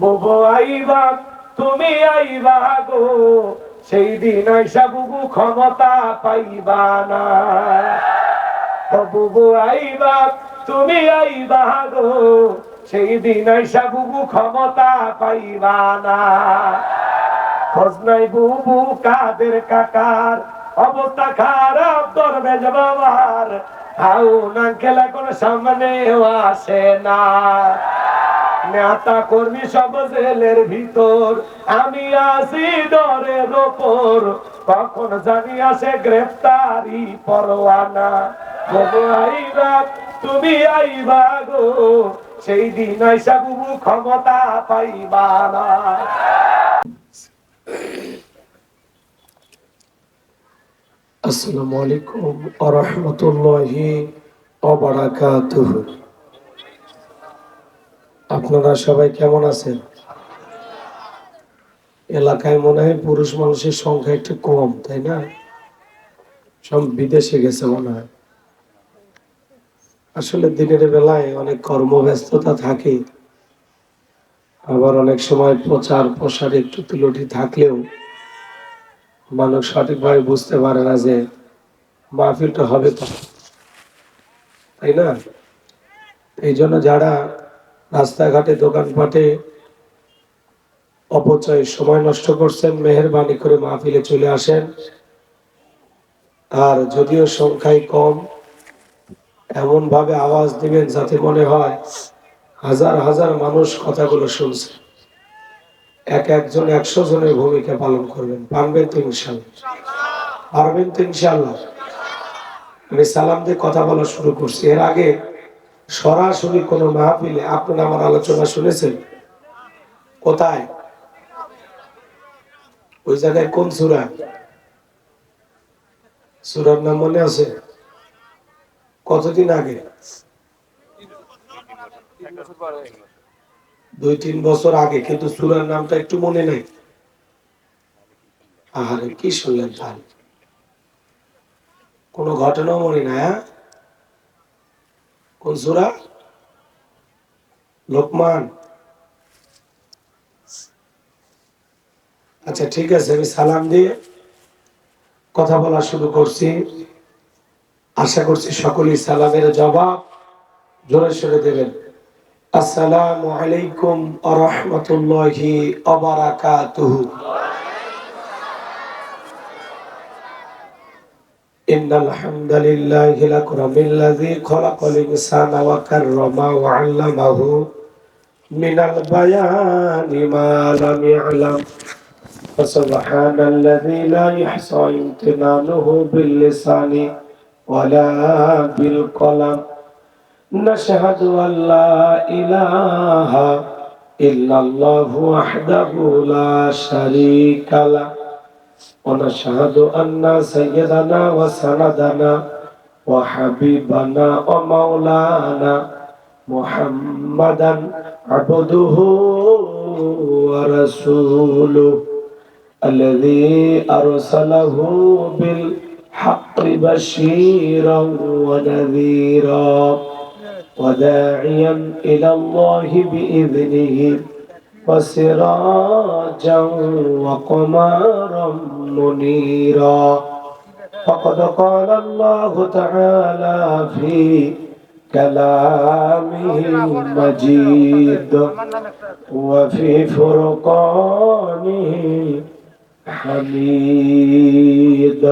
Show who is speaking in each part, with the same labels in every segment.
Speaker 1: বুবু আইবা তুমি আইবা গো, সেই দিন আইসা বুবু ক্ষমতা পাইবা না। ও বুবু আইবা তুমি আইবা গো, সেই দিন আইসা বুবু ক্ষমতা পাইবা না। খোঁজ নাই বুবু কাদের কাকার, অবস্থা খারাপ দরবেশ বাবার, হাউন আঙ্কেল এখন সামনে আসে না। নেতা কর্মী সব জেলের ভিতর, আমি আছি ডরের ওপর, কখন জানি আসে গ্রেফতারি পরোয়ানা। বুবু আইবা তুমি আইবা গো, সেই দিন আইসা বুবু ক্ষমতা পাইবা না। আসসালামু আলাইকুম ওয়া রাহমাতুল্লাহি ওয়া বারাকাতুহু। আপনারা সবাই কেমন আছেন? এলাকায় মনে হয় পুরুষ মানুষের সংখ্যা একটু কম, তাই না? সব বিদেশে গেছে মনে হয়। আসলে দিনের বেলায় অনেক কর্মব্যস্ততা থাকে, আবার অনেক সময় প্রচার প্রসার একটু তুলটি থাকলেও মানুষ সঠিকভাবে বুঝতে পারে না যে মাহফিলটা হবে তো, তাই না? এই জন্য যারা রাস্তাঘাটে দোকানপাটে অপচয় সময় নষ্ট করছেন, মেহেরবানি করে মাহফিলে চলে আসেন। আর যদিও সংখ্যায় কম, এমন ভাবে আওয়াজ দিবেন যাতে মনে হয় হাজার হাজার মানুষ কথাগুলো শুনছে। একজন 100 জনের ভূমিকা পালন করবেন। পারবেন তো ইনশাআল্লাহ? পারবেন তো ইনশাআল্লাহ? আমি সালাম দিয়ে কথা বলা শুরু করছি। এর আগে সরাসরি কোন মাহফিলে আপনারা আমার আলোচনা শুনেছেন? কোথায়? ওই জায়গায় কোন সূরা? সূরার নাম মনে আছে? কতদিন আগে? 2-3 বছর আগে, কিন্তু সূরার নামটা একটু মনে নেই। আরে কি শুনলেন ভাই, কোন ঘটনাও মনে নাই? কোন সূরা? লোকমান। আচ্ছা ঠিক আছে, আমি সালাম দিয়ে কথা বলা শুরু করছি। আশা করছি সকলেই সালামের জবাব জোরে সোরে দেবেন। আসসালামু আলাইকুম ওয়া রাহমাতুল্লাহি ওয়া বারাকাতুহু। ইন্নাল হামদালিল্লাহি লাকুরামিল্লাযী খালাকাল ইনসানা ওয়া কাররামা ওয়া 'আল্লামাহু মিনাল বায়ানি মা লাম ইয়া'লাম। ফাসুবহানাল্লাযী লা ইহসা ইমতিনানুহু বিল লিসানি ওয়ালা বিল কলাম। নাশহাদু আল্লা ইলাহা ইল্লাল্লাহু ওয়াহদাহু লা শারীকা লাহু ওয়া নাশহাদু আন্না সাইয়্যিদানা ওয়া সানাদানা ওয়া হাবিবানা ওয়া মাওলানা মুহাম্মাদান আবদুহু ওয়া রাসূলুহু আল্লাযী আরসালাহু বিল হাক্কি বাশীরান ওয়া নাযীরা ওয়া দাঈয়ান ইলাল্লাহি বিইذনিহি ওয়া সিরাজান ওয়া কমারান মুনীরা। ফাকাদ ক্বালা আল্লাহু তাআলা ফি কালামিহিল মাজিদ ওয়া ফি ফুরকানিহিল হামিদ।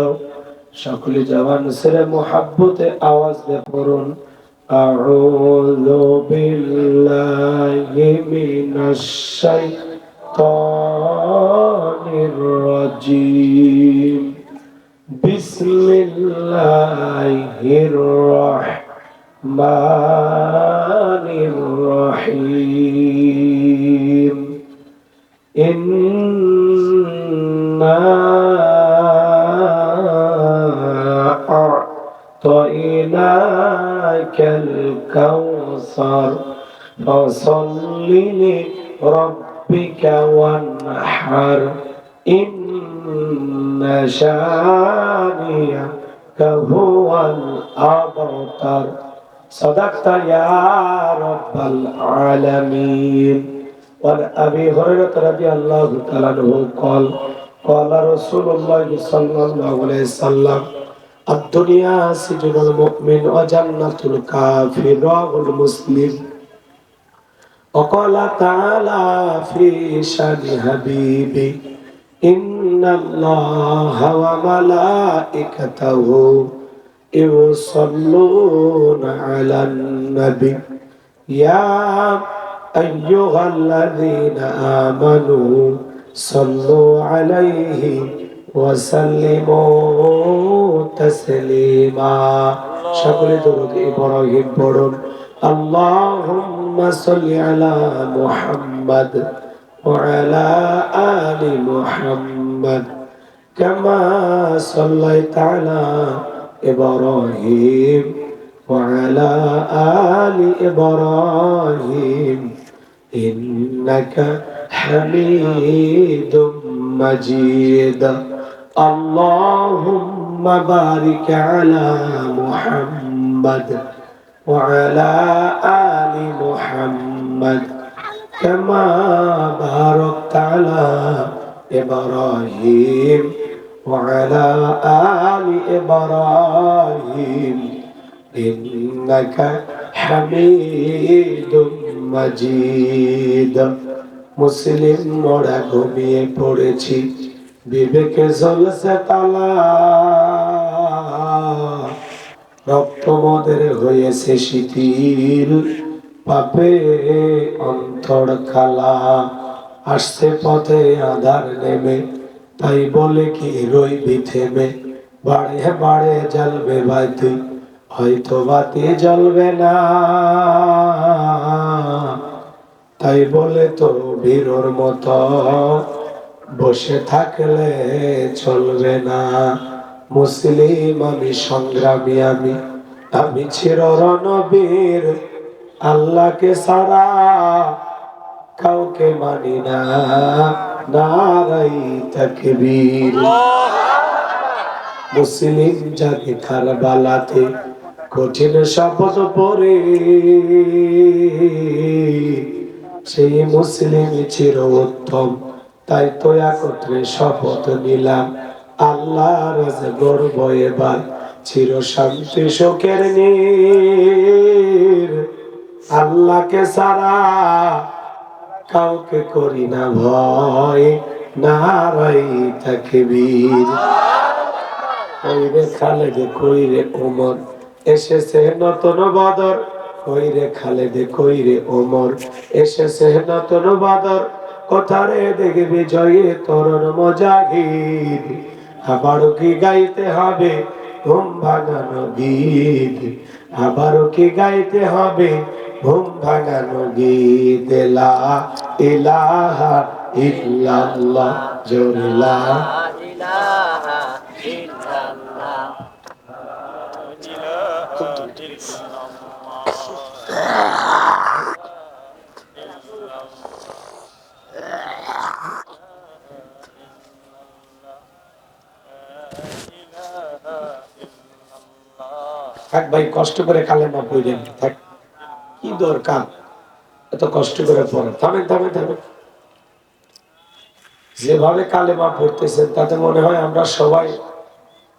Speaker 1: সকলে জবান ছেড়ে মুহাব্বতে আওয়াজ দিয়ে পড়ুন, আউযু বিল্লাহি মিনাশ শাইতানির রাজীম। বিসমিল্লাহির রাহমানির রহিম। ইন্না আ'তাইনাকাল কাউসার ফাসাল্লি লিরাব্বিকা ওয়ানহার ইন্না শানিয়াকা হুয়াল আবতার। সাদাকতা ইয়া রাব্বাল আলামিন। وعن أبي هريرة رضي الله تعالى عنه قال قال رسول الله صلى الله عليه وسلم الدنيا سجن المؤمن وجنة الكافر رواه المسلم. وقال تعالى في شان حبيبي إن الله وملائكته يصلون على النبي يا أيها الذين آمنوا صلوا عليه وسلموا تسليما. সকলে দরুদ ইব্রাহিম পড়ুন। اللهم صل على محمد وعلى آل محمد كما صليت على إبراهيم وعلى آل إبراهيم إنك حميد مجيد. اللهم بارك على محمد وعلى آل محمد كما باركت على إبراهيم وعلى آل إبراهيم إنك حميد مجيد. মুসলিম মোরা ঘুমিয়ে পড়েছি, বিবেকে জ্বলছে তালা, রক্ত মোদের হয়েছে শিথিল, পাপে অন্তর খালা। আসছে পথে আধার নেমে, তাই বলে কি রইবি থেমে, বাড়ে বাড়ে জ্বলবে বাতি, হয়তো বাতি জ্বলবে না, তাই বলে তো বীরর মতো বসে থাকলে চলবে না। মুসলিম আমি, সংগ্রামী আমি, আমি চির রণবীর, আল্লাহকে সারা কাউকে মানি না, নারাই তাকবীর। মুসলিম জাগে কারবালাতে কঠিন শপথ পরে, সেই মুসলিম চির উত্তম, তাই তো একত্রে শপথ নিলাম, আল্লাহ রাজে গর্ব এবার চির শান্তি শোকের নীর। আল্লাহকে সারা কাউকে করি না ভয়, নারাই তাকবীর। কইরে খালেদ কইরে ওমর, এসেছে নতুন বদর, কইরে খালেদ কইরে ওমর, এসেছে নতুন বদর, কোথারে দেখবি জয়ে তরুণ মুজাহিদ। আবারও কি গাইতে হবে ঘুম ভাঙানো গীত, আবারও কি গাইতে হবে ঘুম ভাঙানো গীত। লা ইলাহা ইল্লাল্লাহ, জোরে লা ইলাহা ইল্লাল্লাহ। থাক ভাই, কষ্ট করে কালেমা পড়েন, থাক, কি দরকার এত কষ্ট করে পড়া। থামেন থামেন থামেন। যেভাবে কালেমা পড়তেছেন তাতে মনে হয় আমরা সবাই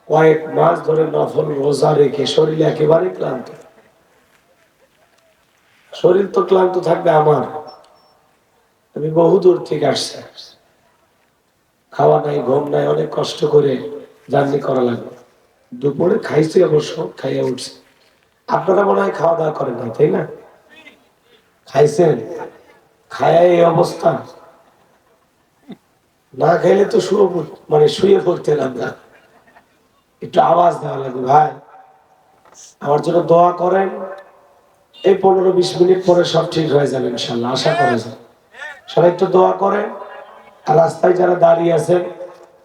Speaker 1: কয়েক মাস ধরে নফল রোজা রেখে শরীর একেবারে ক্লান্ত। শরীর তো ক্লান্ত থাকবে আমার, আমি বহু দূর থেকে আসছি, খাওয়া নাই ঘুম নাই, অনেক কষ্ট করে জার্নি করা লাগবে। দুপুরে খাইছি অবশ্য, খাইয়া উঠছি। আপনারা মনে হয় খাওয়া দাওয়া করেন না, তাই না? খাইছেন, খায়া এই অবস্থা, না খাইলে তো শুয়ে পড়তেন আমরা। একটু আওয়াজ দেওয়া লাগবে, ভাই আমার জন্য দোয়া করেন, এই 15-20 মিনিট পরে সব ঠিক হয়ে যাবে ইনশাল্লাহ, আশা করা যায়। সবাই একটু দোয়া করেন, আর রাস্তায় যারা দাঁড়িয়ে আছেন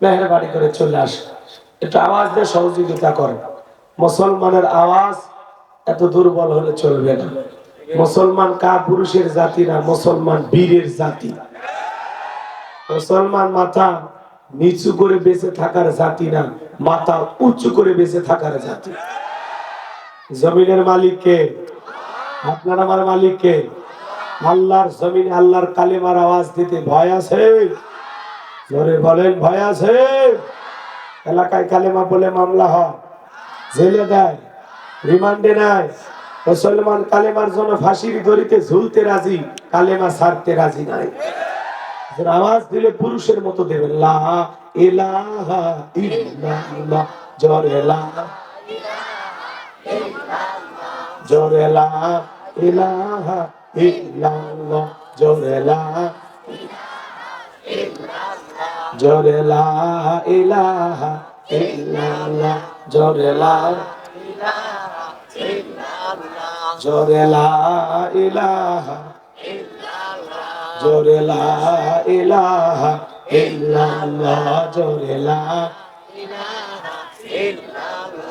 Speaker 1: মেহেরবানি করে চলে আসেন, একটু আওয়াজ দিয়ে সহযোগিতা করেন। মুসলমানের আওয়াজ এত দুর্বল হলে চলবে না। মুসলমান কাপুরুষের জাতি না, মুসলমান বীরের জাতি। মুসলমান মাথা নিচু করে বেঁচে থাকার জাতি না, মাথা উঁচু করে বেঁচে থাকার জাতি। জমিনের মালিক কে? আপনার আমার মালিক কে? আল্লাহর জমিনে আল্লাহর কালেমার আওয়াজ দিতে ভয় আছে? জোরে বলেন, ভয় আছে? এলাকায় কালেমা বলে মামলা হয়, জেলে দেয়, রিমান্ডে নেয়। মুসলমান কালেমার জন্য ফাঁসির দড়িতে ঝুলতে রাজি, কালেমা ছাড়তে রাজি নাই। আওয়াজ দিলে পুরুষের মতো দেবেন, লা ইলাহা ইল্লাল্লাহ, জোরে লা, জোরে লা ইলাহা ইল্লাল্লাহ, জোরে লা, জোরে লা ইলাহা ইল্লাল্লাহ, জোরে লা, জোরে লা ইলাহা, জোরে লা ইলাহা ইল্লাল্লাহ, জোরে লা।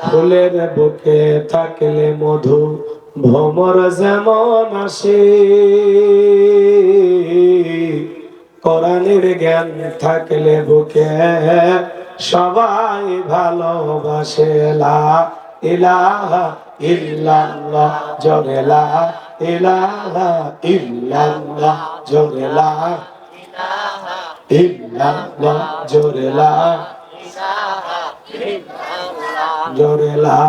Speaker 1: ফুলের বুকে থাকলে মধু ভ্রমর যেমন আসে, কোরআনের জ্ঞান থাকলে বুকে সবাই ভালোবাসে। লা ইলাহা ইল্লাল্লাহ, জোরে লা ইলাহা ইল্লাল্লাহ, জোরে লা ইল্লাল্লাহ, জোরে লা, জোরে লা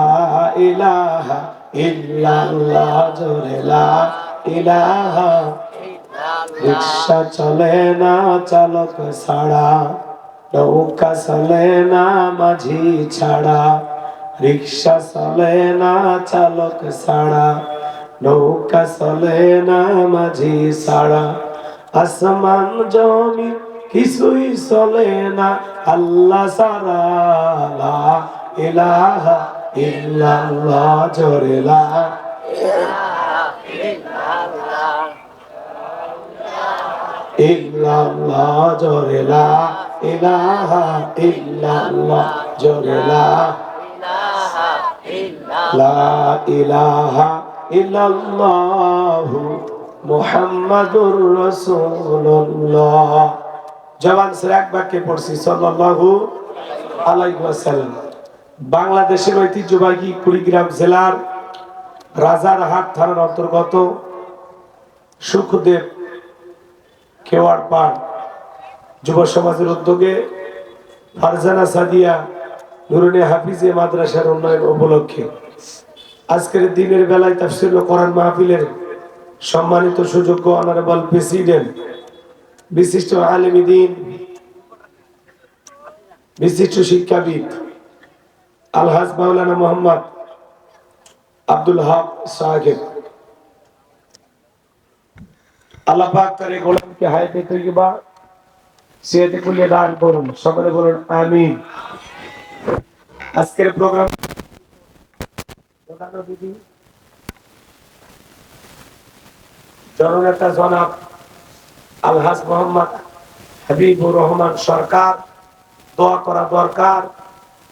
Speaker 1: ইলাহা ইল্লাল্লাহ, জোরে লা ইলাহা। রিক্সা চলে না চালক ছাড়া, নৌকা চলে না মাঝি ছাড়া, রিক্সা চলে না চালক ছাড়া, নৌকা চলে না মাঝি ছাড়া, আসমান জমিন কিছুই চলে না আল্লাহ ছাড়া। লা ইলাহা ইল্লাল্লাহ, জোরে লা ইল্লাল্লাহ, জোরে লা ইলাহা ইল্লাল্লাহ, জোরে লা, লা ইলাহা ইল্লাল্লাহু মুহাম্মাদুর রাসূলুল্লাহ। জবান ছেড়ে এক বাক্যে পড়ছি, সাল্লাল্লাহু আলাইহি ওয়াসাল্লাম। বাংলাদেশের ঐতিহ্যবাহী কুড়িগ্রাম জেলার রাজারহাট থানার অন্তর্গত সুখদেব কেওয়ার পাড় যুব সমাজের উদ্যোগে ফারজানা সাদিয়া নুরুনিয়া হাফিজে মাদ্রাসার উন্নয়ন উপলক্ষে আজকের দিনের বেলায় তাফসীর ও কোরআন মাহফিলের সম্মানিত সুযোগ্য অনারেবল প্রেসিডেন্ট, বিশিষ্ট আলেমী দ্বীন, বিশিষ্ট শিক্ষাবিদ আলহাজ মাওলানা মোহাম্মদ আব্দুল হক সাহেব, আল্লাহ পাক তার এই গোলামকে হায়াতে তৈয়বা সিয়াতে কুলিয়ে দান করুন, সকলে বলুন আমিন। আজকের প্রোগ্রাম প্রধান অতিথি জননেতা জনাব আলহাজ মোহাম্মদ হাবিবুর রহমান সরকার। দোয়া করা দরকার,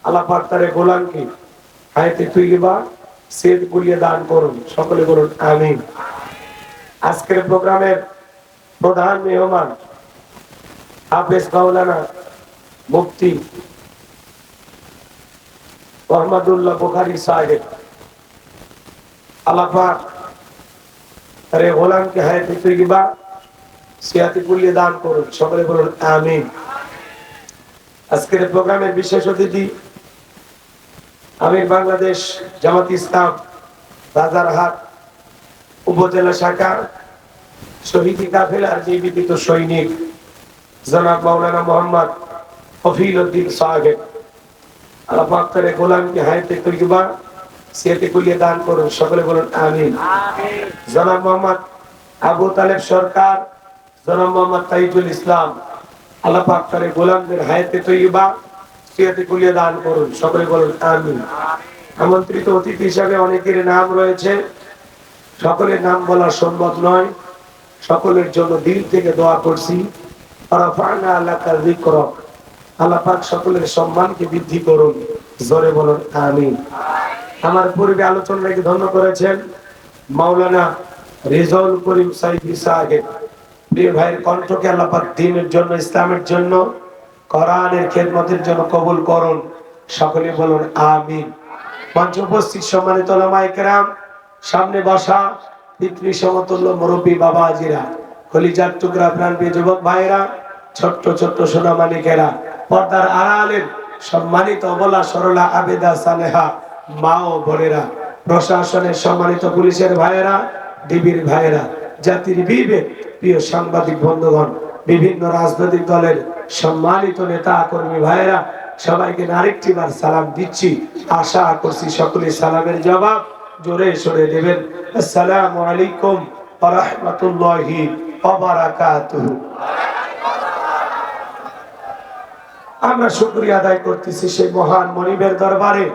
Speaker 1: আল্লাহ পাক তার এই গোলামকে হায়াতে তৈয়বা সিয়াতে কুলিয়ে দান করুন, সকলে বলুন আমিন। আজকের প্রোগ্রামের প্রধান মেহমান হাফেজ মাওলানা মুফতি মোহাম্মদুল্লাহ বুখারী সাহেব। আল্লাহ পাক তার এই গোলামকে হায়াতে তৈয়বা সিয়াতে কুলিয়ে দান করুন, সকলে বলুন আমিন। আজকের প্রোগ্রামের বিশেষ অতিথি আমির বাংলাদেশ জামাত ইসলাম রাজারহাট উপজেলা শাখা শহীদ কাফেলার জীবিত সৈনিক জনাব মাওলানা মোহাম্মদ হফিল উদ্দিন সাহেব। আল্লাহ পাক তার গোলামকে হায়াতে তৈয়বা সিয়াতে কুলিয়ে দান করুন, সকলে বলুন আমিন। জনাব মোহাম্মদ আবু তালেব সরকার, জনাব মোহাম্মদ তাইজুল ইসলাম, আল্লাহ পাক তার গোলামদের হায়াতে তৈয়বা সিয়াতে কুলিয়ে দান করুন, সকলে বলুন আমিন। আমন্ত্রিত অতিথি হিসাবে অনেকের নাম রয়েছে, সকলের নাম বলা সম্ভব নয়, সকলের জন্য দিল থেকে দোয়া করছি। আল্লাহ পাক সকলের সম্মানকে বৃদ্ধি করুন, জোরে বলুন আমিন। আমার পূর্বে আলোচনাকে ধন্য করেছেন মাওলানা রেজাউল করিম সাইফি সাহেব। প্রিয় ভাইয়ের কণ্ঠকে আল্লাহ পাক দ্বীনের জন্য, ইসলামের জন্য, কোরআনের খেদমতের জন্য কবুল করুন, সকলে বলুন আমিন। মঞ্চে উপস্থিত সম্মানিত উলামায়ে কেরাম, সামনে বসা পিতৃ সমতুল্য মুরব্বী বাবাজিরা, কলিজার টুকরা প্রাণপ্রিয় যুবক ভাইরা, ছোট্ট ছোট্ট সোনামানিকেরা, পর্দার আড়ালের সম্মানিত অবলা সরলা আবেদা সালেহা মা ও বোনেরা, প্রশাসনের সম্মানিত পুলিশের ভাইয়েরা, ডিবির ভাইয়েরা, জাতির বিবেক প্রিয় সাংবাদিক বন্ধুগণ, বিভিন্ন রাজনৈতিক দলের সম্মানিত নেতা কর্মী ভাইয়েরা, সবাইকে আরেকটি বার সালাম দিচ্ছি। আশা করছি সকলে সালামের জবাব জোরে সরে দেবেন। আসসালামু আলাইকুম ওয়া রাহমাতুল্লাহি ওয়া বারাকাতুহু। আমরা শুকরিয়া আদায় করতেছি সেই মহান মনিবের দরবারে,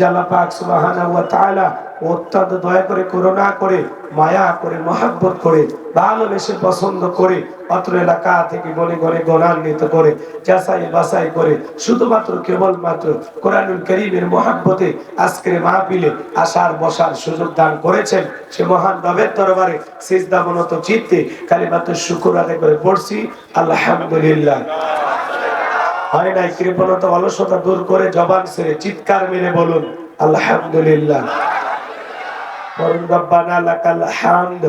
Speaker 1: আল্লাহ পাক সুবহানাহু ওয়া তাআলা অত্যন্ত দয়া করে, করুণা করে, মায়া করে, মহব্বত করে, ভালোবেসে, পছন্দ করে, অত্র এলাকা থেকে গনে গনে গণান্বিত করে, যাচাই বাছাই করে, শুধুমাত্র কেবলমাত্র কোরআনুল কারীমের মহব্বতে আজকের মাহফিলে আসার বসার সুযোগ দান করেছেন। সে মহান রবের দরবারে সিজদাবনত চিত্তে কালিমাতুশ শুকর আদায় করে পড়ছি আলহামদুলিল্লাহ। হয় নাই কৃপণতা অলসতা দূর করে জবান ছেড়ে চিৎকার মেরে বলুন আলহামদুলিল্লাহ। বলুন রব্বানা লাকাল হামদ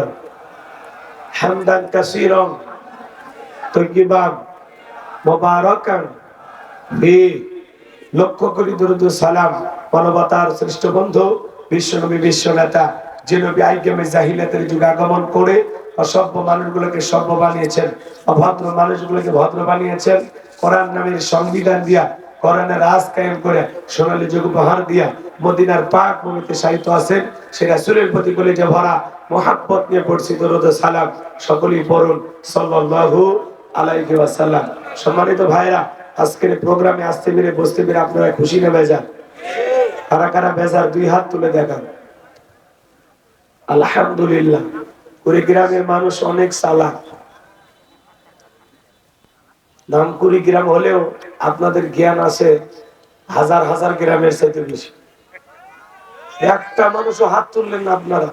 Speaker 1: হামদান কাসীরান তাইয়িবান মুবারাকান ফি। লক্ষ কোটি দরুদ ও সালাম মানবতার শ্রেষ্ঠ বন্ধু বিশ্বনবী, বিশ্ব নেতা, যে নবী আইয়ামে জাহিলিয়াতের যুগে আগমন করে অসভ্য মানুষগুলোকে সভ্য বানিয়েছেন, অভদ্র মানুষগুলোকে ভদ্র বানিয়েছেন, কোরআন নামের সংবিধান দিয়া, কোরআনের রাজ কায়েম করে সোনালী যুগ উপহার দিয়া মদিনার পাক ভূমিতে সাহিত্য আছেন। সে রাসূলের প্রতি কলিজা ভরা মুহাব্বত নিয়ে পড়ছি দরুদ ও সালাম। সকলেই পড়ুন সাল্লাল্লাহু আলাইহি ওয়াসাল্লাম। সম্মানিত ভাইরা, আজকের প্রোগ্রামে আসতে পেরে বসতে পেরে আপনারা খুশি না বেজার? কারা কারা বেজার দুই হাত তুলে দেখান। আলহামদুলিল্লাহ। কুড়িগ্রামের মানুষ অনেক চালাক। নাম কুড়িগ্রাম হলেও আপনাদের জ্ঞান আছে হাজার হাজার গ্রামের চাইতে বেশি। একটা মানুষও হাত তুললেন না আপনারা,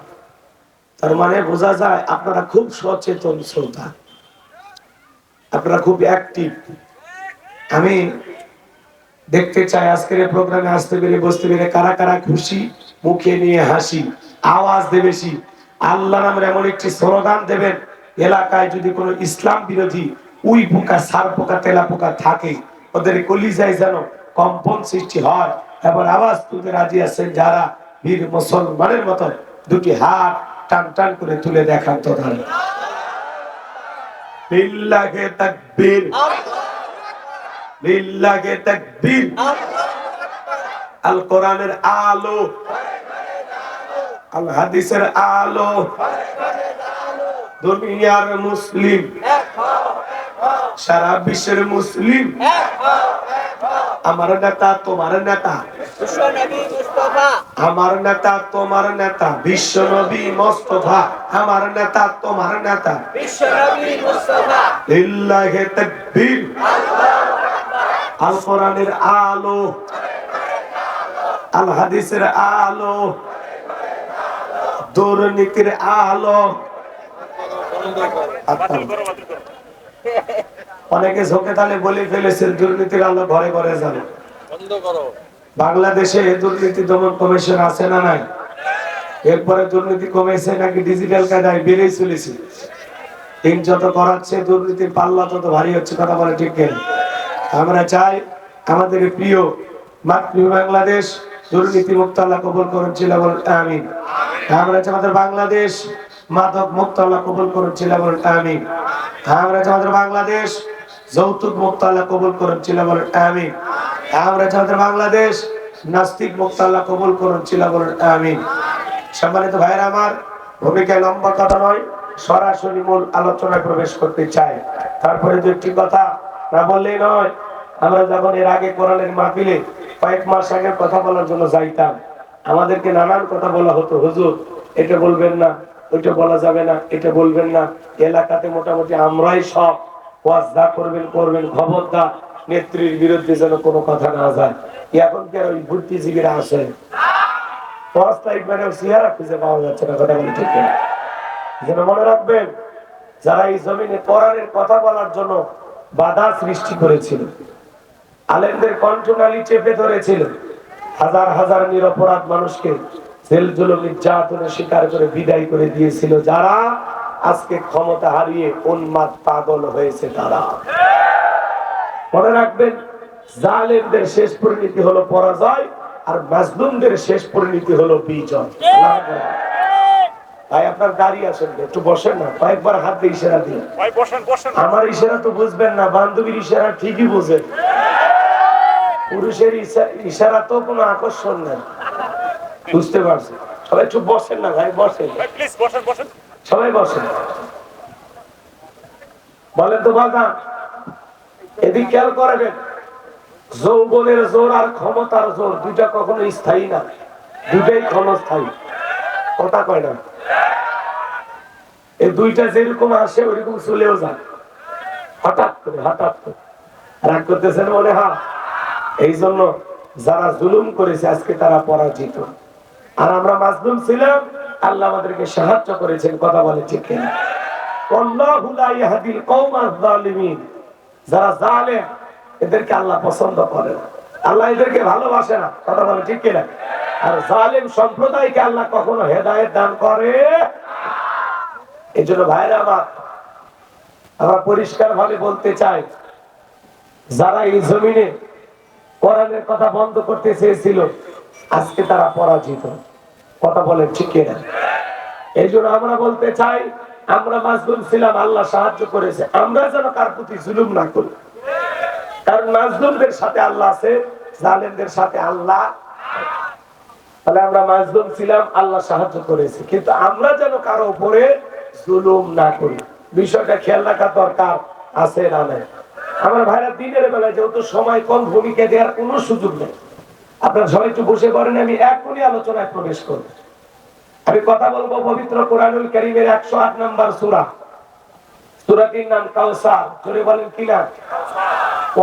Speaker 1: তার মানে বোঝা যায় আপনারা খুব সচেতন শ্রোতা, আপনারা খুব অ্যাক্টিভ। আমি দেখতে চাই আজকের প্রোগ্রামে আসতে পেরে বসতে পেরে কারা কারা খুশি, মুখে নিয়ে হাসি, আওয়াজ দেবে বেশি। আল্লাহ নামের এমন একটি স্লোগান দেবেন, এলাকায় যদি কোনো ইসলাম বিরোধী উই পোকা, সার পোকা, তেলা পোকা থাকে, ওদের কলিজায় যেন কম্পন সৃষ্টি হয়। এবার আওয়াজ তুলতে রাজি আছেন যারা, বীর মুসলমানের মতো দুটি হাত টান টান করে তুলে দেখান তো তারা। লিল্লাহি তাকবীর, লিল্লাহি তাকবীর। আল কোরআনের আলো, আল হাদিসের আলো, দুনিয়ার মুসলিম, সারা বিশ্বের মুসলিম। আমার নেতা তোমার নেতা, আমার নেতা তোমার নেতা বিশ্বনবী মুস্তাফা। আমার নেতা তোমার নেতা বিশ্বনবী মুস্তাফা। লিল্লাহি তাকবীর। আল কোরআনের আলো, আল হাদিসের আলো, দুর্নীতির আলো। অনেকে ঝোঁকে তালে বলে ফেলেছেন দুর্নীতির আলো ঘরে ঘরে যাবে। বাংলাদেশে দুর্নীতি দমন কমিশন আছে না নাই? এরপরে দুর্নীতি কমেছে নাকি ডিজিটাল কায়দায় বেড়েই চলেছে? দিন যত করাচ্ছে দুর্নীতির পাল্লা তত ভারী হচ্ছে। কথা বলে ঠিক কেন? আমরা চাই আমাদের প্রিয় মাতৃ বাংলাদেশ দুর্নীতি মুক্ত আল্লাহ কবুল করুন, ছিল বলুন আমিন। আমরা চাই আমাদের বাংলাদেশ মাদক মুক্ত আল্লাহ কবুল করুন, ছিল বলুন আমিন। আমরা চাই আমাদের বাংলাদেশ যৌতুক মুক্ত আল্লাহ কবুল করুন, ছিল বলুন আমিন। আমরা চাই আমাদের বাংলাদেশ নাস্তিক মুক্ত আল্লাহ কবুল করুন, ছিল বলুন আমিন। সম্মানিত ভাইরা আমার, ভূমিকায় লম্বা কথা নয়, সরাসরি মূল আলোচনায় প্রবেশ করতে চাই। তারপরে দু একটি কথা না বললেই নয়। আমরা যখন এর আগে কোরআনের মাহফিলে কয়েক মাস আগে কথা বলার জন্য যাইতাম, আমাদেরকে নানান কথা বলা হতো, হুজুর এটা বলবেন না, ওইটা বলা যাবে না, এটা বলবেন না। এলাকাতে মোটামুটি আমরাই সব ওয়াজ যা করবেন করবেন, খবরদার নেত্রীর বিরুদ্ধে যেন কোনো কথা না যায়। এখন কি ওই বুদ্ধিজীবীরা আসে? 5 তারিখ মানে চেহারা খুঁজে পাওয়া যাচ্ছে না। কথা বলে ঠিক না? যেন মনে রাখবেন, যারা এই জমিনে কোরআনের কথা বলার জন্য বাধা সৃষ্টি করেছিল, আলেমদের কণ্ঠনালী চেপে ধরেছিল, হাজার হাজার নিরপরাধ মানুষকে জেল জুলুম নির্যাতনের শিকার করে বিদায় করে দিয়েছিল যারা, আজকে ক্ষমতা হারিয়ে উন্মাদ পাগল হয়েছে তারা। মনে রাখবেন, জালেমদের শেষ পরিণতি হলো পরাজয়, আর মাজলুমদের শেষ পরিণতি হলো বিজয়। ভাই আপনার দাঁড়িয়ে আসেন, একটু বসেন না, কয়েকবার হাত দিয়ে ইশারা দিয়ে। আমার ইশারা তো বুঝবেন না, বান্ধবীর ইশারা ঠিকই বুঝেন। পুরুষের ইশারা তো কোনো আকর্ষণ নেই, বুঝতে পারছেন? সবাই একটু বসেন না ভাই, বসেন, সবাই বসেন। বলেন তো বাবা, এদিক খেয়াল করবেন, যৌবনের জোর আর ক্ষমতার জোর দুইটা কখনো স্থায়ী না, দুইটাই ক্ষণস্থায়ী। কথা কয় না, এই দুইটা যেরকম আসে ওইরকম চলেও যায়, হঠাৎ করে হঠাৎ করে। রাগ করতেছেন মনে হয়? এই জন্য যারা জুলুম করেছে আজকে তারা পরাজিত, আর আমরা মাজলুম ছিলাম, আল্লাহ আমাদেরকে সাহায্য করেছেন। কথা বলে ঠিক কিনা? আল্লাহু লা ইয়াহদিল কওমাজ জালিমিন, যারা জালেম এদেরকে আল্লাহ পছন্দ করে না, আল্লাহ এদেরকে ভালোবাসে না। কথা বলে ঠিক কিনা? আর জালেম সম্প্রদায়কে আল্লাহ কখনো হেদায়েত দান করে। এই জন্য ভাইরা আমার, আমরা পরিষ্কার ভাবে বলতে চাই, যারা এই জমিনে কোরআনের কথা বন্ধ করতে চেয়েছিল আজকে তারা পরাজিত। কথা বলেন ঠিক কিনা? এই জন্য আমরা বলতে চাই, আমরা মাজলুম ছিলাম, আল্লাহ সাহায্য করেছে, আমরা যেন কার প্রতি জুলুম না করি। কারণ মাজলুমদের সাথে আল্লাহ আছে, জালেমদের সাথে আল্লাহ। তাহলে আমরা মাজলুম ছিলাম, আল্লাহ সাহায্য করেছে, কিন্তু আমরা যেন কারো উপরে জুলুম না করি। বিষয়টা খেয়াল রাখা দরকার আছে না নাই? আমার ভাইরা দিনের বেলায় যেহেতু সময় কম, ভূমিকা দেওয়ার কোনো সুযোগ নেই। আপনারা সবাই একটু বসে পড়েন, আমি এখনই আলোচনায় প্রবেশ করব। আমি কথা বলবো পবিত্র কোরআনুল কারীমের 108 নম্বর সূরা, সূরাটির নাম কাউসার। জোরে বলেন কি নাম?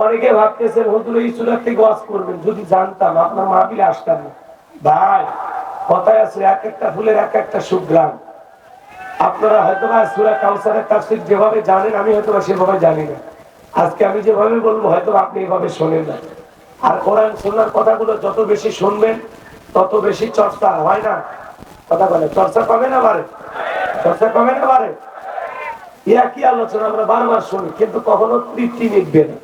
Speaker 1: অনেকে ভাবতেছেন হুজুর এই সূরা থেকে ওয়াজ করবেন, যদি জানতাম আপনার মাহফিলে আসতাম না। ভাই কথায় আছে, এক একটা ফুলের এক একটা সুঘ্রাণ। আপনারা হয়তো বা সূরা কাউসারের তাফসীর যেভাবে জানেন, আমি হয়তো সেভাবে জানি না। আজকে আমি যেভাবে বলবো হয়তো আপনি এভাবে শোনেন না। আর কোরআন সুন্নাহর কথাগুলো যত বেশি শুনবেন তত বেশি চর্চা হয় না? কথা বলে চর্চা কমে না বাড়ে? চর্চা কমে না বাড়ে? একই আলোচনা আমরা বারবার শুনি, কিন্তু কখনো তৃপ্তি মিটবে না,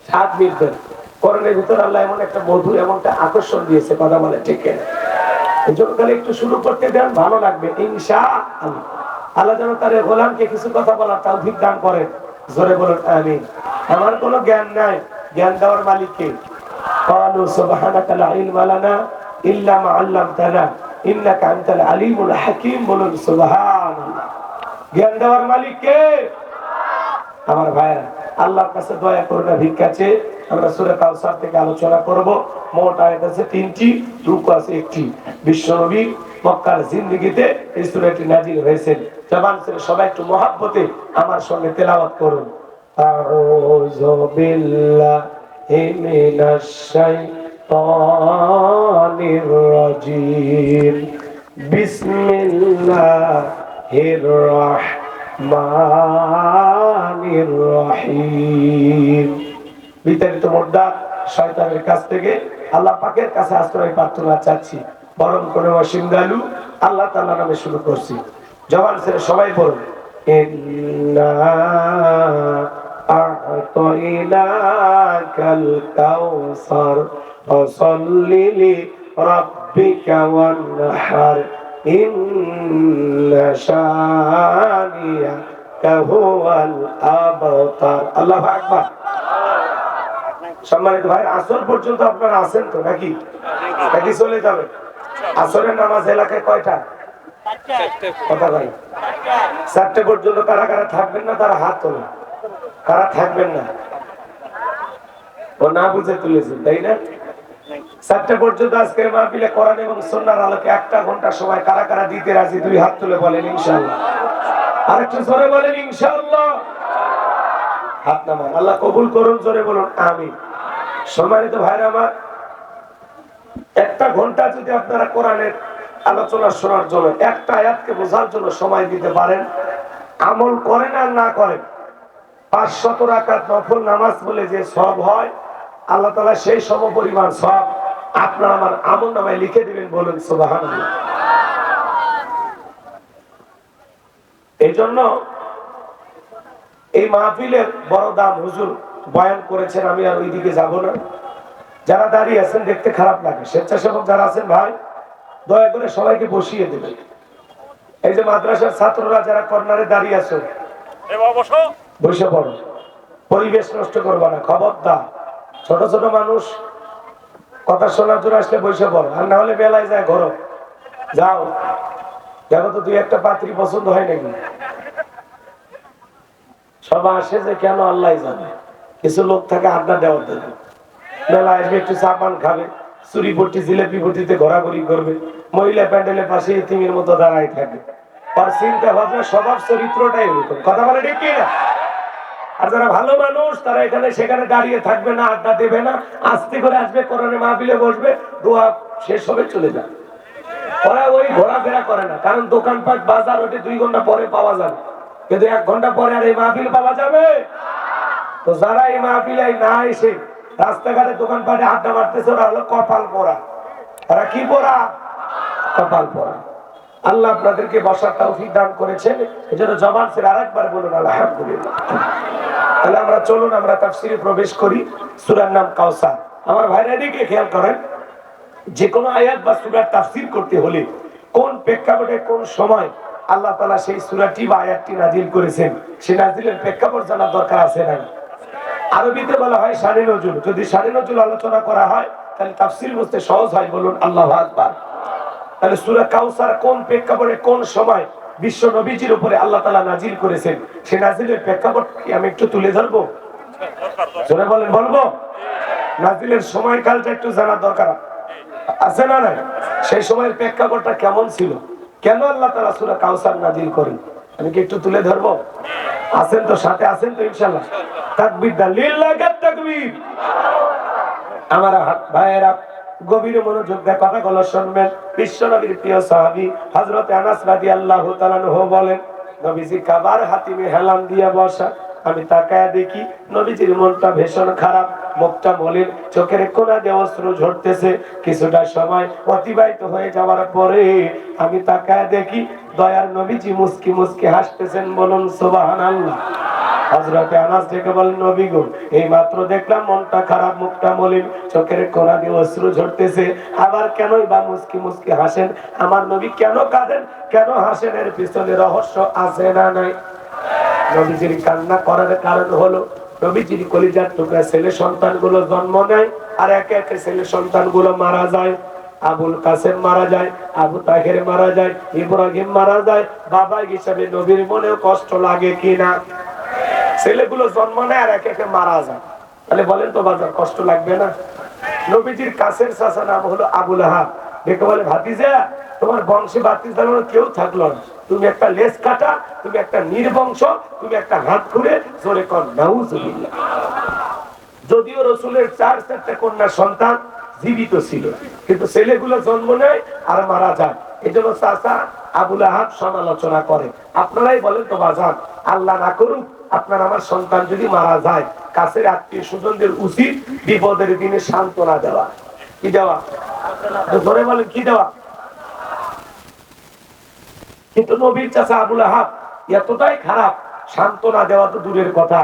Speaker 1: স্বাদ মিটবে না। কোরআনের ভিতর আল্লাহ এমন একটা মধু, এমন একটা আকর্ষণ দিয়েছে। কথা বলে ঠিক না? এই জন্য তাহলে একটু শুরু করতে দেন, ভালো লাগবে ইনশাআল্লাহ। আল্লাহ যেন তার গোলামকে কিছু কথা বলার তৌফিক দান করেন। জোরে বলুন আমিন। আমার কোনো জ্ঞান নাই, জ্ঞান দেওয়ার মালিক কে? ক্বালু সুবহানাকা লা ইলমা লানা ইল্লা মা আল্লামতানা ইন্নাকা আনতাল আলিমুল হাকীম। বলুন সুবহানাল্লাহ। জ্ঞান দেওয়ার মালিক কে? আমার ভাইরা, আল্লাহর কাছে দয়া করুন, ভিক্ষা চেয়ে আমরা সূরা কাউসার থেকে আলোচনা করব। মোট আয়াত আছে 3টি, রুকু আছে 1টি। বিশ্বনবী মক্কার জিন্দেগিতে এই সূরাটি নাযিল হয়েছে। জবান ছেড়ে সবাই একটু মহব্বতে আমার সঙ্গে তেলাওয়াত করুন। আউযু বিল্লাহি মিনাশ শাইতানির রাজীম। বিসমিল্লাহির রাহমানির রহিম। বিতাড়িত মুর্দা শয়তানের কাছ থেকে আল্লাহ পাকের কাছে আশ্রয় প্রার্থনা চাচ্ছি। বরং কোন অসীম দয়ালু আল্লাহ তাআলার নামে শুরু করছি। জবান ছেড়ে সবাই বলুন, ইন্না আ'তাইনাকাল কাউসার ফাসাল্লি লিরাব্বিকা ওয়ানহার ইন্না শানিয়াকা হুয়াল আবতার। আল্লাহু আকবার। সম্মানিত ভাই, আসর পর্যন্ত আপনারা আছেন তো নাকি? নাকি চলে যাবে? আসরের নামাজ এলাকায় কয়টা? কথা ভাই, 4টে পর্যন্ত। কারা কারা থাকবেন না তারা হাত তোলেন। কারা থাকবেন না? ও না বুঝে তুলেছেন, তাই না? 4টে পর্যন্ত আজকের মাহফিলে কোরআন এবং সুন্নাহর আলোকে 1 ঘন্টা সময় কারা কারা দিতে রাজি? 2 হাত তুলে বলেন ইনশাআল্লাহ। আরেকটু জোরে বলেন ইনশাআল্লাহ। হাত নামান। আল্লাহ কবুল করুন, জোরে বলুন আমিন। সম্মানিত ভাইরা আমার, 1 ঘন্টা যদি আপনারা কোরআনের আলোচনা শোনার জন্য, একটা আয়াতকে বোঝার জন্য সময় দিতে পারেন, আমল করেন আর না করেন, 500 রাকাত নফল নামাজ বলে যে সওয়াব হয়, আল্লাহ তাআলা সেই সমপরিমাণ সওয়াব আপনার আমার আমল নামায় লিখে দিবেন। বলুন সুবহানাল্লাহ। জন্য এই মাহফিলের বড় দাম হুজুর বয়ান করেছেন, আমি আর ওইদিকে যাব না। যারা দাঁড়িয়ে আছেন দেখতে খারাপ লাগে, স্বেচ্ছাসেবক যারা আছেন ভাই দয়া করে সবাইকে বসিয়ে দেবেন। এই যে মাদ্রাসার ছাত্ররা যারা কর্নারে দাঁড়িয়ে আছো বসে পড়ো, পরিবেশ নষ্ট করবা না, খবরদার। ছোট ছোট মানুষ কথা শোনার জন্য আসলে বসে পড়ো, আর না হলে বেলায় যায় ঘর যাও। দেখো তো দুই একটা পাত্রী পছন্দ হয় নাকি? সবাই আসে যে কেন আল্লাহ জানে। কিছু লোক থাকে আড্ডা দেওয়ার জন্য, মেলা আসবে একটু চা পান খাবে, চুরি পট্টি জিলেপি পট্টিতে ঘোরাঘুরি করবে, মহিলা প্যান্ডেলের পাশে ইতিমের মতো দাঁড়ায় থাকে। আর চিন্তা ভাবনা স্বভাব চরিত্রটাই এরকম, কথা বলে ঠিক না? আর যারা ভালো মানুষ তারা এখানে সেখানে দাঁড়িয়ে থাকবে না, আড্ডা দেবে না, আস্তে করে আসবে, কোরআনে মাহফিলে বসবে, দোয়া শেষ হবে চলে যাবে। ওরা ওই ঘোরাফেরা করে না, কারণ দোকানপাট বাজার ওটি 2 ঘন্টা পরে পাওয়া যাবে, কিন্তু 1 ঘন্টা পরে আর এই মাহফিল পাওয়া যাবে? তো যারা এই মাহফিলে না এসে রাস্তাঘাটে দোকানপাটে আড্ডা মারতেছে ওরা হলো কপাল পোড়া। তারা কি পোড়া? কপাল পোড়া। আল্লাহ আপনাদেরকে বসার তৌফিক দান করেছেন, এজন্য জবান ছেড়ে আরেকবার বলুন আলহামদুলিল্লাহ। তাহলে আমরা চলুন আমরা তাফসীরে প্রবেশ করি। সূরার নাম কাউসার। আমার ভাইরা দিকে খেয়াল করেন, যে কোনো আয়াত বা সূরার তাফসীর করতে হলে কোন প্রেক্ষাপটে কোন সময় আল্লাহ তাআলা সেই সূরাটি বা আয়াতটি নাজিল করেছেন, সেই নাজিলের প্রেক্ষাপট জানার দরকার আছে না? আরবিতে বলা হয় শানে নজুল। যদি শানে নজুল আলোচনা করা হয় তাহলে তাফসীর বুঝতে সহজ হয়, বলুন আল্লাহু আকবার। তাহলে সূরা কাউসার কোন প্রেক্ষাপটে কোন সময় বিশ্ব নবীজির উপরে আল্লাহ তাআলা নাজিল করেছেন, সেই নাজিলের প্রেক্ষাপট কি আমি একটু তুলে ধরবো? জোরে বলেন, বলবো? নাজিলের সময়কালটা একটু জানার দরকার আছে না নাই? সেই সময়ের প্রেক্ষাপটটা কেমন ছিল, কেন আল্লাহ তাআলা সূরা কাউসার নাজিল করেন, আমি কি একটু তুলে ধরবো? আছেন তো, সাথে আছেন তো ইনশাআল্লাহ? তাকবীর দান, লিল্লাহি তাকবীর। আমার ভাইয়েরা গভীর মনোযোগ দিয়ে কথাগুলো শুনবেন। বিশ্বনবীর প্রিয় সাহাবী হযরত আনাস রাদিয়াল্লাহু তাআলা আনহু বলেন, নবীজি কাবার হাতিমে হেলান দিয়ে বসা, আমি তাকায়া দেখি নবীজির মনটা ভীষণ খারাপ, মুখটা মলিন, চোখের কোণা দিয়ে অশ্রু ঝরতেছে। কিছুটা সময় অতিবাহিত হয়ে যাওয়ার পরে আমি তাকায়া দেখি দয়ার নবীজি মুস্কি মুস্কি হাসতেছেন, বলুন সুবহানাল্লাহ। হযরতে আনাস থেকে বলেন, নবী গো, এই মাত্র দেখলাম মনটা খারাপ, মুখটা মলিন, চোখের কোণা দিয়ে অশ্রু ঝরতেছে, আবার কেনই বা মুস্কি মুস্কি হাসেন? আমার নবী কেন কাঁদেন, কেন হাসেন? এর পিছনে রহস্য আছে না নাই? নবীজির কান্না করার কারণ হলো নবীজির কলিজার টুকরা ছেলে সন্তানগুলো জন্ম নেয়, আর একে একে ছেলে সন্তানগুলো মারা যায়। আবুল কাসেম মারা যায়, আবু তাহের মারা যায়, ইব্রাহিম মারা যায়। বাবা হিসাবে নবীর মনেও কষ্ট লাগে কিনা? ছেলেগুলো জন্ম নেয় আর একে একে মারা যায়, তাহলে বলেন তো বাজার কষ্ট লাগবে না? নবীজির কাছের চাচা নাম হলো আবুল আহাব। দেখে বলে, ভাতিজা, তোমার বংশে বাতিজা কেউ থাকলো না, তুমি একটা লেজ কাটা, তুমি একটা নির্বংশ, তুমি একটা হাত খুঁড়ে, জোরে কর নাউজুবিল্লাহ। যদিও রাসূলের 4-4টা কন্যা সন্তান জীবিত ছিল, কিন্তু ছেলেগুলো জন্ম নেয় আর মারা যায়। এই জন্য চাচা আবুল আহাব সমালোচনা করে। আপনারাই বলেন তো বাজার, আল্লাহ না করুক আপনার আমার সন্তান যদি মারা যায়, কাছের আত্মীয় স্বজনদের উচিত বিপদের দিনে সান্ত্বনা দেওয়া। কি দেওয়া? ধরে বলেন কি দেওয়া? কিন্তু নবীর চাচা আবুল আহাব এতটাই খারাপ, সান্ত্বনা দেওয়া তো দূরের কথা।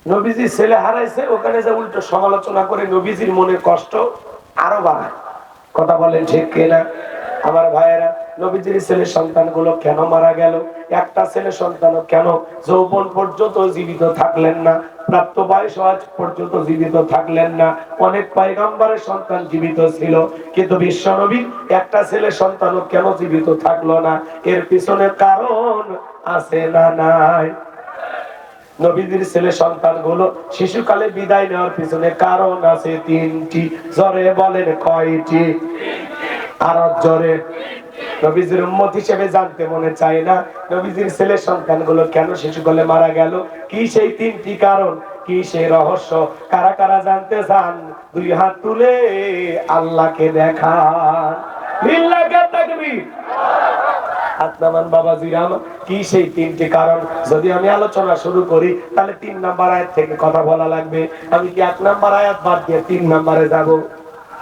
Speaker 1: নবীজি ছেলে হারাইছে, ওখানে যে উল্টো সমালোচনা করে নবীজির মনের কষ্ট আরো বাড়ায়। কথা বলেন ঠিক কিনা? আমার ভাইয়েরা, নবীজির ছেলে সন্তানগুলো কেন মারা গেল? একটা ছেলে সন্তান কেন যৌবন পর্যন্ত জীবিত থাকলেন না, প্রাপ্ত বয়স পর্যন্ত জীবিত থাকলেন না? অনেক পয়গম্বরের সন্তান জীবিত ছিল, কিন্তু বিশ্ব নবীর একটা ছেলে সন্তান কেন জীবিত থাকলো না? এর পিছনে কারণ আছে না নাই? নবীজির ছেলে সন্তানগুলো শিশুকালে বিদায় নেওয়ার পিছনে কারণ আছে 3টি। জোরে বলেন কয়টি? আর জোরে। নবীজির উম্মত হিসেবে জানতে মনে চায় না নবীজির ছেলে সন্তানগুলো কেন শিশুকালে মারা গেল? কি সেই 3টি কারণ, কি সেই রহস্য? কারা কারা জানতে চান 2 হাত তুলে আল্লাহকে দেখান। লিল্লাহি তাকবীর। আত্মান বাবাজিরা, কি সেই 3টি কারণ? যদি আমি আলোচনা শুরু করি তাহলে 3 নাম্বার আয়াত থেকে কথা বলা লাগবে। আমি কি 1 নাম্বার আয়াত বাদ দিয়ে 3 নাম্বারে যাব,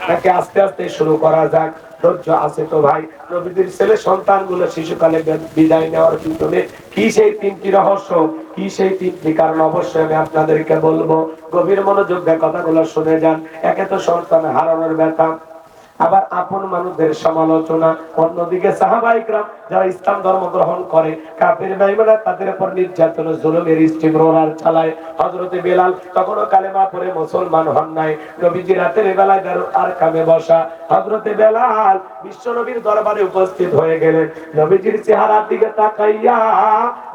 Speaker 1: নাকি আস্তে আস্তে শুরু করা যাক? ধৈর্য আছে তো ভাই? নবীদের ছেলে সন্তানগুলো শিশুকালে বিদায় নেওয়ার পিছনে কি সেই তিনটি রহস্য, কি সেই তিনটি কারণ, অবশ্যই আমি আপনাদেরকে বলবো। গভীর মনোযোগ দিয়ে কথাগুলো শুনে যান। একে তো সন্তান হারানোর ব্যথা, আবার আপন মানুষদের সমালোচনা, অন্যদিকে সাহাবায়ে কেরাম যারা ইসলাম ধর্ম গ্রহণ করে, কাফির বেঈমানরা তাদের উপর নির্যাতন জুলুমের স্টিম রোলার চালায়। হযরতে বেলাল তখনও কালেমা পড়ে মুসলমান হন নাই। নবীজি রাতের বেলায় দারুল আরকামে বসা, হযরতে বেলাল বিশ্ব নবীর দরবারে উপস্থিত হয়ে গেলেন। নবীজির চেহারার দিকে তাকাইয়া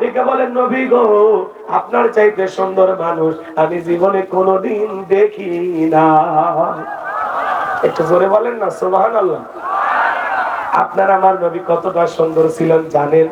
Speaker 1: দেখে বলেন, নবী গো, আপনার চাইতে সুন্দর মানুষ আমি জীবনে কোনোদিন দেখি না। একটু জোরে বলেন না সুবহানাল্লাহ। আপনার আমার নবী কতটা সুন্দর ছিলেন জানেন?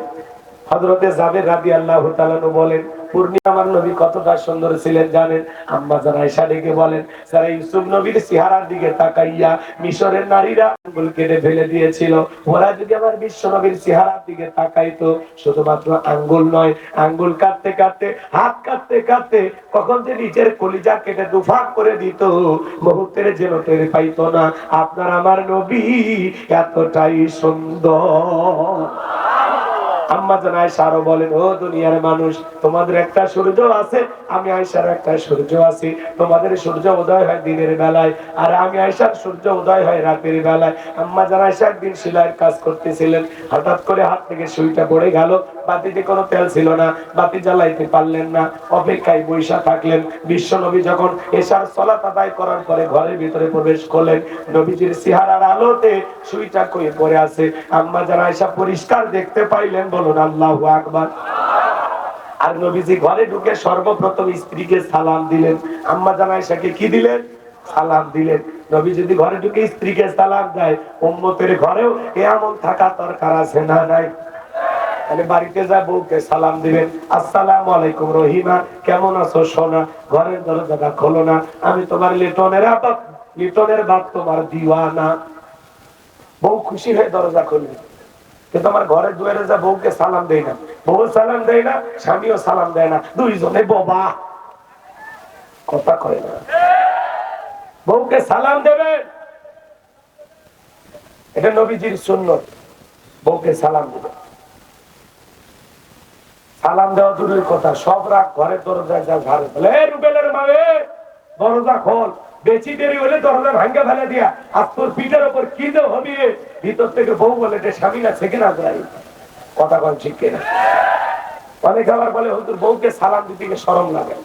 Speaker 1: হযরতে জাবের রাদিয়াল্লাহু তাআলা বলেন, পূর্ণিমার নবী কতটা সুন্দর ছিলেন জানেন? আম্মা জান আয়েশা ডেকে বলেন, যারা ইউসুফ নবীর চেহারার দিকে তাকাইয়া মিশরের নারীরা আঙ্গুল কেটে ফেলে দিয়েছিল, ওরা যদি আমার বিশ্ব নবীর চেহারার দিকে তাকাইতো, শুধুমাত্র আঙ্গুল নয়, আঙ্গুল কাটতে কাটতে, হাত কাটতে কাটতে কখন যে নিজের কলিজা কেটে দুফাক করে দিত, মুহূর্তের যেন টের পাইতো না। আপনার আমার নবী এতটাই সুন্দর। আম্মা জান আয়েশা আরো বলেন, ও দুনিয়ার মানুষ, তোমাদের একটা সূর্য আছে, আমি আয়েশার একটা সূর্য আছি। তোমাদের সূর্য উদয় হয় দিনের বেলায়, আর আমি আয়েশার সূর্য উদয় হয় রাতের বেলায়। আম্মা জান আয়েশা একদিন সেলাইয়ের কাজ করতেছিলেন, হঠাৎ করে হাত থেকে সুইটা পড়ে গেল। বাতিতে কোনো তেল ছিল না, বাতি জ্বালাইতে পারলেন না, অপেক্ষায় বৈশা থাকলেন। বিশ্ব নবী যখন এশার সালাত আদায় করার পরে ঘরের ভিতরে প্রবেশ করলেন, নবীজির চেহারার আলোতে সুইটা কয়ে পড়ে আছে। আম্মা জান আয়েশা পরিষ্কার দেখতে পাইলেন, বলুন আল্লাহু আকবার। আর নবীজি ঘরে ঢুকে সর্বপ্রথম স্ত্রীকে সালাম দিলেন। আম্মা জান আয়েশাকে কি দিলেন? সালাম দিলেন। নবী যদি ঘরে ঢুকে স্ত্রীকে সালাম দেয়, উম্মতের ঘরেও এমন থাকা দরকার আছে না নাই? তাহলে বাড়িতে যা বউকে সালাম দিবেন, আসসালামু আলাইকুম রহিমা, কেমন আছো সোনা, ঘরের দরজাটা খোলো না, আমি তোমার লিটনের আদত, লিটনের বাপ তোমার দিওয়ানা। বউ খুশি হয়ে দরজা খুলবে, কিন্তু আমার ঘরের দুয়ারে যা বউকে সালাম দেয় না, বউ সালাম দেয় না, স্বামীও সালাম দেয় না, দুইজনে বোবা, কথা কয় না। বউকে সালাম দেবেন, এটা নবীজির সুন্নত। বউকে সালাম দেবেন, সালাম দেওয়া দূরের কথা, সব রাগ ঘরের দরজায় যা ঝাড়ে ফেলে, রুবেলের মাবে দরজা খোল, বেশি দেরি হলে দরজা ভাঙ্গা ফেলে দিয়া, আর তোর পিঠের ওপর কি যে হবি। ভিতর থেকে বউ বলে, যে স্বামী না থেকে না যাই, কথা কন ঠিক কিনা? অনেক আবার বলে, হুজুর বউকে সালাম দিতে গিয়ে শরম লাগে।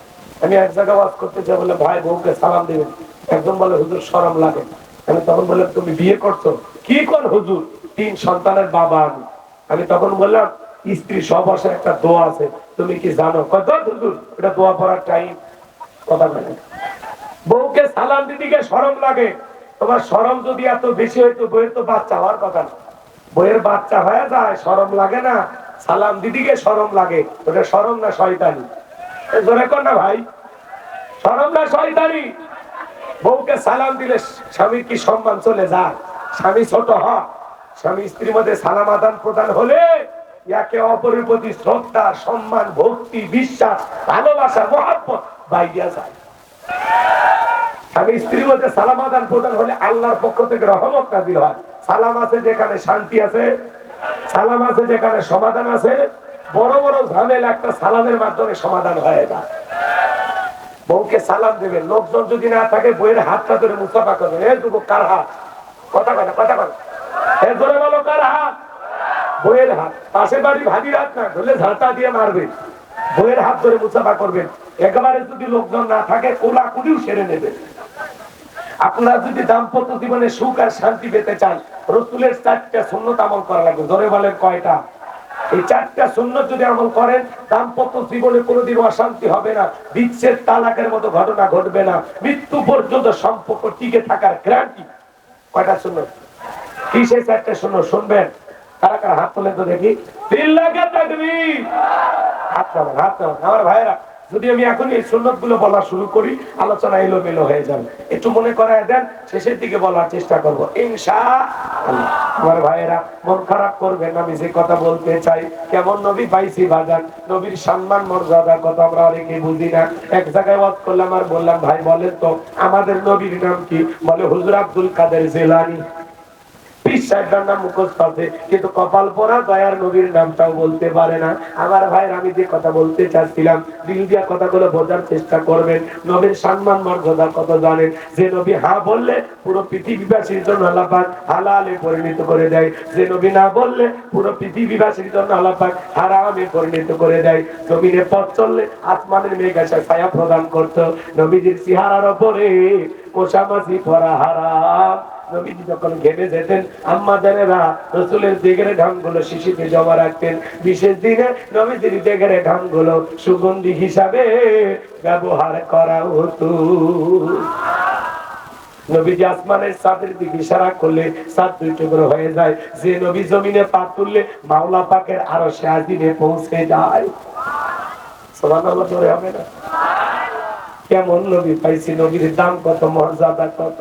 Speaker 1: আমি এক জায়গায় ওয়াজ করতে চাই, বলে ভাই বউকে সালাম দিবেন, একদম বলে হুজুর শরম লাগে। আমি তখন বললে, তুমি বিয়ে করছো? কি কর হুজুর, 3 সন্তানের বাবা আমি। আমি তখন বললাম, স্ত্রী সহবাসের একটা দোয়া আছে, তুমি কি জানো? কত হুজুর, এটা দোয়া পড়ার টাইম, কথা বলে। বউকে সালাম দিতে গিয়ে শরম লাগে। তোমার শরম যদি এত বেশি হইতো, বইয়ের তো বাচ্চা হওয়ার কথা না। বইয়ের বাচ্চা হয়ে যায়, শরম লাগে না? সালাম দিতে গিয়ে শরম লাগে, ওটা শরম না শয়তানি? জোরে কর না ভাই, শরম না শয়তানি? বউকে সালাম দিলে স্বামীর কি সম্মান চলে যায়? স্বামী ছোট হয়? স্বামী স্ত্রীর মধ্যে সালাম আদান প্রদান হলে একে অপরের প্রতি শ্রদ্ধা, সম্মান, ভক্তি, বিশ্বাস, ভালোবাসা, মহব্বত বাইরে যায়। স্বামী স্ত্রীর মধ্যে সালাম আদান প্রদান হলে আল্লাহর পক্ষ থেকে রহমত নাযিল হয়। সালাম আছে যেখানে শান্তি আছে, সালাম আছে যেখানে সমাধান আছে। বড় বড় ঝামেলা একটা সালামের মাধ্যমে সমাধান হয়ে যায়। বউকে সালাম দেবেন, লোকজন যদি না থাকে বইয়ের হাতটা ধরে মুসাফা করবেন, এই যুবক কার হাত? কথা কথা কথা কথা, এর ধরে বলো কার হাত? বইয়ের হাত। পাশের বাড়ি ভাবির হাত না ধরলে ঝাঁটা দিয়ে মারবে, বইয়ের হাত ধরে মুসাফা করবেন। একেবারে যদি লোকজন না থাকে কোলাকুলিও সেরে নেবে। আপনারা যদি দাম্পত্য জীবনে সুখ আর শান্তি পেতে চান, রাসূলের 4টা সুন্নাত আমল করা লাগবে। ধরে বলেন কয়টা? এই 4টা সুন্নাত যদি আমল করেন, দাম্পত্য জীবনে কোনোদিন অশান্তি হবে না, বিচ্ছেদ তালাকের মতো ঘটনা ঘটবে না, মৃত্যু পর্যন্ত সম্পর্ক টিকে থাকার গ্যারান্টি। কয়টা সুন্নাত? কি সেই 4টা সুন্নাত শুনবেন? কারা কারা হাত তোলেন তো দেখি। লিল্লাহি তাকবীর। হাত নামান, হাত নামান আমার ভাইয়েরা। যদি আমি এখন এই সুন্নাত গুলো বলা শুরু করি, আলোচনা এলোমেলো হয়ে যাবে। একটু মনে করায় দেন, শেষের দিকে বলার চেষ্টা করবো ইনশাআল্লাহ। আমার ভাইয়েরা মন খারাপ করবেন, আমি যে কথা বলতে চাই, কেমন নবী পাইছি বাজান, নবীর সম্মান মর্যাদার কথা আমরা অনেকে বুঝি না। এক জায়গায় ওয়াজ করলাম আর বললাম, ভাই বলেন তো আমাদের নবীর নাম কি? বলে হুজুর আব্দুল কাদের জিলানী। সাহেবটার নাম মুখস্থ আছে, কিন্তু কপাল পোড়া দয়ার নবীর নামটাও বলতে পারে না। আমার ভাইয়ের, আমি যে কথা বলতে চাচ্ছিলাম, দিল দিয়া কথাগুলো বোঝার চেষ্টা করবেন। নবীর সম্মান মর্যাদা কত জানেন? যে নবী হা বললে পুরো পৃথিবীবাসীর জন্য আল্লাহ পাক হালালে পরিণত করে দেয়, যে নবী না বললে পুরো পৃথিবীবাসীর জন্য আল্লাহ পাক হারামে পরিণত করে দেয়। জমিনে পথ চললে আসমানের মেঘ এসে ছায়া প্রদান করত। নবীজির চেহারার উপরে কোষামাছি পরা হারাম। নবীজি যখন ঘেমে যেতেন, আম্মা জানেরা রাসূলের দেগের ঘামগুলো শিশিতে জমা রাখতেন। বিশেষ দিনে নবীজির দেগের ঘামগুলো সুগন্ধি হিসাবে ব্যবহার করা হতো। নবীজি আসমানের চাঁদের দিকে ইশারা করলে চাঁদ দুই টুকরো হয়ে যায়। যে নবী জমিনে পা তুললে মাওলা পাকের আরশে আজিমে পৌঁছে যায়। সুবহানাল্লাহ জোরে হবে না? কেমন নবী পাইছি, নবীর দাম কত, মর্যাদা কত।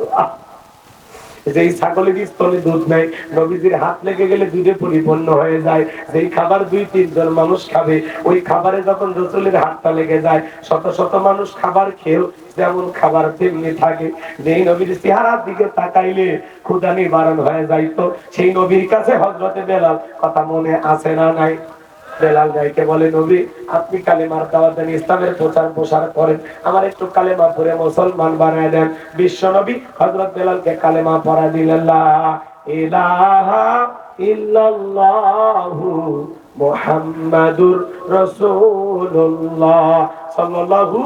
Speaker 1: যেই ছাগলের স্তনে দুধ নেয়, নবীজির হাত লেগে গেলে দুধে পরিপূর্ণ হয়ে যায়। যেই খাবার 2-3 জন মানুষ খাবে, ওই খাবারে যখন রাসূলের হাতটা লেগে যায়, শত শত মানুষ খাবার খেয়েও যেমন খাবার তেমনি থাকে। যেই নবীর চেহারার দিকে তাকাইলে ক্ষুধা নিবারণ হয়ে যাইতো, সেই নবীর কাছে হযরতে বেলাল, কথা মনে আছে না নাই? বেলাল ভাইকে বলে, নবী আপনি কালেমার দাওয়াত দেন, ইসলামের প্রচার প্রসার করেন, আমার একটু কালেমা পড়ে মুসলমান বানায় দেন। বিশ্ব নবী হযরত বেলালকে কালেমা পড়া দিলেন, লা ইলাহা ইল্লাল্লাহু মুহাম্মাদুর রাসূলুল্লাহ সাল্লাল্লাহু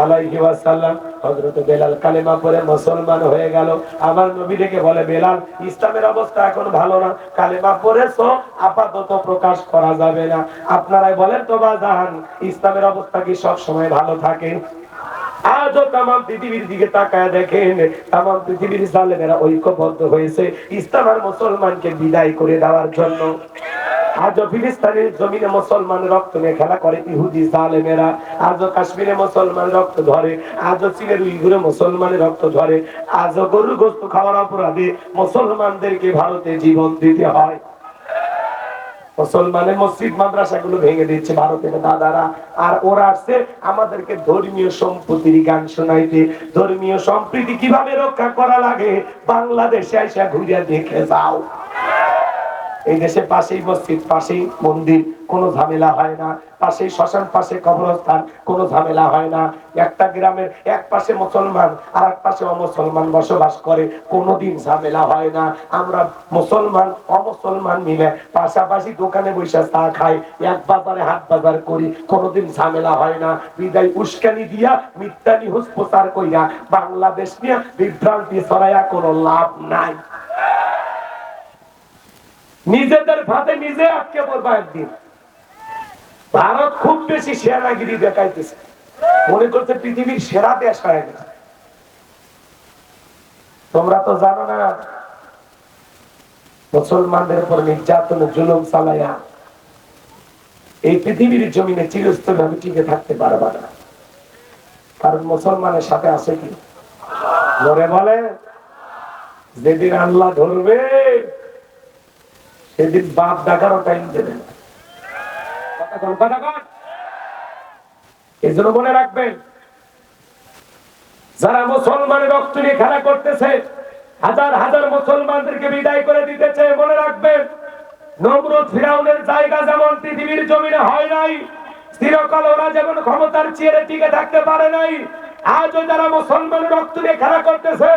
Speaker 1: আলাইহি ওয়াসাল্লাম। হযরত বেলাল কালেমা পড়ে মুসলমান হয়ে গেল। আমার নবী ডেকে বলে, বেলাল ইসলামের অবস্থা এখন ভালো না, কালেমা পড়েছো আপাতত প্রকাশ করা যাবে না। আপনারাই বলেন তো বাজান, ইসলামের অবস্থা কি সব সময় ভালো থাকে? আজও তাম পৃথিবীর দিকে তাকায় দেখেন, তাম পৃথিবীর জালেমেরা ঐক্যবদ্ধ হয়েছে ইসলাম আর মুসলমানকে বিদায় করে দেওয়ার জন্য। আজও ফিলিস্তিনের জমিনে মুসলমান রক্ত নিয়ে খেলা করে ইহুদি জালেমেরা, আজও কাশ্মীরে মুসলমান রক্ত ধরে, আজও চীনের উইঘুরে মুসলমানের রক্ত ধরে, আজও গরুর গোশত খাওয়ার অপরাধে মুসলমানদেরকে ভারতে জীবন দিতে হয়। মুসলমানের মসজিদ মাদ্রাসাগুলো ভেঙে দিচ্ছে ভারতের দাদারা, আর ওরা আসছে আমাদেরকে ধর্মীয় সম্প্রীতির গান শোনাইতে। ধর্মীয় সম্প্রীতি কিভাবে রক্ষা করা লাগে বাংলাদেশে এসে ঘুরে দেখে যাও। এই দেশে পাশেই মসজিদ, পাশেই মন্দির, কোনো ঝামেলা হয় না। পাশেই শ্মশান, পাশে কবরস্থান, কোনো ঝামেলা হয় না। একটা গ্রামের এক পাশে মুসলমান আর এক পাশে অমুসলমান বসবাস করে, কোনোদিন ঝামেলা হয় না। আমরা মুসলমান অমুসলমান মিলে পাশাপাশি দোকানে বসে চা খাই, এক বাজারে হাট বাজার করি, কোনোদিন ঝামেলা হয় না। বিদায় উস্কানি দিয়া মিথ্যা নিহুজ প্রচার কইরা বাংলাদেশ নিয়ে বিভ্রান্তি ছড়াইয়া কোনো লাভ নাই। নিজেদের ভাতে নিজে আটকে পড়বা একদিন। ভারত খুব বেশি সেনাগিরি দেখাইতেছে, মনে করছে পৃথিবীর সেরা দেশ হয়ে গেছে। তোমরা তো জানো না, মুসলমানদের উপর নির্যাতন জুলুম চালাইয়া এই পৃথিবীর জমিনে চিরস্থায়ী টিকে থাকতে পারবা না। কারণ মুসলমানের সাথে আছে কি? ধরে বলে, যেদিন আল্লাহ ধরবে সেদিন বাপ ডাকারও টাইম দেবে না। এই জন্য মনে রাখবেন, যারা মুসলমানের রক্ত নিয়ে খেলা করতেছে, হাজার হাজার মুসলমানদেরকে বিদায় করে দিতেছে, মনে রাখবেন নমরুদ ফিরাউনের জায়গা যেমন পৃথিবীর জমিনে হয় নাই, চিরকাল ওরা যেমন ক্ষমতার চেয়ারে টিকে থাকতে পারে নাই, আজও যারা মুসলমানের রক্ত নিয়ে খেলা করতেছে,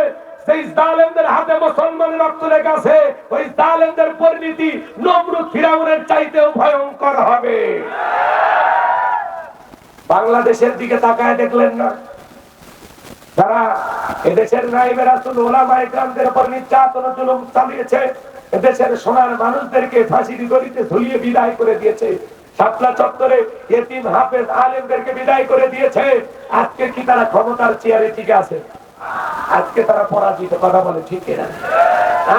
Speaker 1: সেই জালেমদের হাতে মুসলমানের রক্ত লেগে আছে, ওই জালেমদের পরিণতি নমরুদ ফিরাউনের চাইতেও ভয়ঙ্কর হবে। বাংলাদেশের দিকে তাকায় দেখলেন না, যারা এদেশের নায়েবে রাসূল ওলামায়ে কেরামদের উপর নির্যাতন জুলুম চালিয়েছে, এদেশের সোনার মানুষদেরকে ফাঁসির দড়িতে ঝুলিয়ে বিদায় করে দিয়েছে, শাপলা চত্বরে ইতিম হাফেজ আলেমদেরকে বিদায় করে দিয়েছে, আজকে কি তারা ক্ষমতার চেয়ারে টিকে আছে? আজকে তারা পরাজিত। কথা বলে ঠিক না?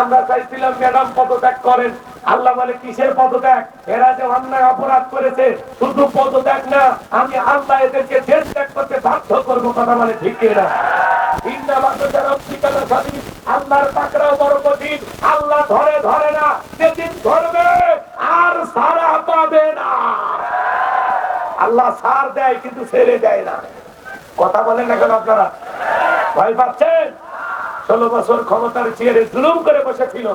Speaker 1: আমরা চাইছিলাম ম্যাডাম পদত্যাগ করেন, আল্লাহ বলে কিসের পদত্যাগ? এরা যে অন্যায় অপরাধ করেছে, শুধু পদত্যাগ না, আমি আল্লাহ এদেরকে দেশ ত্যাগ করতে বাধ্য করবো। কথা বলে ঠিক না? আল্লাহর পাকড়াও বড় কঠিন, আল্লাহ ধরে ধরে না, যেদিন ধরবে আর সারা পাবে না। আল্লাহ সার দেয় কিন্তু ছেড়ে দেয় না। কথা বলেন না কেন আপনারা? ভয় পাচ্ছেন? 16 বছর ক্ষমতার চেয়ারে জুলুম করে বসেছিল,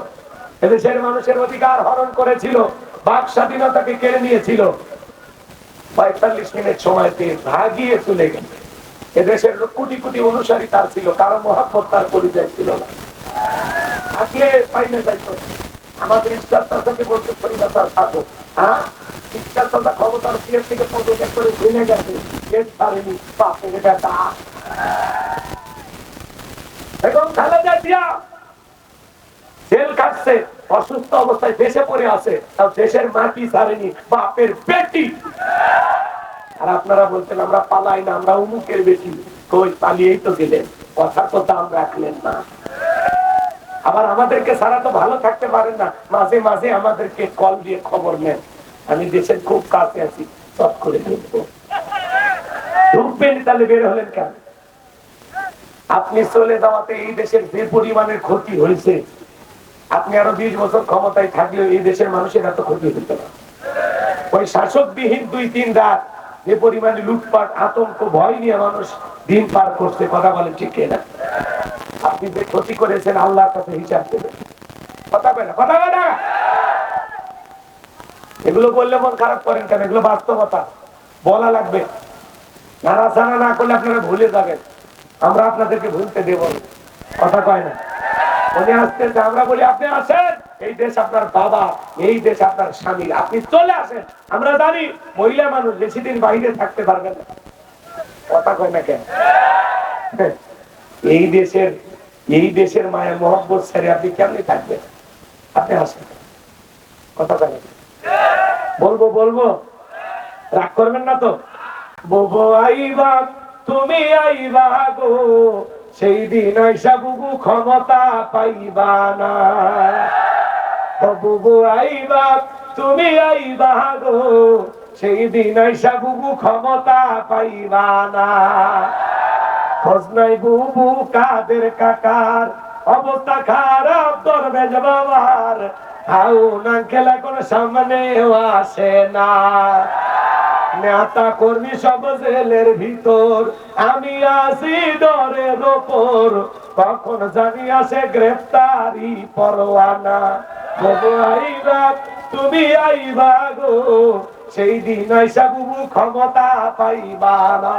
Speaker 1: এদেশের মানুষের অধিকার হরণ করেছিল, বাক স্বাধীনতাকে কেড়ে নিয়েছিল, ৪৫ মিনিট সময়তে ভাগিয়ে চলে গেল। এদেশের কোটি কোটি অনুসারী তার ছিল, কারো মহাব্বত তার পরিচয় ছিল না। আজকে পাইনে যাইতো আমাদের ইস্টারটাকে বলতে পরিবার তার থাকো, হ্যাঁ ইস্টারটা ক্ষমতার সিএর থেকে পদত্যাগ করে ভেঙে গেছে, দেশ ছাড়েনি, বাপের বেটা। এবং খালেদা জিয়া জেল কাটছে, অসুস্থ অবস্থায় দেশে পড়ে আছে, তাও দেশের মাটি ছাড়েনি, বাপের বেটি। আর আপনারা বলছেন আমরা পালাই না, আমরা উমুকের বেটি। কই পালিয়েই তো গেলেন, কথা তো দাম রাখলেন না। আবার আমাদেরকে ছাড়া তো ভালো থাকতে পারেন না, মাঝে মাঝে আমাদেরকে কল দিয়ে খবর নেন, আমি দেশের খুব কাছে আছি, চট করে ঢুকবো। ঢুকবেন তাহলে বের হলেন কেন? আপনি চলে যাওয়াতে এই দেশের যে পরিমাণের ক্ষতি হয়েছে, আপনি আরো 20 বছর ক্ষমতায় থাকলেও এই দেশের মানুষের এত ক্ষতি হতো না। ওই শাসকবিহীন 2-3 রাত যে পরিমাণে লুটপাট, আতঙ্ক, ভয় নিয়ে মানুষ দিন পার করছে, কথা বলেন ঠিক না? আপনি যে ক্ষতি করেছেন আল্লাহর কাছে হিসাব দেবেন। কথা বলে কথা বলে এগুলো বললে মন খারাপ করেন কেন? এগুলো বাস্তবতা, বলা লাগবে। নাড়াচাড়া না করলে আপনারা ভুলে যাবেন, আমরা আপনাদেরকে ভুলতে দেব না। কথা কয় না? উনি আসতেছে, আমরা বলি আপনি আসেন, এই দেশ আপনার বাবা, এই দেশ আপনার স্বামী, আপনি চলে আসেন। আমরা জানি মহিলা মানুষ বেশি দিন বাইরে থাকতে পারবেন না। কথা কয় না কেন? এই দেশের মায়া মহব্বত ছেড়ে আপনি কেমনি থাকবেন? আপনি আসেন, কথা কয় না? বলবো রাগ করবেন না তো? বলবো আইবা তুমি আইবা গো, সেই দিন আইসা বুবু ক্ষমতা পাইবা না। বুবু আইবা তুমি আইবা গো, সেই দিন আইসা বুবু ক্ষমতা পাইবা না। খোঁজ নাই বুবু কাদের কাকার, অবস্থা খারাপ দরবেশ বাবার, হাউ না খেলা কোনো সামনে আসে না। নেতা কর্মী সব জেলের ভিতর, আমি আছি ডরের ওপর, কখন জানি আসে গ্রেফতারি পরোয়ানা। বলবো আইবা তুমি আইবা গো, সেই দিন আইসা বুবু ক্ষমতা পাইবা না।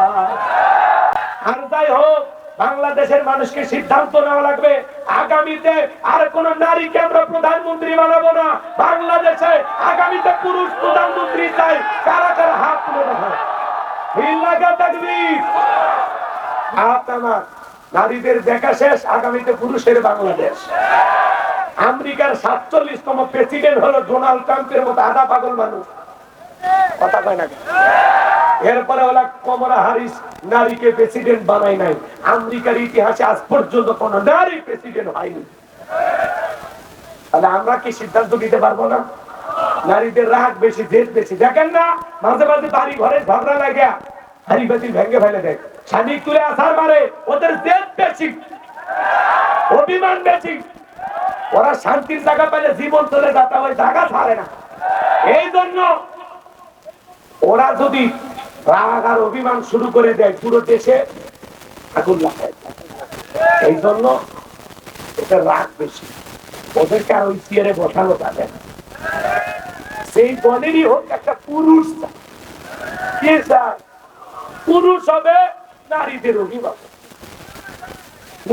Speaker 1: আর যাই হোক, বাংলাদেশের মানুষকে সিদ্ধান্ত নেওয়া লাগবে, আগামীতে আর কোন নারীকে আমরা প্রধানমন্ত্রী বানাবো না। বাংলাদেশে আগামীতে পুরুষ প্রধানমন্ত্রী চাই। কারা কারা হাত তুলে দেখায়? নারীদের দেখা শেষ, আগামীতে পুরুষের বাংলাদেশ। আমেরিকার 47তম প্রেসিডেন্ট হলো ডোনাল্ড ট্রাম্পের মতো আধা পাগল মানুষ। কথা কয় না? এরপরে ওরা কমলা হ্যারিস নারীকে প্রেসিডেন্ট বানায় নাই। আমেরিকার ইতিহাসে আজ পর্যন্ত কোন নারী প্রেসিডেন্ট হয়নি। তাহলে আমরা কি সিদ্ধান্ত নিতে পারবো না? নারীদের রাগ বেশি, জেদ বেশি। দেখেন না মাঝে মাঝে বাড়ি ঘরে ঝগড়া লাগে, হাড়ি বাতি ভেঙে ফেলে দেয়, স্বামী তুলে আসার মারে। ওদের জেদ বেশি, অভিমান বেশি। ওরা শান্তির জায়গা পেলে জীবন চলে যাতে ওই জায়গা ছাড়ে না। এই জন্য ওরা যদি রাগ আর অভিমান শুরু করে দেয়, পুরো দেশে আগুন লাগায়। এই জন্য এটা রাগ বেশি, ওদেরকে আর ওই চেয়ারে বসানো যাবে না। সেই দলেরই হোক একটা পুরুষ কে চায়? পুরুষ হবে নারীদের অভিভাবক।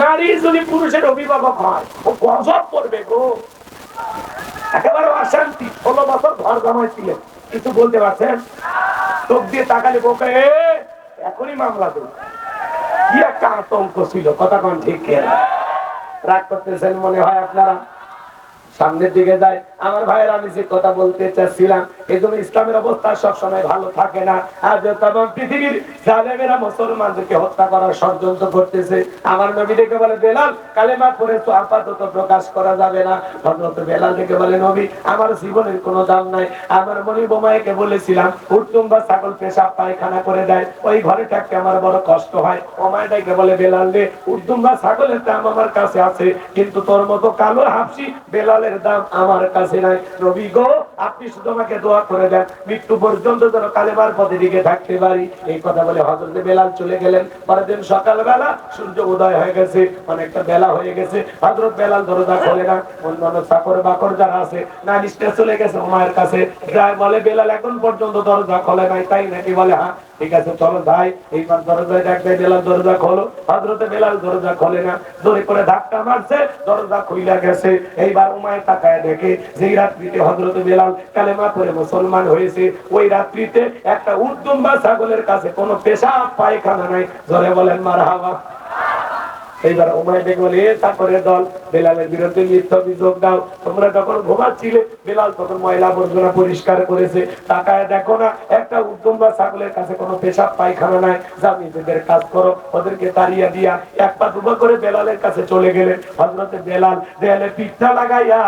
Speaker 1: নারী যদি পুরুষের অভিভাবক হয়, ও গজব করবে গো, একেবারে অশান্তি। 16 বছর ঘর জামাই ছিলেন, কিছু বলতে পারছেন? চোখ দিয়ে তাকালে বোকে এখনই মামলা দেব। কি একটা আতঙ্ক ছিল, কথা কোন ঠিক? রাগ করতেছেন মনে হয় আপনারা? সামনের দিকে যায় আমার ভাইয়ের, আমি যে কথা বলতে চাচ্ছিলাম, এই জন্য ইসলামের অবস্থা সবসময় ভালো থাকে না। আর তখন পৃথিবীর জালেমেরা মুসলমানদেরকে হত্যা করার ষড়যন্ত্র করতেছে। আমার নবী দেখে বলে, বেলাল কালেমা পড়ে তো আপাতত প্রকাশ করা যাবে না। হযরত বেলাল দেখে বলে, নবী আমার জীবনের কোনো দাম নাই। আমার মনি বোমাইকে বলেছিলাম উর্তুম বা ছাগল পেশাব পায়খানা করে দেয়, ওই ঘরে থাকতে আমার বড় কষ্ট হয়। ওমায় দেখে বলে, বেলাল রে উর্তুম বা ছাগলের দাম আমার কাছে আছে, কিন্তু তোর মতো কালো হাফসি বেলাল দাম আমার কাছে নাই। নবী গো, আপনি শুধু আমাকে দোয়া দোয়া করে দেন মৃত্যু পর্যন্ত যেন কালেমার পথে দিকে থাকতে পারি। এই কথা বলে হযরত বেলাল চলে গেলেন। পরের দিন সকালবেলা সূর্য উদয় হয়ে গেছে, অনেকটা বেলা হয়ে গেছে। হযরত বেলাল দরজা খোলে না। অন্যান্য চাকর বাকর যারা আছে না নিচে চলে গেছে উমায়ের কাছে, যায় বলে বেলাল এখন পর্যন্ত দরজা খোলে নাই, তাই নাকি? বলে হ্যাঁ। ঠিক আছে চলো যাই। এইবার দরজায় ডাক দেয়, বেলাল দরজা খোলো। হযরতে বেলাল দরজা খোলে না, জোরে করে ধাক্কা মারছে, দরজা খুইলা গেছে। এইবার উমায়ের তাকায় দেখে যেই রাত্রিতে হযরতে বেলাল কালেমা পড়ে মুসলমান হয়েছে, ওই রাত্রিতে একটা উর্দুম্বা ছাগলের কাছে কোনো পেশাব পায়খানা নাই। জোরে বলেন মারহাবা। এইবার উমাইয়া ডেকে বলে, চাকরের দল, বেলালের বিরুদ্ধে মিথ্যা অভিযোগ দাও। তোমরা যখন ঘুমাচ্ছিলে বেলাল তখন ময়লা আবর্জনা পরিষ্কার করেছে, তাকায় দেখো না একটা উদ্যম বা ছাগলের কাছে কোনো পেশাব পায়খানা নাই। যা নিজেদের কাজ করো। ওদেরকে তাড়িয়ে দিয়া এক পা দুপা করে বেলালের কাছে চলে গেলেন। হযরতে বেলাল দেয়ালে পিঠা লাগাইয়া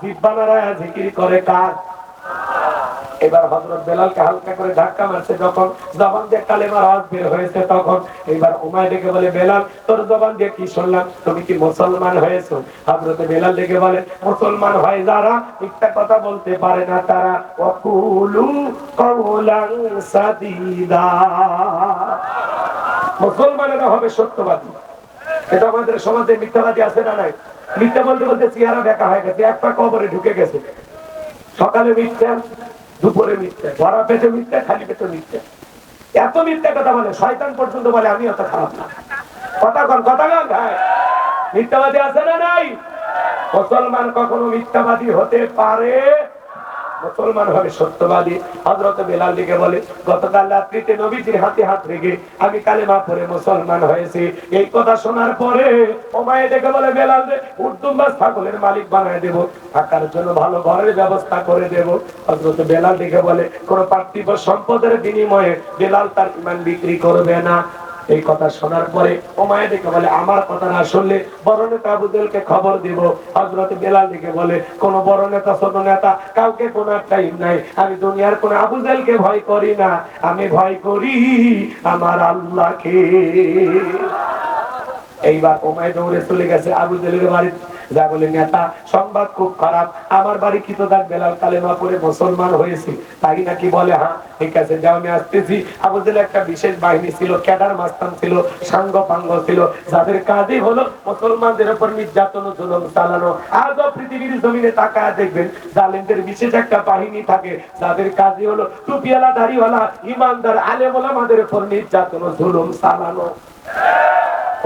Speaker 1: জিহ্বা নাড়ায়া জিকির করে কাজ। এবার হযরত বেলালকে হালকা করে ধাক্কা মারছে, যখন জবান দিয়ে কালেমার আওয়াজ বের হয়েছে তখন এইবার উমাইয়া ডেকে বলে, বেলাল তোর জবান দিয়ে কি শুনলাম, তুমি কি মুসলমান হয়েছো? হযরতে বেলাল ডেকে বলে, মুসলমান হয় যারা মিথ্যা কথা বলতে পারে না তারা, ওয়াকুলু কাওলান সাদীদা। মুসলমানেরা হবে সত্যবাদী। এটা আমাদের সমাজে মিথ্যাবাদী আছে না নাই? মিথ্যা বলতে বলতে চেহারা দেখা হয়ে গেছে, একটা কবরে ঢুকে গেছে। সকালে মিথ্যা, দুপুরে মিথ্যা, ভরা পেটে মিথ্যা, খালি পেটে মিথ্যা। এত মিথ্যা কথা বলে শয়তান পর্যন্ত বলে আমি অত খারাপ না। কথা কন, কথা কন ভাই। মিথ্যাবাদী আছে না নাই? মুসলমান কখনো মিথ্যাবাদী হতে পারে? মুসলমান হবে সত্যবাদী। হযরত বেলাল লিখে বলে, গতকাল রাত্রিতে নবীজির হাতে হাত রেখে আমি কালেমা পড়ে মুসলমান হয়েছি। এই কথা শোনার পরে উমাইয়া ডেকে বলে, বেলাল রে উর্দুম্বা ছাগলের মালিক বানায় দেব, থাকার জন্য ভালো ঘরের ব্যবস্থা করে দেব। হযরত বেলাল লিখে বলে, কোন পার্থিব সম্পদের বিনিময়ে বেলাল তার ঈমান বিক্রি করবে না। এই কথা শোনার পরে উমাইয়া ডেকে বলে, আমার কথা না শুনলে বড় নেতা আবু জেহেলকে খবর দিব। হযরত বেলাল ডেকে বলে, কোন বড় নেতা ছোট নেতা কাউকে কোন টাইম নাই, আমি দুনিয়ার কোন আবু জেহেলকে ভয় করি না, আমি ভয় করি আমার আল্লাহকে। এইবার উমাইয়া দৌড়ে চলে গেছে আবু জেহেলের বাড়ি, যা বলে, নেতা সংবাদ খুব খারাপ, আমার বাড়ি কিতদার বেলাল কালেমা পড়ে মুসলমান হয়েছে। তাই নাকি? বলে হ্যাঁ। ঠিক আছে যাও, আমি আসতেছি। আবু জেহেল একটা বিশেষ বাহিনী ছিল, ক্যাডার মাস্তান ছিল, সাঙ্গ পাঙ্গ ছিল, যাদের কাজই হলো মুসলমানদের উপর নির্যাতন জুলুম চালানো। আজও পৃথিবীর জমিনে তাকায় দেখবেন জালেমদের বিশেষ একটা বাহিনী থাকে, যাদের কাজই হলো টুপিওয়ালা দাড়িওয়ালা ইমানদার আলেম ওলামাদের উপর নির্যাতন জুলুম চালানো।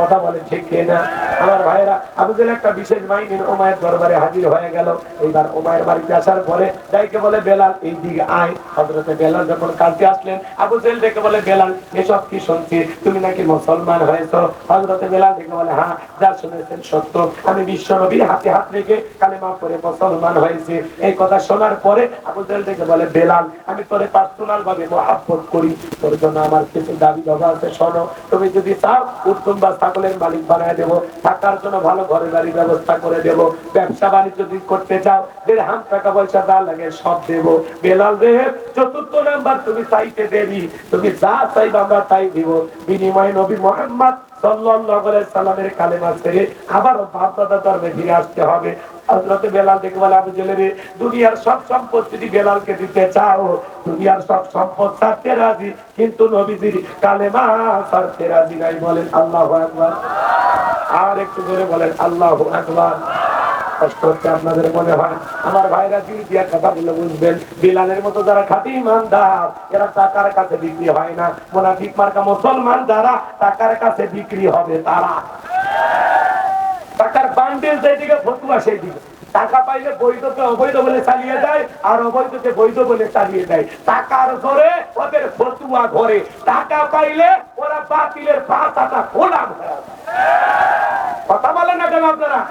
Speaker 1: কথা বলে ঠিক না? আমার ভাইরা, আবু জেহেল একটা বিশেষ বাহিনীর উমাইয়ার দরবারে হাজির হয়ে গেল। এইবার উমাইয়ার বাড়িতে আসার পরে যাইকে বলে, বেলাল এই দিকে আয়। হযরতে বেলাল যখন কাছে আসলেন, আবু জেহেল ডেকে বলে, বেলাল এসব কি শুনছি, তুমি নাকি মুসলমান হয়েছো? হযরতে বেলাল ডেকে বলে, হ্যাঁ যা শুনেছেন সত্য, আমি বিশ্ব নবীর হাতে হাত রেখে কালেমা পড়ে মুসলমান হয়েছি। এই কথা শোনার পরে আবু জেহেল ডেকে বলে, বেলাল আমি তোরে পার্সোনাল ভাবে মহব্বত করি, তোর জন্য আমার কিছু দাবি দাবা আছে, শোনো। তুমি যদি চাও উত্তম বা ছাগলের মালিক বানায় দেবো, থাকার জন্য ভালো ঘরে বাড়ির ব্যবস্থা করে দেবো, ব্যবসা বাণিজ্য যদি করতে চাও দিরহাম টাকা পয়সা যা লাগে সব দেবো। বেলাল রে, চতুর্থ নাম্বার তুমি চাইতে দেরি, তুমি যা চাইবে আমরা তাই দিব। বিনিময়ে নবী মুহাম্মদ সাল্লাল্লাহু আলাইহি সাল্লামের কালেমা ছেড়ে আবারও বাপ দাদা ধর্মে ফিরে আসতে হবে। হযরতে বেলাল দেখে বলে, আবু জেহেল রে, দুনিয়ার সব সম্পদ যদি বেলালকে দিতে চাও, দুনিয়ার সব সম্পদ ছাড়তে রাজি, কিন্তু নবীজির কালেমা ছাড়তে রাজি নাই। বলেন আল্লাহু আকবার। আর একটু জোরে বলেন আল্লাহু আকবার। কষ্ট হচ্ছে আপনাদের মনে হয়? আমার ভাইরা দিল দিয়া কথা বলে বুঝবেন, বিলালের মতো যারা খাঁটি ইমানদার এরা টাকার কাছে বিক্রি হয় না। মুনাফিক মার্কা মুসলমান যারা টাকার কাছে বিক্রি হবে তারা। টাকার বান্ডেল যেদিকে ফতুয়া সেই দিকে, টাকা পাইলে বৈধকে অবৈধ বলে চালিয়ে দেয়, আর অবৈধকে বৈধ বলে চালিয়ে দেয়। টাকার জোরে ওদের ফতুয়া ঘরে, টাকা পাইলে ওরা বাতিলের পাতাটা খোলা ঘরে। কথা বলেন না কেন আপনারা?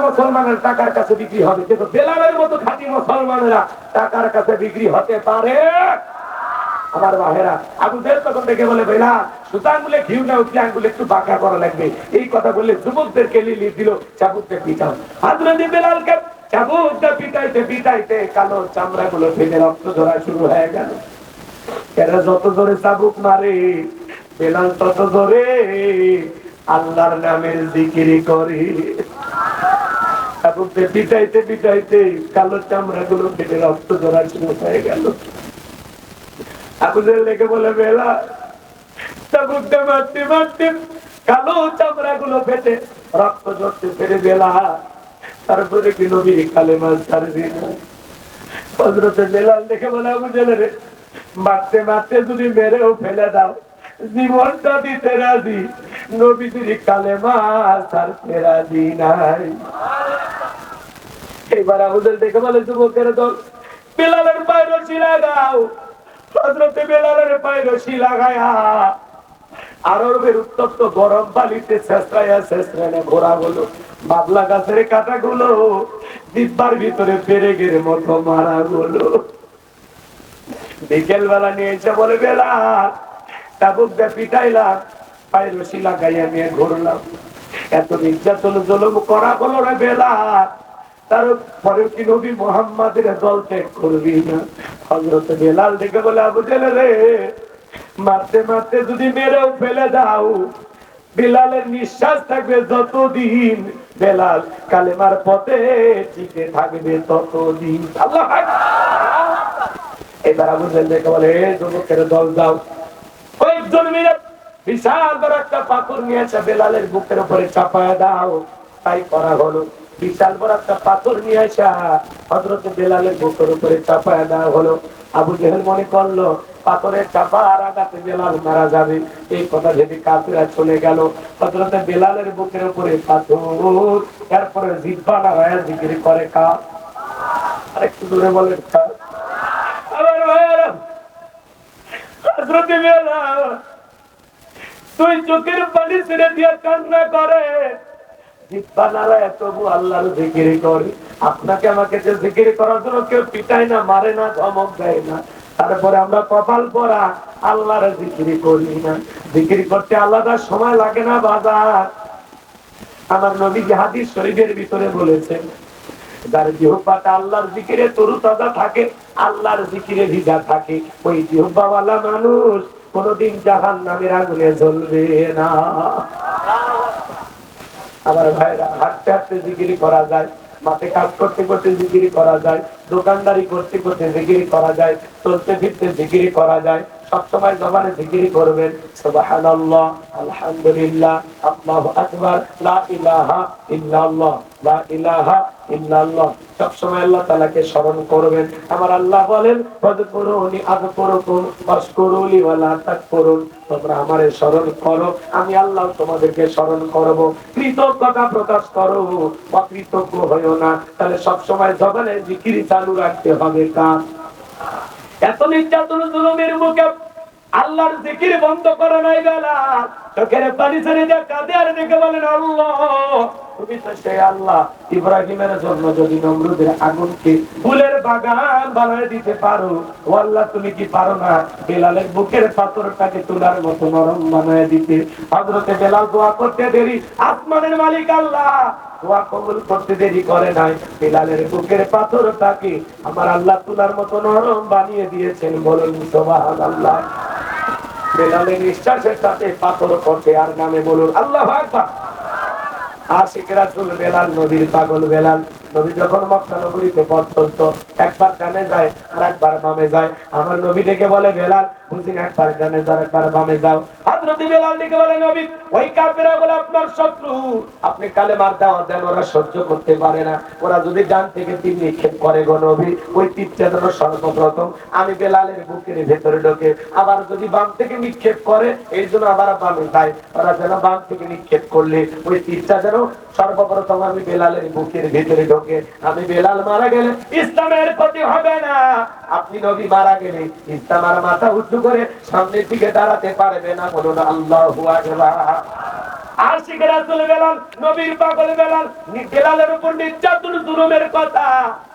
Speaker 1: মুসলমানের টাকার কাছে বিক্রি হবে, কিন্তু বেলালের মতো খাঁটি মুসলমানেরা টাকার কাছে বিক্রি হতে পারে? আমার ভাইরা, আবু জেহেল তখন দেখে বলে, বেলাল সুতা আঙ্গুলে ঘিউ না উঠলে আঙ্গুলে একটু বাঁকা করা লাগবে। এই কথা বললে যুবকদেরকে লিলি দিল, চাবুকটা পিটাও। হযরত বেলালকে চাবুকটা পিটাইতে পিটাইতে কালো চামড়া গুলো ফেলে রক্ত ঝরা শুরু হয়ে গেল। এরা যত জোরে চাবুক মারে, বেলাল তত জোরে আল্লাহর নামের জিকির করে। তারপরে পিটাইতে পিটাইতে কালো চামড়া গুলো কেটে রক্ত ঝরা শুরু হয়ে গেল। আবু জেহেল দেখে বলে বেলাল, তাবুকতে মারতে মারতে কালো চামড়া গুলো ফেটে রক্ত ঝরতে পেরে বেলাল, তারপরে কি নবী কালেমা ছাড়বি না? হযরতে বেলাল দেখে বলে আবু জেহেল রে, মারতে মারতে যদি মেরেও ফেলে দাও, জীবনটা দিতে রাজি, নবীজির কালেমা ছাড়তে রাজি নাই। এবার আবু জেহেল দেখে বলে যুবকের দল, বেলালের পায়ে রশি লাগাও। হযরতে বেলালের পায়ে রশি লাগায়া আরবের উত্তপ্ত গরম পানিতে ছেঁচড়াইয়া ছেঁচড়াইয়া ঘোরা হলো। বাবলা গাছের কাটা গুলো দিব্যার ভিতরে পেরেকের মতো মারা হলো। বিকেল বেলা নিয়ে এসে বলে বেলাল, তাবুক দিয়ে পিটাইলাম, পায়ে রশি লাগাইয়া নিয়ে ঘুরলাম, এত নির্যাতন জুলুম করা হলো রে বেলাল, তারপরে কি নবী মুহাম্মাদের দল ত্যাগ করবি না? হযরতে বেলাল দেখে বলে আবু জেহেল রে, মারতে মারতে যদি মেরেও ফেলে দাও, বেলালের নিঃশ্বাস থাকবে যতদিন, বেলাল কালেমার পথে টিকে থাকবে ততদিন। আল্লাহু আকবার। এবার আবু জেহেল দেখে বলে যুবকের দল যাও, কয়েকজন মিলে বিশাল বড় একটা পাথর নিয়ে এসে বেলালের বুকের উপরে চাপায়া দাও। তাই করা হলো। বিশাল বড় একটা পাথর নিয়ে আসা হযরতে বেলালের বুকের উপরে চাপায়া দেওয়া হলো। আবু জেহেল মনে করলো পাথরের চাপা আর আঘাতে বেলাল মারা যাবে। এই কথা ভেবে কাফিরা চলে গেল। হযরতে বেলালের বুকের উপরে পাথর, এরপরে জিহ্বা নাড়ায়া জিকির করে কা, আরেকটু দূরে বলেন কা। আবার ভাইরা, হযরতে বেলাল তুই চোখের পানি ছেড়ে দিয়ে কান্না করে, জিহ্বা নাড়ায় তবু আল্লাহর জিকির করে। আপনাকে আমাকে যে জিকির করার জন্য কেউ পিটায় না, মারে না, ধমক দেয় না, তারপরে আমরা কপাল পরা আল্লাহর জিকির করি না। জিকির করতে আলাদা সময় লাগে না বাজার। আমার নবী হাদিস শরীফের ভিতরে বলেছেন, যার জিহ্বাটা আল্লাহর জিকিরে তরুতাজা থাকে, আল্লাহর জিকিরে ভিজা থাকে, ওই জিহ্বাওয়ালা মানুষ কোনদিন জাহান্নামের আগুনে জ্বলবে না। আমার ভাইরা, হাঁটতে হাঁটতে জিকির করা যায়, মাঠে কাজ করতে করতে জিকির করা যায়, দোকানদারি করতে করতে জিকির করা যায়, চলতে ফিরতে জিকির করা যায়। সবসময় জবানে জিকির করবেন, সুবহানাল্লাহ, আলহামদুলিল্লাহ, আল্লাহু আকবার, লা ইলাহা ইল্লাল্লাহ, লা ইলাহা ইল্লাল্লাহ। সবসময় আল্লাহ তাআলাকে স্মরণ করবেন। আমার আল্লাহ বলেন, ফাযকুরুনি আযকুরুকুম ওয়াশকুরুলি ওয়ালা তাকফুরুন। তোমরা আমারে স্মরণ করো, আমি আল্লাহ তোমাদেরকে স্মরণ করব। কৃতজ্ঞতা প্রকাশ করো, অকৃতজ্ঞ হইও না। তাহলে সবসময় জবানে জিকির চালু রাখতে হবে। কার এত নির্যাতন জুলুমের মুখে আল্লাহর জিকির বন্ধ করে নাই বেলাল, চোখের পানি ছেড়ে দিয়ে কাঁদে আর দেখে বলেন, আল্লাহ তুমি তো সেই আল্লাহ, ইব্রাহিমের জন্য যদি নমরুদের আগুনকে ফুলের বাগান বানিয়ে দিতে পারো, ও আল্লাহ তুমি কি পারো না বেলালের বুকের পাথরটাকে তুলার মতো নরম বানিয়ে দিতে? হযরতে বেলাল দোয়া করতে দেরি, আসমানের মালিক আল্লাহ দোয়া কবুল করতে দেরি করে নাই। বেলালের বুকের পাথরটাকে আমার আল্লাহ তুলার মতো নরম বানিয়ে দিয়েছেন। বলুন সুবহানাল্লাহ। বেলালের নিঃশ্বাসের সাথে পাথর করতে আর নামে বলুন আল্লাহু আকবার। আশিক রাসূল বেলাল, নবীর পাগল বেলাল। নবী যখন মক্কা নগরীতে পথ চলতো, একবার ডানে যায় আর একবার বামে যায়। আমার নবী ডেকে বলে, বেলাল বুঝি একবার ডানে যাও একবার বামে যাও। হযরত বেলাল ডেকে বলে, নবী ওই কাফেররা বলে আপনার শত্রু, আপনি কালেমার দাওয়াত দেন, ওরা সহ্য করতে পারে না। ওরা যদি ডান থেকে তীর নিক্ষেপ করে গো নবী, ওই তীরটা যেন সর্বপ্রথম আমি বেলালের বুকের ভেতরে ঢোকে। আবার যদি বাম থেকে নিক্ষেপ করে, এই জন্য আবার বামে যায়। ওরা যেন বাম থেকে নিক্ষেপ করলে ওই তীরটা যেন সর্বপ্রথম আমি বেলালের বুকের ভেতরে ঢোকে। আমি বেলাল মারা গেলে ইসলামের ক্ষতি হবে না, আপনি নবী মারা গেলে ইসলাম আর মাথা উঁচু করে সামনের দিকে দাঁড়াতে পারবে না। বলুন আল্লাহু আকবার। আশিক রাসূল বেলাল, নবীর পাগল বেলাল, বেলালের উপর নির্যাতন জুলুমের কথা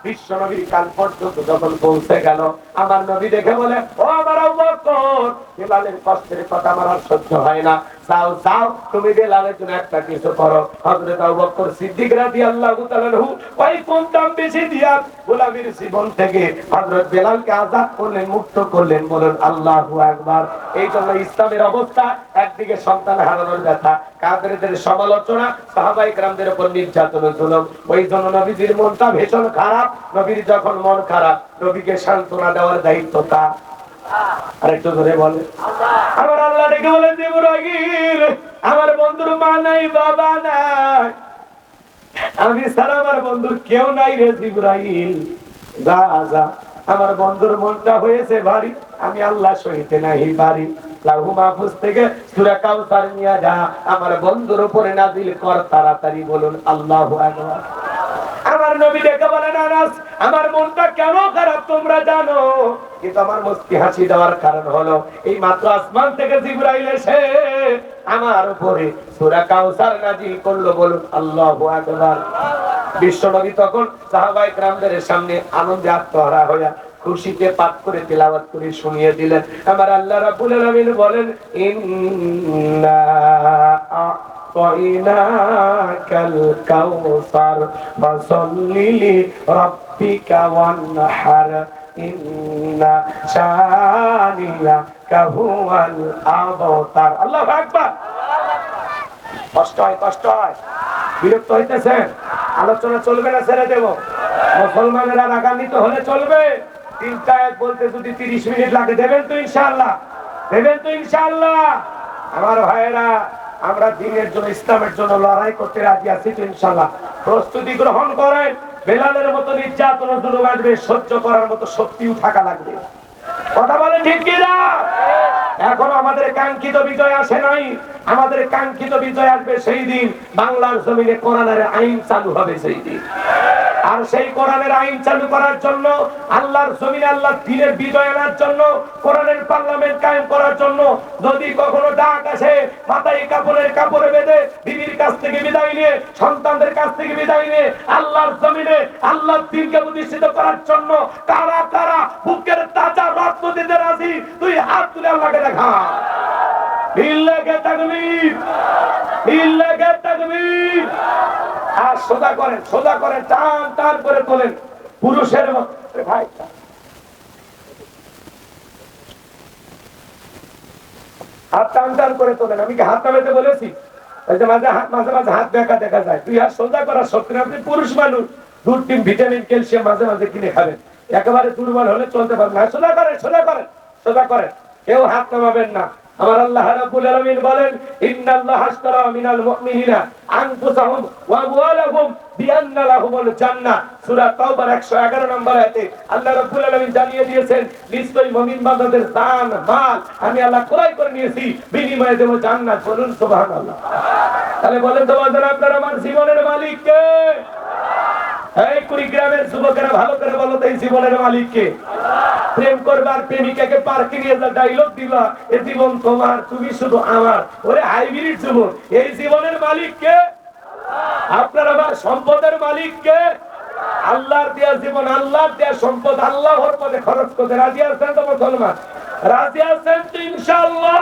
Speaker 1: বিশ্ব নবীর কান পর্যন্ত যখন পৌঁছে গেল, আমার নবী দেখে বলে, ও আমার আবু বকর, বেলালের কষ্টের কথা আমার আর সহ্য হয় না। যাও যাও তুমি বেলালের জন্য একটা কিছু করো। হযরত আবু বকর সিদ্দিক রাদিয়াল্লাহু তাআলা আনহু ওই কম দাম বেশি দিয়া গোলামীর জীবন থেকে হযরত বেলালকে আজাদ করলেন, মুক্ত করলেন। বলেন আল্লাহু আকবার। এই জন্য ইসলামের অবস্থা, একদিকে সন্তান হারানোর ব্যথা, কাফেরদের সমালোচনা, সাহাবায়ে কেরামদের উপর নির্যাতন জুলুম। ওই জন্য নবীজির মনটা ভীষণ খারাপ। নবীর যখন মন খারাপ, নবীকে সান্ত্বনা দেওয়ার দায়িত্ব কার? আরেকটু ধরে বলে আমার আল্লাহ ডেকে বলেন, জিবরাইল আমার বন্ধুর মা নাই, বাবা নাই, আমি ছাড়া আমার বন্ধুর কেউ নাই রে জিবরাইল। যা যা, আমার বন্ধুর মনটা হয়েছে ভারী, আমি আল্লাহ সইতে নাহি পারি। লাহু মাহফুজ থেকে সূরা কাউসার নিয়ে যা, আমার বন্ধুর উপরে নাযিল কর তাড়াতাড়ি। বলুন আল্লাহু আকবার। আমার নবী ডেকে বলেন, আনাস আমার মনটা কেন খারাপ তোমরা জানো, কিন্তু আমার মুস্কি হাসি দেওয়ার কারণ হলো এই মাত্র আসমান থেকে জিবরাইল এসে আমার উপরে সূরা কাউসার নাযিল করলো। বলুন আল্লাহু আকবার। বিশ্ব নবী তখন সাহাবায়ে কেরামদের সামনে আনন্দে আত্মহারা হইয়া খুশিতে পাঠ করে তেলাওয়াত করে শুনিয়ে দিলেন। আমার আল্লাহ রাব্বুল আলামিন বলেন, ইন্না আ'তাইনাকাল কাউসার ফাসাল্লি লিরাব্বিকা ওয়ানহার ইন্না শানিয়াকা হুয়াল আবতার। আল্লাহু আকবার। কষ্ট হয়, কষ্ট হয়, বিরক্ত হইতেছেন? আলোচনা চলবে না ছেড়ে দেব? মুসলমানেরা রাগান্বিত হলে চলবে? তিনটা আয়াত বলতে যদি 30 মিনিট লাগে, দেবেন তো ইনশাআল্লাহ? দেবেন তো ইনশাআল্লাহ? আমার ভাইয়েরা, আমরা দ্বীনের জন্য, ইসলামের জন্য লড়াই করতে রাজি আছি তো ইনশাআল্লাহ? প্রস্তুতি গ্রহণ করেন। বেলালের মতো নির্যাতন জুলুম আসবে, সহ্য করার মতো শক্তিও থাকা লাগবে। কথা বলেন ঠিক কিনা? এখন আমাদের কাঙ্ক্ষিত বিজয় আসে নাই। আমাদের কাঙ্ক্ষিত বিজয় আসবে সেই দিন বাংলার জমিনে কোরআনের আইন চালু হবে সেই দিন। আর সেই কোরআনের আইন চালু করার জন্য, আল্লাহর জমিনে আল্লাহর দ্বীনের বিজয় আনার জন্য, কোরআনের পার্লামেন্ট কায়েম করার জন্য যদি কখনো ডাক আসে, মাথায় কাপড়ে বেঁধে বিবির কাছ থেকে বিদায় নিয়ে, সন্তানদের কাছ থেকে বিদায় নিয়ে আল্লাহর জমিনে আল্লাহর দ্বীনকে প্রতিষ্ঠিত করার জন্য কারা কারা বুকের তাজা রক্ত দিতে রাজি, তুই হাত তুলে আল্লাহকে দেখা। বিল্লাহে তাকবীর, বিল্লাহে তাকবীর। আর সোজা করেন, সোজা করেন, টান টান করে তোলেন পুরুষের মতো। ভাই হাত টান টান করে তোলেন। আমি কি হাত নামাতে বলেছি? মাঝে মাঝে হাত দেখা যায়। তুই হাত সোজা করার শক্তি, আপনি পুরুষ মানুষ, দুধ, ডিম, ভিটামিন, ক্যালসিয়াম মাঝে মাঝে কিনে খাবেন। একেবারে দুর্বল হলে চলতে পারবেন না। সোজা করেন, সোজা করেন, সোজা করেন। কেউ হাত নামাবেন না। আমার আল্লাহ রাব্বুল আলামিন বলেন, ইন্নাল্লাহা আশতারা মিনাল মুমিনিনা আনফুসাহুম ওয়া আমওয়ালাহুম বিআন্না লাহুমুল জান্নাহ। সূরা তাওবার 111 নম্বর আয়াতে আল্লাহ রাব্বুল আলামিন জানিয়ে দিয়েছেন, নিশ্চয়ই মুমিন বান্দাদের জান মাল আমি আল্লাহ ক্রয় করে নিয়েছি, বিনিময়ে দেব জান্নাত। বলুন সুবহানাল্লাহ। তাহলে বলেন তো বান্দারা, আপনার আমার জীবনের মালিক কে? এই কুড়িগ্রামের যুবকেরা ভালো করে বলো তো, এই জীবনের মালিক কে? প্রেম করবার প্রেমিকাকে পার্কে নিয়ে যা ডায়লগ দিবা, এই জীবন তোমার, তুমি শুধু আমার। ওরে হাইব্রিড জীবন। এই জীবনের মালিক কে? আপনার আমার সম্পদের মালিক কে? আল্লাহর দেয়া জীবন, আল্লাহর দেয়া সম্পদ আল্লাহর পথে খরচ করতে রাজি আছেন তো মুসলমান? রাজি আছেন তো ইনশাআল্লাহ?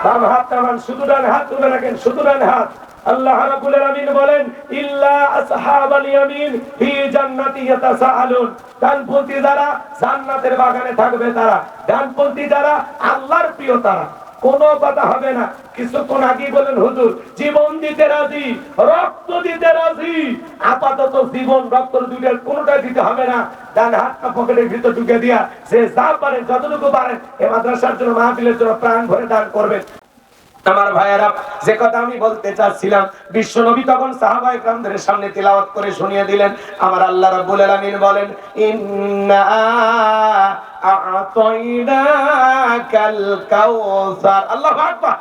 Speaker 1: বাম হাত নামান, শুধু ডান হাত তুলে রাখেন, শুধু ডান হাত। আল্লাহ রাব্বুল আলামিন বলেন, ইল্লা আসহাবাল ইয়ামিন ফি জান্নাতি ইয়াতাসাআলুন। ডানপন্থী যারা জান্নাতের বাগানে থাকবে তারা, ডানপন্থী যারা আল্লাহর প্রিয় তারা। কোনো কথা হবে না। কিছুক্ষণ আগে বলেন, হুজুর জীবন দিতে রাজি, রক্ত দিতে রাজি। আপাতত জীবন রক্ত দুইটার কোনোটাই দিতে হবে না। ডান হাতটা পকেটের ভিতর ঢুকে দিয়া সে যা পারেন, যতটুকু পারেন এই মাদ্রাসার জন্য, মাহফিলের জন্য প্রাণ ভরে দান করবেন। আমার ভাইয়েরা, যে কথা আমি বলতে চাচ্ছিলাম, বিশ্ব নবী তখন সাহাবায়ে কেরামদের সামনে তিলাওয়াত করে শুনিয়ে দিলেন। আমার আল্লাহ রাব্বুল আলামিন বলেন, ইন্না আ'তাইনাকাল কাউসার। আল্লাহু আকবার।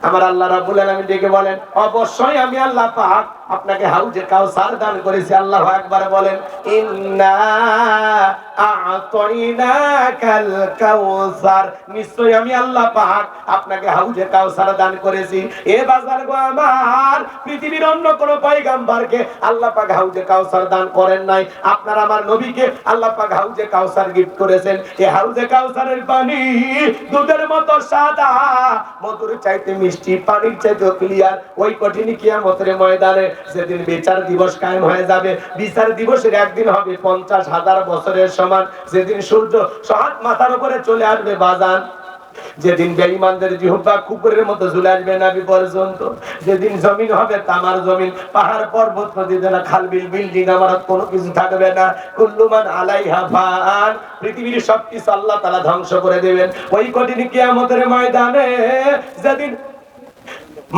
Speaker 1: আমার আল্লাহ রাব্বুল আলামিন ডেকে বলেন, অবশ্যই আমি আল্লাহ পাক আপনাকে হাউজে কাউসার দান করেছি। আল্লাহু আকবার বলেন। ইন্না আ'তাইনাকাল কাউসার, নিশ্চয়ই আমি আল্লাহ পাক আপনাকে হাউজে কাউসার দান করেছি। এ বাজার গো আমার, পৃথিবীর অন্য কোন পয়গম্বরকে আল্লাহ পাক হাউজে কাউসার দান করেন নাই। আপনার আমার নবীকে আল্লাহ পাক হাউজে কাউসার গিফট করেছেন। এই হাউজে কাউসারের পানি দুধের মতো সাদা, মধুর চাইতে মিষ্টি, পানির চাইতে ক্লিয়ার। ওই কঠিন কিয়ামতের ময়দানে যেদিন বিচার দিবস কায়েম হয়ে যাবে, বিচার দিবসের একদিন হবে 50,000 বছরের সমান। যেদিন সূর্য সহাত মাথার উপরে চলে আসবে বাজান, যেদিন বেঈমানদের জিহ্বা কুকুরের মতো ঝুলে আসবে নাবি পর্যন্ত, যেদিন জমিন হবে তামার জমিন, পাহাড় পর্বত নদী না, খালবিল বিল্ডিং আমারত কোনো কিছু থাকবে না। কুল্লু মান আলাইহা ফান, পৃথিবীর সবকিছু আল্লাহ তাআলা ধ্বংস করে দেবেন। ওই কঠিন কিয়ামতের ময়দানে যেদিন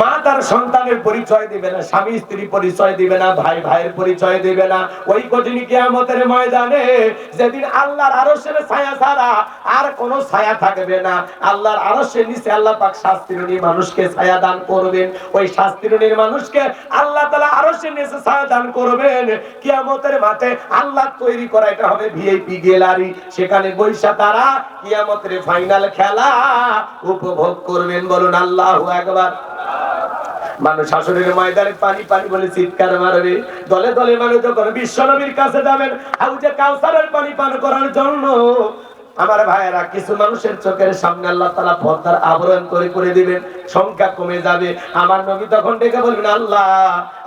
Speaker 1: মা তার সন্তানের পরিচয় দিবে না, স্বামী স্ত্রী পরিচয় দিবে না, ভাই ভাইয়ের পরিচয় দিবে না। ওই কঠিন কিয়ামতের ময়দানে যেদিন আল্লাহর আরশের ছায়া ছাড়া আর কোনো ছায়া থাকবে না, আল্লাহর আরশের নিচে আল্লাহ পাক শাস্তিরুনি মানুষকে ছায়া দান করবেন। ওই শাস্তিরুনির মানুষকে আল্লাহ তাআলা আরশের নিচে ছায়া দান করবেন। কিয়ামতের মাঠে আল্লাহ তৈরি করা এটা হবে ভিআইপি গ্যালারি, সেখানে বৈশা তারা কিয়ামতের ফাইনাল খেলা উপভোগ করবেন। বলুন আল্লাহু আকবার। মানুষ হাসরের ময়দানে পানি পানি বলে চিৎকার মারবে। দলে দলে মানুষ যখন বিশ্ব নবীর কাছে যাবেন হাউজে কাউসারের পানি পান করার জন্য, আমার ভাইয়েরা, কিছু মানুষের চোখের সামনে আল্লাহ তাআলা পর্দার আবরণ করে দিবেন, সংখ্যা কমে যাবে। আমার নবী তখন ডেকে বলবেন, আল্লাহ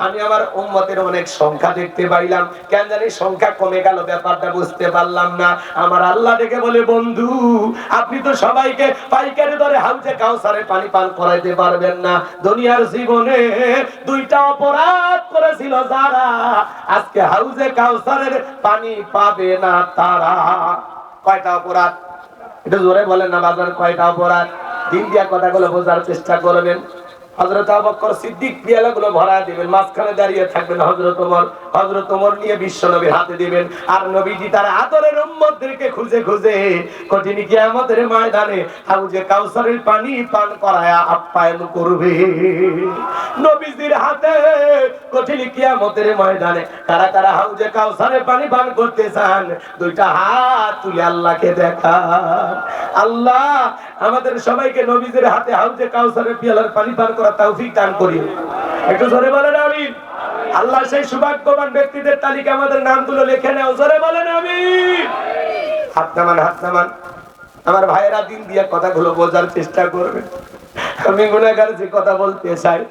Speaker 1: আমি আমার উম্মতের অনেক সংখ্যা দেখতে পাইলাম, কেন জানি সংখ্যা কমে গেল, ব্যাপারটা বুঝতে পারলাম না। আমার আল্লাহ ডেকে বলে, বন্ধু আপনি তো সবাইকে পাইকারি দরে হাউজে কাউসারের পানি পান করাইতে পারবেন না। দুনিয়ার জীবনে দুইটা অপরাধ করেছিল যারা, আজকে হাউজে কাউসারের পানি পাবে না তারা। কয়টা অপরাধ? এটা জোরে বলেন না বাজার, কয়টা অপরাধ? দিন দিয়া কথাগুলো বোঝার চেষ্টা করবেন। হযরত আবু বকর সিদ্দিক পিয়ালাগুলো ভরা দিবেন, মাঝখানে দাঁড়িয়ে থাকবেন হযরত ওমর নিয়ে বিশ্ব নবীর হাতে দিবেন। আর নবীজি তার আদরের উম্মতদেরকে খুঁজে খুঁজে কঠিন কিয়ামতের ময়দানে হাউজে কাউসারের পানি পান করায়া আপ্যায়ন করবে। নবীজির হাতে কঠিন কিয়ামতের ময়দানে কারা কারা হাউজে কাউসারের পানি পান করতে চান, দুইটা হাত তুলে আল্লাহকে দেখান। আল্লাহ আমাদের সবাইকে নবীজির হাতে হাউজে কাউসারের পিয়ালার পানি পান করার তৌফিক দান করিও। একটু জোরে বলেন আমিন। আল্লাহ সেই সৌভাগ্যবান ব্যক্তিদের তালিকা আমাদের নামগুলো লিখে নাও, জোরে বলেন আমিন। হাত নামান, হাত নামান। আমার ভাইয়েরা দিন দিয়ে কথাগুলো বোঝার চেষ্টা করবেন। আমি গুনাহগার যে কথা বলতে চাই,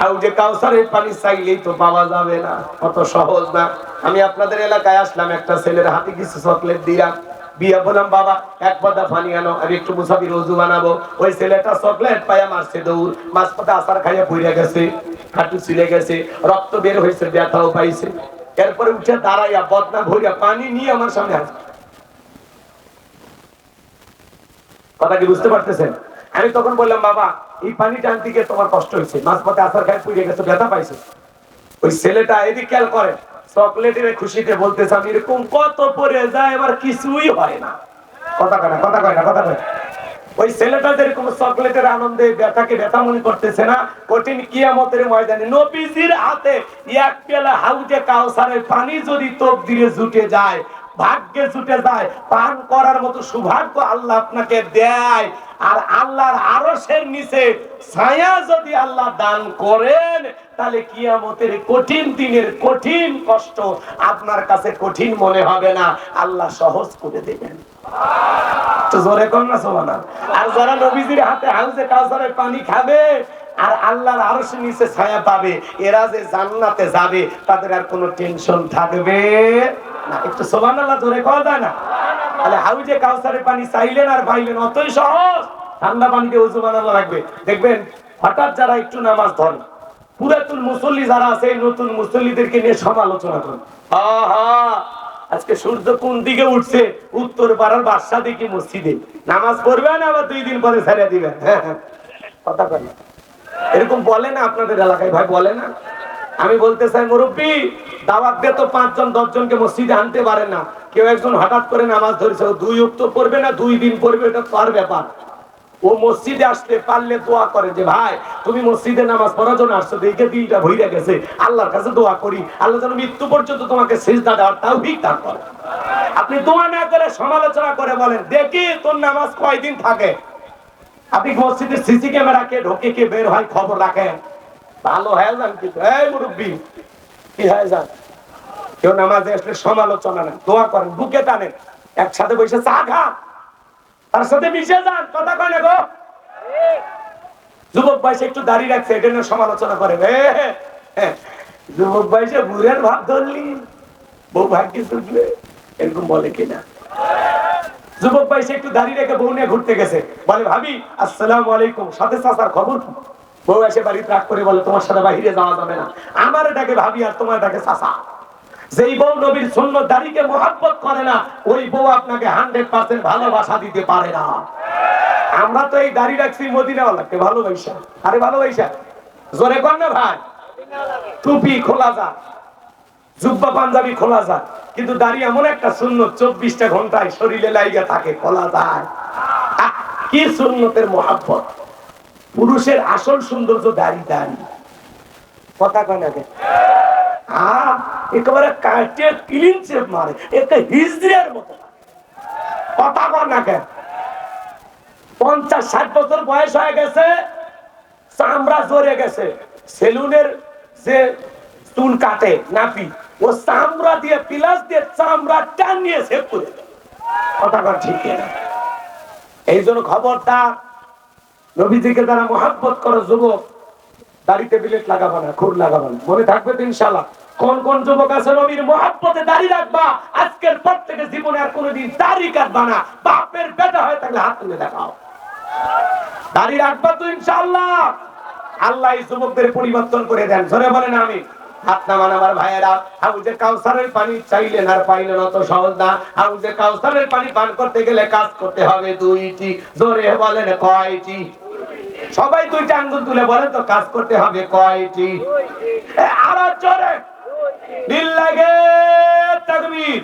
Speaker 1: হাউজে কাউসারের পানি চাইলেই তো পাওয়া যাবে না, অত সহজ না। আমি আপনাদের এলাকায় আসলাম, একটা ছেলের হাতে কিছু চকলেট দিলাম, বিয়া বললাম বাবা এক পাতা পানি আনো, আমি একটু মুসাফির ওযু বানাবো। ওই ছেলেটা চকলেট পায়া মারছে দৌড়, মাঝপথে আসার খাইয়া পড়ে গেছে, হাঁটু ছিলে গেছে, রক্ত বের হয়েছে, ব্যথাও পাইছে। এরপরে উঠে দাঁড়াইয়া বদনা ভরিয়া পানি নিয়ে আমার সামনে আসে। কথা কি বুঝতে পারতেছেন? আমি তখন বললাম, বাবা এই পানিটা আনতে গিয়ে তোমার কষ্ট হয়েছে, মাঝপথে আসার খাইয়া পড়ে গেছে, ব্যথা পাইছে। ওই ছেলেটা এদিক খেয়াল করে, চকলেটের খুশিতে বলতেছে, আমি এরকম কত পরে যায়, এবার কিছুই হয় না। কথা কয় না, কথা কয় না, কথা কয়। ওই ছেলেটা যেরকম চকলেটের আনন্দে ব্যথাকে ব্যথা মনে করতেছে না, কঠিন কিয়ামতের ময়দানে নবীজির হাতে এক পেলা হাউজে কাউসারের পানি যদি তকদিরে জুটে যায়, ভাগ্যে জুটে যায়, পান করার মতো সৌভাগ্য আল্লাহ আপনাকে দেয়, আর আল্লাহর আরশের নিচে ছায়া যদি আল্লাহ দান করেন, তাহলে কিয়ামতের কঠিন দিনের কঠিন কষ্ট আপনার কাছে কঠিন মনে হবে না, আল্লাহ সহজ করে দেবেন। তো জোরে কোন না সুবহানাল্লাহ। আর যারা নবীজির হাতে হাউজে কাউসারের পানি খাবে আর আল্লাহর আরশের নিচে ছায়া পাবে, এরা যে জান্নাতে যাবে, তাদের আর কোনো টেনশন থাকবে না। একটু সুবহানাল্লাহ জোরে কওয়া যায় না? তাহলে হাউজে কাউসারের পানি চাইলেন আর পাইলেন, অতই সহজ। ঠান্ডা পানি দিয়ে ওযু বানানো লাগবে। দেখবেন হঠাৎ যারা একটু নামাজ ধরে, পুরাতন মুসল্লি যারা আছে, নতুন মুসল্লিদেরকে নিয়ে সমালোচনা করে, আজকে সূর্য কোন দিকে উঠছে, উত্তর পাড়ার বাদশা দেখি মসজিদে নামাজ পড়বেন, আবার 2 দিন পরে ছেড়ে দিবেন। কথা কয় না? এরকম বলে না আপনাদের এলাকায়? ভাই বলে না? আমি বলতে চাই, মুরব্বী দাওয়াত দিয়ে তো 5 জন 10 জনকে মসজিদে আনতে পারে না। কেউ একজন হঠাৎ করে নামাজ ধরেছে, 2 ওয়াক্ত পড়বে না 2 দিন পড়বে, এটা তার ব্যাপার। ও মসজিদে আসতে পারলে দোয়া করে যে ভাই তুমি মসজিদে নামাজ পড়ার জন্য আসছো, দেখে দিনটা ভইরা গেছে, আল্লাহর কাছে দোয়া করি আল্লাহ যেন মৃত্যু পর্যন্ত তোমাকে সিজদা দেওয়ার তাওফিক দান করে। আপনি দোয়া না করে সমালোচনা করে বলেন দেখি তোর নামাজ কয়দিন থাকে। আপনি মসজিদের সিসি ক্যামেরা কে ঢোকে কে বের হয় খবর রাখেন, ভালো হয়ে যান। কিন্তু এই মুরব্বী কি হয়ে যান, কেউ নামাজে আসলে সমালোচনা না, দোয়া করেন, বুকে টানেন, একসাথে বসে চা খান, তার সাথে মিশে যান, কথা কয় না গো। যুবক বয়সে একটু দাঁড়িয়ে রাখছে এটা নিয়ে সমালোচনা করে, যুবক বয়সে বুড়ের ভাব ধরলি বউ ভাগ্যে তুলবে, এরকম বলে কিনা? যুবক বয়সে একটু দাঁড়িয়ে রেখে বউ নিয়ে ঘুরতে গেছে, বলে ভাবি আসসালামু আলাইকুম, সাথে চাচার খবর কি? বউ এসে বাড়িতে রাগ করে বলে তোমার সাথে বাইরে যাওয়া যাবে না, আমার এটাকে ভাবি আর তোমার এটাকে চাচা। যেই বউ নবীর সুন্নত দাড়িকে মহব্বত করে না, ওই বউ আপনাকে 100% ভালোবাসা দিতে পারে না। আমরা তো এই দাড়ি রাখছি মদিনাওয়ালাকে ভালোবাসা। আরে ভালোবাসা জোরে কর না ভাই। টুপি খোলা যা, জুব্বা পাঞ্জাবি খোলা যা, কিন্তু দাড়ি এমন একটা সুন্নত 24টা ঘন্টায় শরীরে লাইগা থাকে, খোলা যায়। কি সুন্নতের মহব্বত! পুরুষের আসল সৌন্দর্য দাড়ি, দাড়ি, কথা কয় না? একেবারে কাটে ক্লিন শেপ মারে, একটা হিজড়ের মতো, কথা কয় না কেন? 50-60 বছর বয়স হয়ে গেছে, চামড়া ঝরে গেছে, সেলুনের যে চুল কাটে নাপি, ও চামড়া দিয়ে পিলাস দিয়ে চামড়া টান নিয়ে সেভ করে দেয়, কথা কয় ঠিক না? এই জন্য খবরদার, নবীজিকে যারা মহব্বত করো যুবক, দাড়িতে বিলেট লাগাবো না, খুর লাগাবো না, মনে থাকবে তো ইনশাআল্লাহ। কোন কোন যুবক আছে নবীর মহব্বতে দাড়ি রাখবা, আজকের পর থেকে জীবনে আর কোনোদিন দাড়ি কাটবা না। বাপের বেটা হয়ে থাকলে হাত তুলে দেখাও, দাড়ি রাখবা তো ইনশাআল্লাহ। আল্লাহ এই যুবকদের পরিবর্তন করে দেন, জোরে বলেন আমি। হাত নামান আমার ভাইয়েরা। হাউজে কাউসারের পানি চাইলেন আর পাইলেন অত সহজ না। হাউজে কাউসারের পানি পান করতে গেলে কাজ করতে হবে দুইটি, জোরে বলেন কয়টি? সবাই দুইটা আঙ্গুল তুলে বলেন তো, কাজ করতে হবে কয়টি? আরো জোরে লিল্লাহে তাকবীর।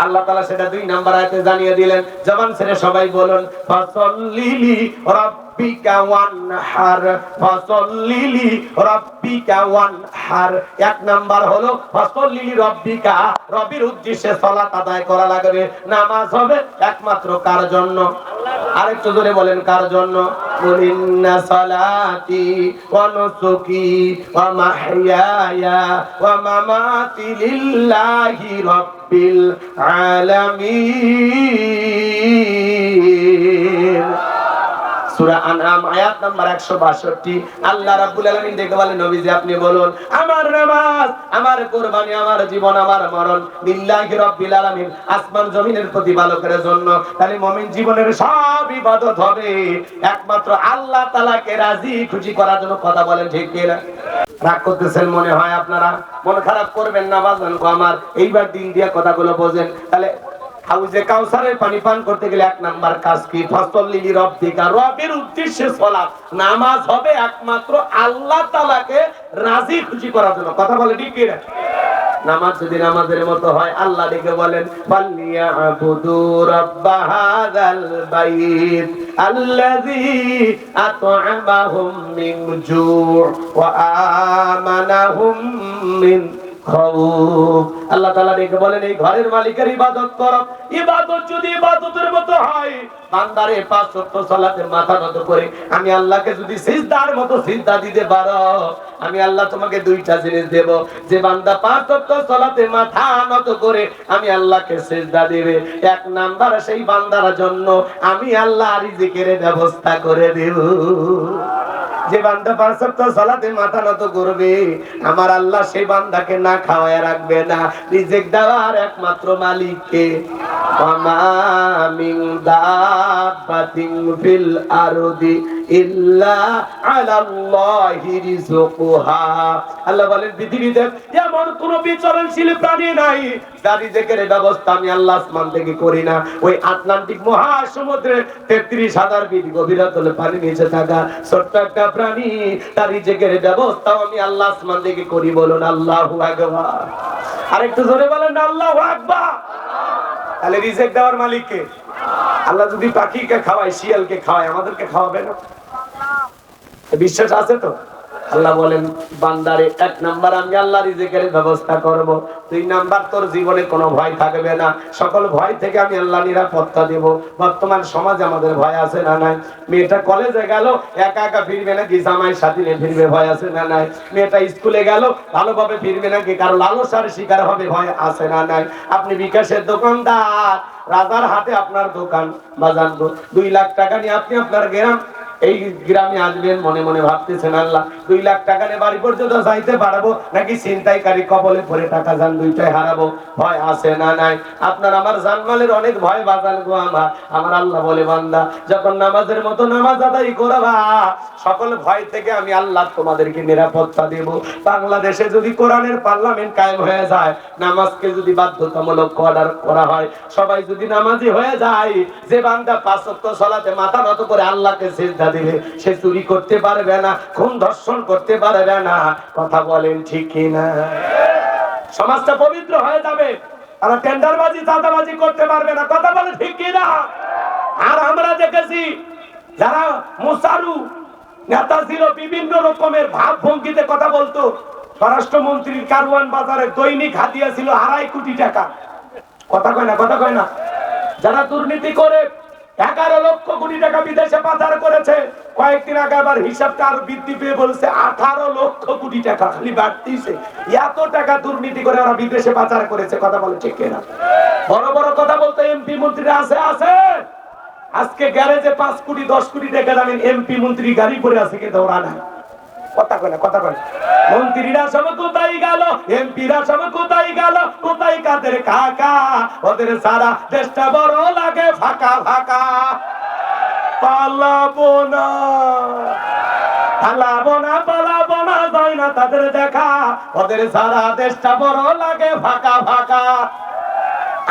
Speaker 1: আল্লাহ তাআলা সেটা 2 নাম্বার আয়াতে জানিয়ে দিলেন। জবান ছেড়ে সবাই বলুন ফাসাল্লিলি রাব্বিকা ওয়ানহার, ফাসাল্লিলি রাব্বিকা ওয়ানহার। 1 নাম্বার হলো ফাসাল্লিলি রাব্বিকা, রবের উদ্দেশ্যে সালাত আদায় করা লাগবে। নামাজ হবে একমাত্র কার জন্য? আরেকটু জোরে বলেন কার জন্য? ইন্না সালাতি ওয়া নুসুকি ওয়া মাহইয়ায়া ওয়া মামাতি লিল্লাহি রাব্বিল আলামিন। সূরা আনআম আয়াত নাম্বার 162। আল্লাহ রাব্বুল আলামিন দেখে বলেন নবীজি আপনি বলুন আমার নামাজ, আমার কুরবানি, আমার জীবন, আমার মরণ লিল্লাহি রাব্বিল আলামিন, আসমান জমিনের প্রতিপালকের জন্য। তাহলে মুমিন জীবনের সব ইবাদত হবে একমাত্র আল্লাহ তাআলাকে রাজি খুশি করার জন্য। কথা বলেন ঠিক কি না? রাগ করতেছেন মনে হয় আপনারা, মন খারাপ করবেন না বাজান গো আমার, এইবার দিন দিয়া কথাগুলো বোঝেন। তাহলে হাউজে কাউসারের পানি পান করতে গেলে 1 নাম্বার কাজ কি? ফাসাল্লিলি রাব্বিকা, রবের উদ্দেশ্যে সালাত। নামাজ হবে একমাত্র আল্লাহ তাআলাকে রাজি খুশি করার জন্য। কথা বলে ঠিক কি না? নামাজ যদি নামাজের মতো হয়, আল্লাহ ডেকে বলেন ফালিয়াবুদু রাব্ব হাযাল বাইত আল্লাযী আত'আমাহুম মিন জু' ওয়া আমানাহুম মিন খাউফ। আল্লাহ তাআলা ডেকে বলেন এই ঘরের মালিকের ইবাদত করো। ইবাদত যদি ইবাদতের মতো হয়, বান্দারে 5 ওয়াক্ত সালাতে মাথা নত করে আমি আল্লাহকে যদি সিজদার মতো সিজদা দিতে পারো, আমি আল্লাহ তোমাকে 2টা জিনিস দেব। যে বান্দা 5 ওয়াক্ত সালাতে মাথা নত করে আমি আল্লাহকে সিজদা দিবে, 1 নাম্বার সেই বান্দার জন্য আমি আল্লাহ রিজিকের ব্যবস্থা করে দেব। যে বান্দা 5 ওয়াক্ত সালাতে মাথা নত করবে, আমার আল্লাহ সেই বান্দাকে না খাওয়ায় রাখবে না। রিজিক দেওয়ার একমাত্র মালিক কে? ওয়ামা মিন দাব্বাতিন ফিল আরদি ইল্লা আলাল্লাহি রিজকুহা। আল্লাহ বলেন পৃথিবীতে এমন কোন বিচরণশীল প্রাণী নাই যার রিজিকের ব্যবস্থা আমি আল্লাহ আসমান থেকে করি না। ওই আটলান্টিক মহাসমুদ্রে 33,000 ফিট গভীরতায় পানি নিচে থাকা ছোট্ট একটা প্রাণী, তার রিজিকের ব্যবস্থা আমি আল্লাহ আসমান থেকে করি। বলুন আল্লাহু আকবার। আরেকটু জোরে বলেন আল্লাহু আকবার। তাহলে রিজেক দেওয়ার মালিক কে? আল্লাহ যদি পাখিকে খাওয়ায়, শিয়ালকে খাওয়ায়, আমাদেরকে খাওয়াবে না? বিশ্বাস আছে তো? আল্লাহ বলেন বান্দারে, 1 নাম্বার আমি আল্লাহ রিজিকের ব্যবস্থা করব, 2 নাম্বার তোর জীবনে কোনো ভয় থাকবে না, সকল ভয় থেকে আমি আল্লাহ নিরাপত্তা দেব। বর্তমান সমাজে আমাদের ভয় আছে না নাই? মেয়েটা কলেজে গেল একা একা ফিরবে নাকি জামাই সাথী নিয়ে ফিরবে, ভয় আছে না নাই? মেয়েটা স্কুলে গেল ভালোভাবে ফিরবে নাকি কারো লালসার শিকার হবে, ভয় আছে না নাই? আপনি বিকাশের দোকানদার, রাজার হাটে আপনার দোকান বাজার, 2 লাখ টাকা নিয়ে আপনি আপনার এই গ্রামে আসবেন, মনে মনে ভাবতেছেন আল্লাহ 2 লাখ টাকা নিয়ে বাড়ি পর্যন্ত যাইতে পারবো নাকি ছিনতাইকারী কবলে পড়ে টাকা জান দুইটাই হারাবো, ভয় আছে না নাই? আপনার আমার জানমালের অনেক ভয় বাজান গো আমার আল্লাহ বলে বান্দা যখন নামাজের মতো নামাজ আদায় করবা, সকল ভয় থেকে আমি আল্লাহ তোমাদেরকে নিরাপত্তা দেব। বাংলাদেশে যদি কোরআনের পার্লামেন্ট কায়েম হয়ে যায়, নামাজকে যদি বাধ্যতামূলক করা হয়, সবাই যদি নামাজি হয়ে যায়, যে বান্দা 5 ওয়াক্ত সালাতে মাথা নত করে আল্লাহকে সিজদা দিবে, সে চুরি করতে পারবে না, খুন ধর্ষণ করতে পারবে না। কথা বলেন ঠিক কি না? সমাজটা পবিত্র হয়ে যাবে, আর টেন্ডারবাজি চাঁদাবাজি করতে পারবে না। কথা বলেন ঠিক কি না? আর আমরা দেখেছি যারা মুসারু নেতা ছিল, বিভিন্ন রকমের ভাব ভঙ্গিতে কথা বলতো। স্বরাষ্ট্রমন্ত্রীর কারওয়ান বাজারে দৈনিক হাদিয়া ছিল 2.5 কোটি টাকা। কথা কয় না? কথা কয় না? যারা দুর্নীতি করে 11 লক্ষ কোটি টাকা বিদেশে পাচার করেছে, কয়েকদিন আগে আবার হিসাবটা আরো বৃদ্ধি পেয়ে বলছে 18 লক্ষ কোটি টাকা খালি বাড়তিছে। এত টাকা দুর্নীতি করে ওরা বিদেশে পাচার করেছে। কথা বলে ঠিক কিনা? বড় বড় কথা বলতে এমপি মন্ত্রীরা আছে। আজকে গ্যারেজে 5 কোটি 10 কোটি টাকা দামের এমপি মন্ত্রী গাড়ি পরে আছে, কে দৌড়া না? কথা কয় না? কথা কয়? মন্ত্রীরা সব কোথায় গেল, এমপিরা সব কোথায় গেল, কোথায় কাদের কাকা? ওদের সারা দেশটা বড় লাগে ফাঁকা ফাঁকা। পালাবো না পালাবো না পালাবো না, যায় না তাদের দেখা, ওদের সারা দেশটা বড় লাগে ফাঁকা ফাঁকা।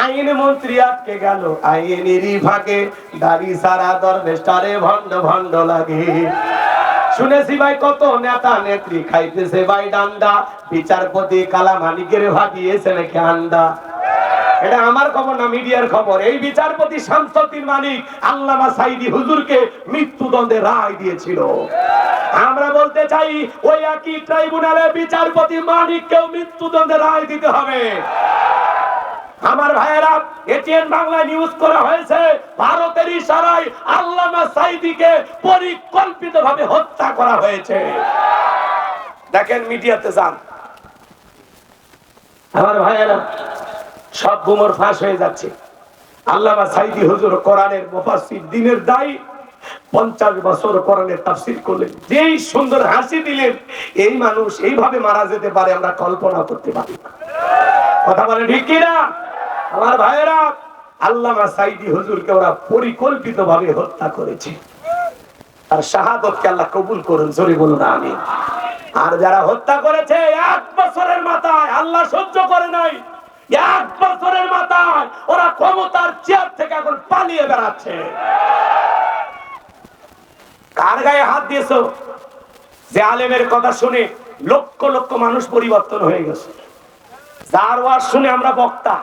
Speaker 1: আইন মন্ত্রী আটকে গেল আইনেরই ফাঁকে, দাড়ি সারা দরবেশটারে ভণ্ড ভণ্ড লাগে। শুনেছি ভাই কত নেতা নেত্রী খাইতেছে ভাই ডান্ডা, বিচারপতি কালামানিকের ভাগিয়েছে নাকি আন্ডা। এটা আমার খবর না, মিডিয়ার খবর। এই বিচারপতি শামসুদ্দিন মানিক আল্লামা সাইদি হুজুরকে মৃত্যুদণ্ডে রায় দিয়েছিল। আমরা বলতে চাই ওই একই ট্রাইব্যুনালে বিচারপতি মানিককেও মৃত্যুদণ্ডে রায় দিতে হবে। আমার ভাইয়েরা, এটিএন বাংলা নিউজ করা হয়েছে ভারতের ইশারায় আল্লামা সাইদিকে পরিকল্পিতভাবে হত্যা করা হয়েছে। দেখেন মিডিয়াতে যান। আমার ভাইয়েরা, সব গুমর ফাঁস হয়ে যাচ্ছে। আল্লামা সাইদি হুজুর কোরআনের মুফাসসির, দিনের দায়ী, 50 বছর কোরআনের তাফসীর করলেন, যেই সুন্দর হাসি দিলেন, এই মানুষ এইভাবে মারা যেতে পারে আমরা কল্পনা করতে পারি না। কথা বলে ঠিক কি না? আমার ভাইয়েরা, আল্লামা সাইদি হুজুরকে ওরা পরিকল্পিতভাবে হত্যা করেছে। আর শাহাদাতকে আল্লাহ কবুল করুন, জোরে বলুন আমিন। আর যারা হত্যা করেছে 1 বছরের মাথায় আল্লাহ সহ্য করে নাই, 1 বছরের মাথায় ওরা ক্ষমতার চেয়ার থেকে এখন পালিয়ে বেড়াচ্ছে। কার গায়ে হাত দিয়েছো? যে আলেমের কথা শুনে লক্ষ লক্ষ মানুষ পরিবর্তন হয়ে গেছে, যার ওয়াজ শুনে আমরা বক্তা।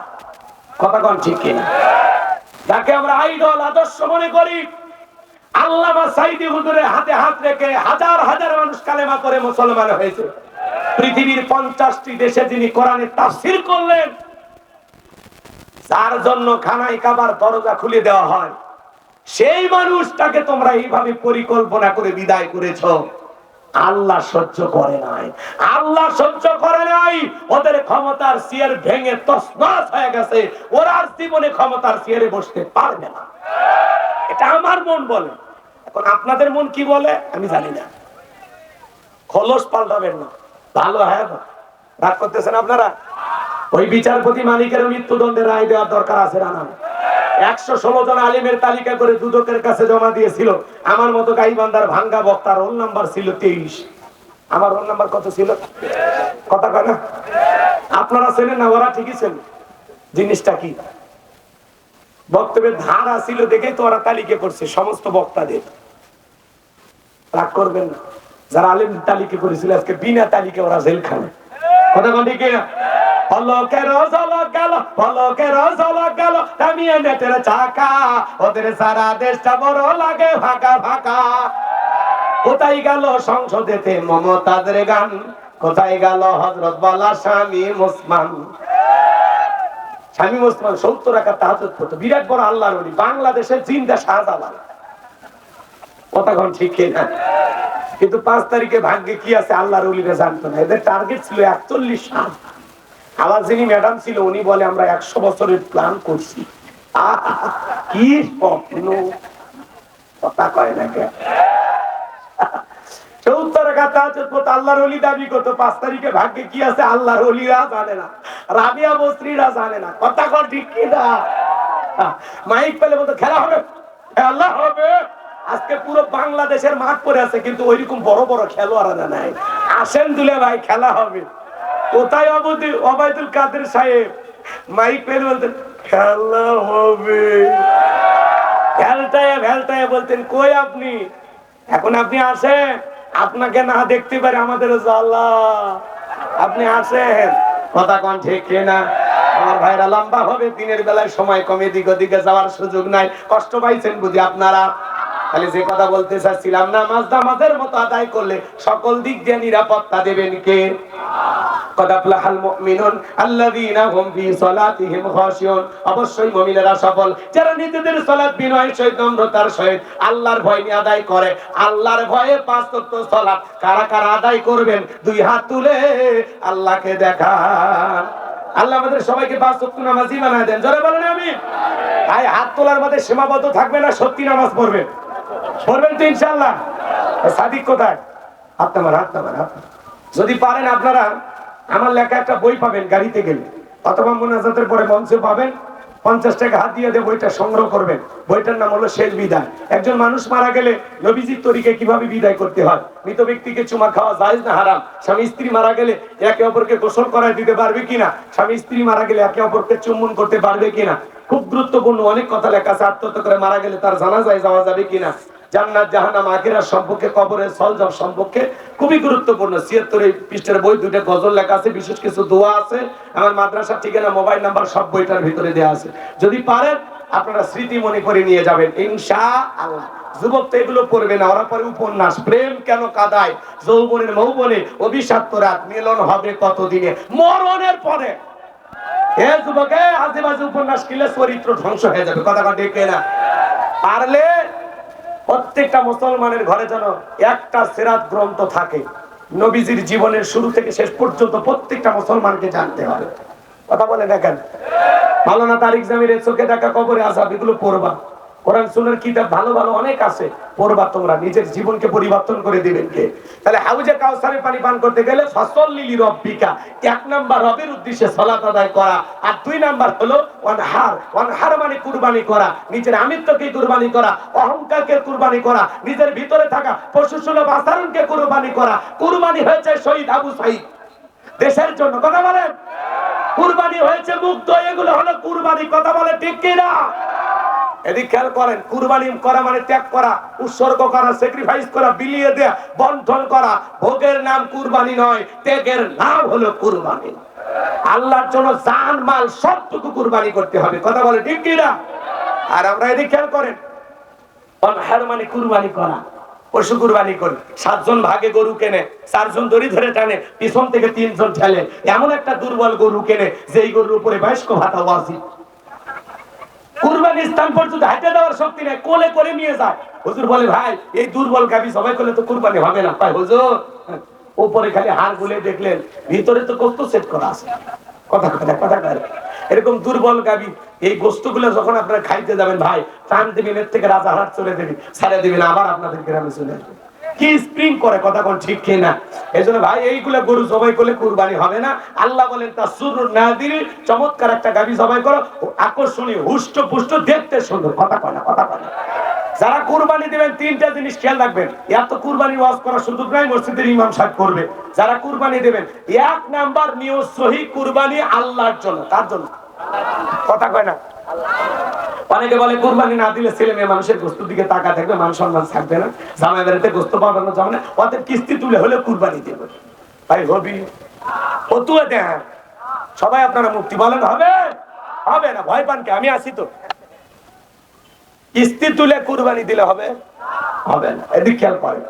Speaker 1: কথা কোন ঠিক কিনা? যাকে আমরা আইডল আদর্শ মনে করি, আল্লামা সাইদি হুজুরের হাতে হাত রেখে হাজার হাজার মানুষ কালেমা করে মুসলমান হয়েছে। পৃথিবীর 50টি দেশে যিনি কোরআনের তাফসীর করলেন, যার জন্য খানায় কাবার দরজা খুলে দেওয়া হয়, সেই মানুষটাকে তোমরা এইভাবে পরিকল্পনা করে বিদায় করেছো। আল্লাহ সহ্য করে নাই, আল্লাহ সহ্য করে নাই। ওদের ক্ষমতার চেয়ার ভেঙে তছনছ হয়ে গেছে, ওরা আর জীবনে ক্ষমতার চেয়ারে বসতে পারবে না। এটা আমার মন বলে। এখন আপনাদের মন কি বলে আমি জানি না। খোলস পাল্টাবেন না, ভালো হয় না। রাগ করতেছেন আপনারা? ওই বিচারপতি মালিকের মৃত্যুদণ্ডের রায় দেওয়ার দরকার আছে না? 116 জন আলিমের তালিকা করে দুদকের কাছে জমা দিয়েছিল। আমার মতো গাইবান্ধার ভাঙ্গা বক্তার রোল নাম্বার ছিল 23। আমার রোল নাম্বার কত ছিল? কথা কয় না? আপনারা চেনেন না, ওরা ঠিকই ছিল। জিনিসটা কি? বক্তব্যের ধারা ছিল দেখেই তো ওরা তালিকা করছে সমস্ত বক্তাদের। রাগ করবেন না, যারা আলিম তালিকা করেছিল আজকে বিনা তালিকা ওরা জেলখানে। কথা কোন ঠিক না? পলকের ঝলক গেল, পলকের ঝলক গেল, থামিয়ে নেটের চাকা, ওদের সারা দেশটা বড় লাগে ফাঁকা ফাঁকা। কোথায় গেল সংসদেতে মমতাজের গান, কোথায় গেল হযরত বলা শামীম ওসমান। শামীম ওসমান 70 রাকাত তাহাজ্জুদ পড়তো, বিরাট বড় আল্লাহর ওলি, বাংলাদেশের জিন্দা শাহজালাল। কথা কোন ঠিক কিনা? কিন্তু 5 তারিখে ভাগ্যে কি আছে আল্লাহর ওলিরা জানতো না। এদের টার্গেট ছিল 41 সাল। আমার যিনি ম্যাডাম ছিল উনি বলে আমরা 100 বছরের প্ল্যান করছি। কি স্বপ্ন, কথা কয় না কে? 70 রাকাত তাহাজ্জুদ পড়তো, আল্লাহর ওলি দাবি করতো। 5 তারিখে ভাগ্যে কি আছে আল্লাহর ওলিরা জানে না, রাবিয়া বস্ত্রীরা জানে না। কথা কোন ঠিক কিনা? মাইক পেলে বলতো খেলা হবে, খেলা হবে। আজকে পুরো বাংলাদেশের মাঠ পড়ে আছে, কিন্তু ওইরকম বড় বড় খেলোয়াড়রা নাই। আসেন দুলে ভাই, খেলা হবে। কোথায় ওবায়দুল কাদের সাহেব মাইক পেলে বলতেন খেলা হবে, ভেলটায় ভেলটায় বলতেন কই আপনি? এখন আপনি আসেন, আপনাকে না দেখতে পারে আমাদের জ্বালা। আপনি আসেন, কথা কোন ঠিক কিনা? আমার ভাইরা লম্বা হবে, দিনের বেলায় সময় কমে, দিক ওদিকে যাওয়ার সুযোগ নাই। কষ্ট পাইছেন বুঝি আপনারা? খালি যে কথা বলতে চাচ্ছিলাম, নামাজের মতো আদায় করলে সকল দিক দিয়ে নিরাপত্তা দেবেন কে? অবশ্যই মুমিনেরা সফল যারা নিজেদের সালাত বিনয়ের সহিত নম্রতার সহিত আল্লাহর ভয় নিয়ে আদায় করে। আল্লাহর ভয়ে 5 ওয়াক্ত সালাত কারা কারা আদায় করবেন? 2 হাত তুলে আল্লাহকে দেখান। আল্লাহ আমাদের সবাইকে 5 ওয়াক্ত নামাজি বানায় দেন। জোরে বলেন আমিন। ভাই হাত তোলার মধ্যে সীমাবদ্ধ থাকবে না, সত্যি নামাজ পড়বেন, পড়বেন তো ইনশাআল্লাহ। সাদিক কোথায়? হাত নামান, হাত নামান, হাত নামান। যদি পারেন আপনারা আমার লেখা একটা বই পাবেন গাড়িতে গেলে, অথবা মোনাজাতের পরে মঞ্চে পাবেন। 50 টাকা হাত দিয়ে বইটা সংগ্রহ করবেন। বইটার নাম হলো শেষ বিদায়। একজন মানুষ মারা গেলে নবীজির তরিকায় কিভাবে বিদায় করতে হয়, মৃত ব্যক্তিকে চুমা খাওয়া জায়েজ না হারাম, স্বামী স্ত্রী মারা গেলে একে অপরকে গোসল করায় দিতে পারবে কিনা, স্বামী স্ত্রী মারা গেলে একে অপরকে চুম্বন করতে পারবে কিনা, খুব গুরুত্বপূর্ণ অনেক কথা লেখা আছে। আত্মহত্যা করে মারা গেলে তার জানাজায় যাওয়া যাবে কিনা, জান্নাত জাহান্নাম আখিরাত সম্পর্কে, কবরের সলজব সম্পর্কে খুবই গুরুত্বপূর্ণ। 76 পৃষ্ঠার বই, 2টা গজল লেখা আছে, বিশেষ কিছু দোয়া আছে। আমার মাদ্রাসার ঠিকানা, মোবাইল নাম্বার সব বইটার ভিতরে দেওয়া আছে। যদি পারেন আপনারা স্মৃতি মনে করে নিয়ে যাবেন ইনশাআল্লাহ। যুবক তো এগুলো পড়বে না, ওরা পরে উপন্যাস, প্রেম কেন কাঁদায়, যৌবনের মৌবনে অভিশপ্ত রাত, মিলন হবে কতদিনে, মরণের পরে। এ যুবকে আজে বাজে উপন্যাস কিনলে চরিত্র ধ্বংস হয়ে যাবে। কথা ডেকে না পারলে প্রত্যেকটা মুসলমানের ঘরে যেন একটা সিরাত গ্রন্থ থাকে। নবীজির জীবনের শুরু থেকে শেষ পর্যন্ত প্রত্যেকটা মুসলমানকে জানতে হবে। কথা বলে দেখেন, মাওলানা তারিক জামিরের চোখে দেখা কবরে আযাব, এগুলো পড়বা। কোরআন সুন্নাহর কিতাব ভালো ভালো অনেক আছে, পড়বা। তোমরা নিজের জীবনকে পরিবর্তন করে দিবেন কে? তাহলে হাউজে কাউসারের পানি পান করতে গেলে ফাসাল্লি লিরাব্বিকা, 1 নাম্বার রবের উদ্দেশ্যে সালাত আদায় করা, আর 2 নাম্বার হলো ওয়ানহার। ওয়ানহার মানে কুরবানি করা, নিজের আমিত্বকে কুরবানি করা, অহংকারকে কুরবানি করা, নিজের ভিতরে থাকা পশুসুলভ আচরণকে কুরবানি করা। কুরবানি হয়েছে শহীদ আবু সাঈদ দেশের জন্য। কথা বলেন, কুরবানি হয়েছে মুগ্ধ, এগুলো হলো কুরবানি। কথা বলে ঠিক কিনা? এদিক খেয়াল করেন, কুরবানি করা মানে ত্যাগ করা, উৎসর্গ করা, স্যাক্রিফাইস করা, বিলিয়ে দেয়া, বন্টন করা। ভোগের নাম কুরবানি নয়, ত্যাগের নাম হলো কুরবানি। আল্লাহর জন্য জান মাল সবটুকু কুরবানি করতে হবে। কথা বলে ঠিক কিনা? আর আমরা এদিক খেয়াল করেন, অনহার মানে কুরবানি করা, পশু কুরবানি করে 7 জন ভাগে গরু কেনে, 4 জন দড়ি ধরে টানে, পিছন থেকে 3 জন ঠেলে। এমন একটা দুর্বল গরু কেনে যেই গরুর উপরে বয়স্ক ভাতা ওয়াজিব। কুরবানি স্থান পর্যন্ত হাঁটে দেওয়ার শক্তি নেই, কোলে করে নিয়ে যায়। হুজুর বলে ভাই এই দুর্বল গাভী সবাই করলে তো কুরবানি হবে না। ভাই হুজুর উপরে খালি হাড় গুলে দেখলেন, ভিতরে তো গোস্ত সেট করা আছে। কথা কথা কথা করে এরকম দুর্বল গাভী, এই গোস্তগুলো যখন আপনারা খাইতে যাবেন ভাই, টান দিবেন, এর থেকে রাজারহাট চলে দেবেন, ছেড়ে দিবেন, আবার আপনাদের গ্রামে চলে আসবেন। কি স্প্রিং করে, কথা কোন ঠিক কিনা? এজন্য ভাই এইগুলা গরু জবাই করলে কুরবানি হবে না। আল্লাহ বলেন তাসুরুন নাদির, চমৎকার একটা গাভী জবাই করো, আকর্ষণীয়, হুষ্ট পুষ্ট, দেখতে সুন্দর। কথা কয় না, কথা কয় না। যারা কুরবানি দিবেন 3টা জিনিস খেয়াল রাখবেন। এত কুরবানি ওয়াজ করার সুযোগ নাই, মসজিদের ইমাম সাহেব করবে। যারা কুরবানি দেবেন 1 নাম্বার নিয়ত সহি, কুরবানি আল্লাহর জন্য। তার জন্য। কথা কয় না। অনেকে বলে কুরবানি না দিলে ছেলে মেয়ে মানুষের গোস্ত দিকে তাকা থাকবে, মান সম্মান থাকবে না, জামাই বাড়িতে গোস্ত পাবেন না, যাবে না, ওদের কিস্তি তুলে হলে কুরবানি দেবে। ভাই হবি ও তুই দেখ সবাই আপনারা মুক্তি বলেন হবে? হবে না, ভয় পান কে? আমি আছি তো। কিস্তি তুলে কুরবানি দিলে হবে? হবে না। এদিক খেয়াল করেন।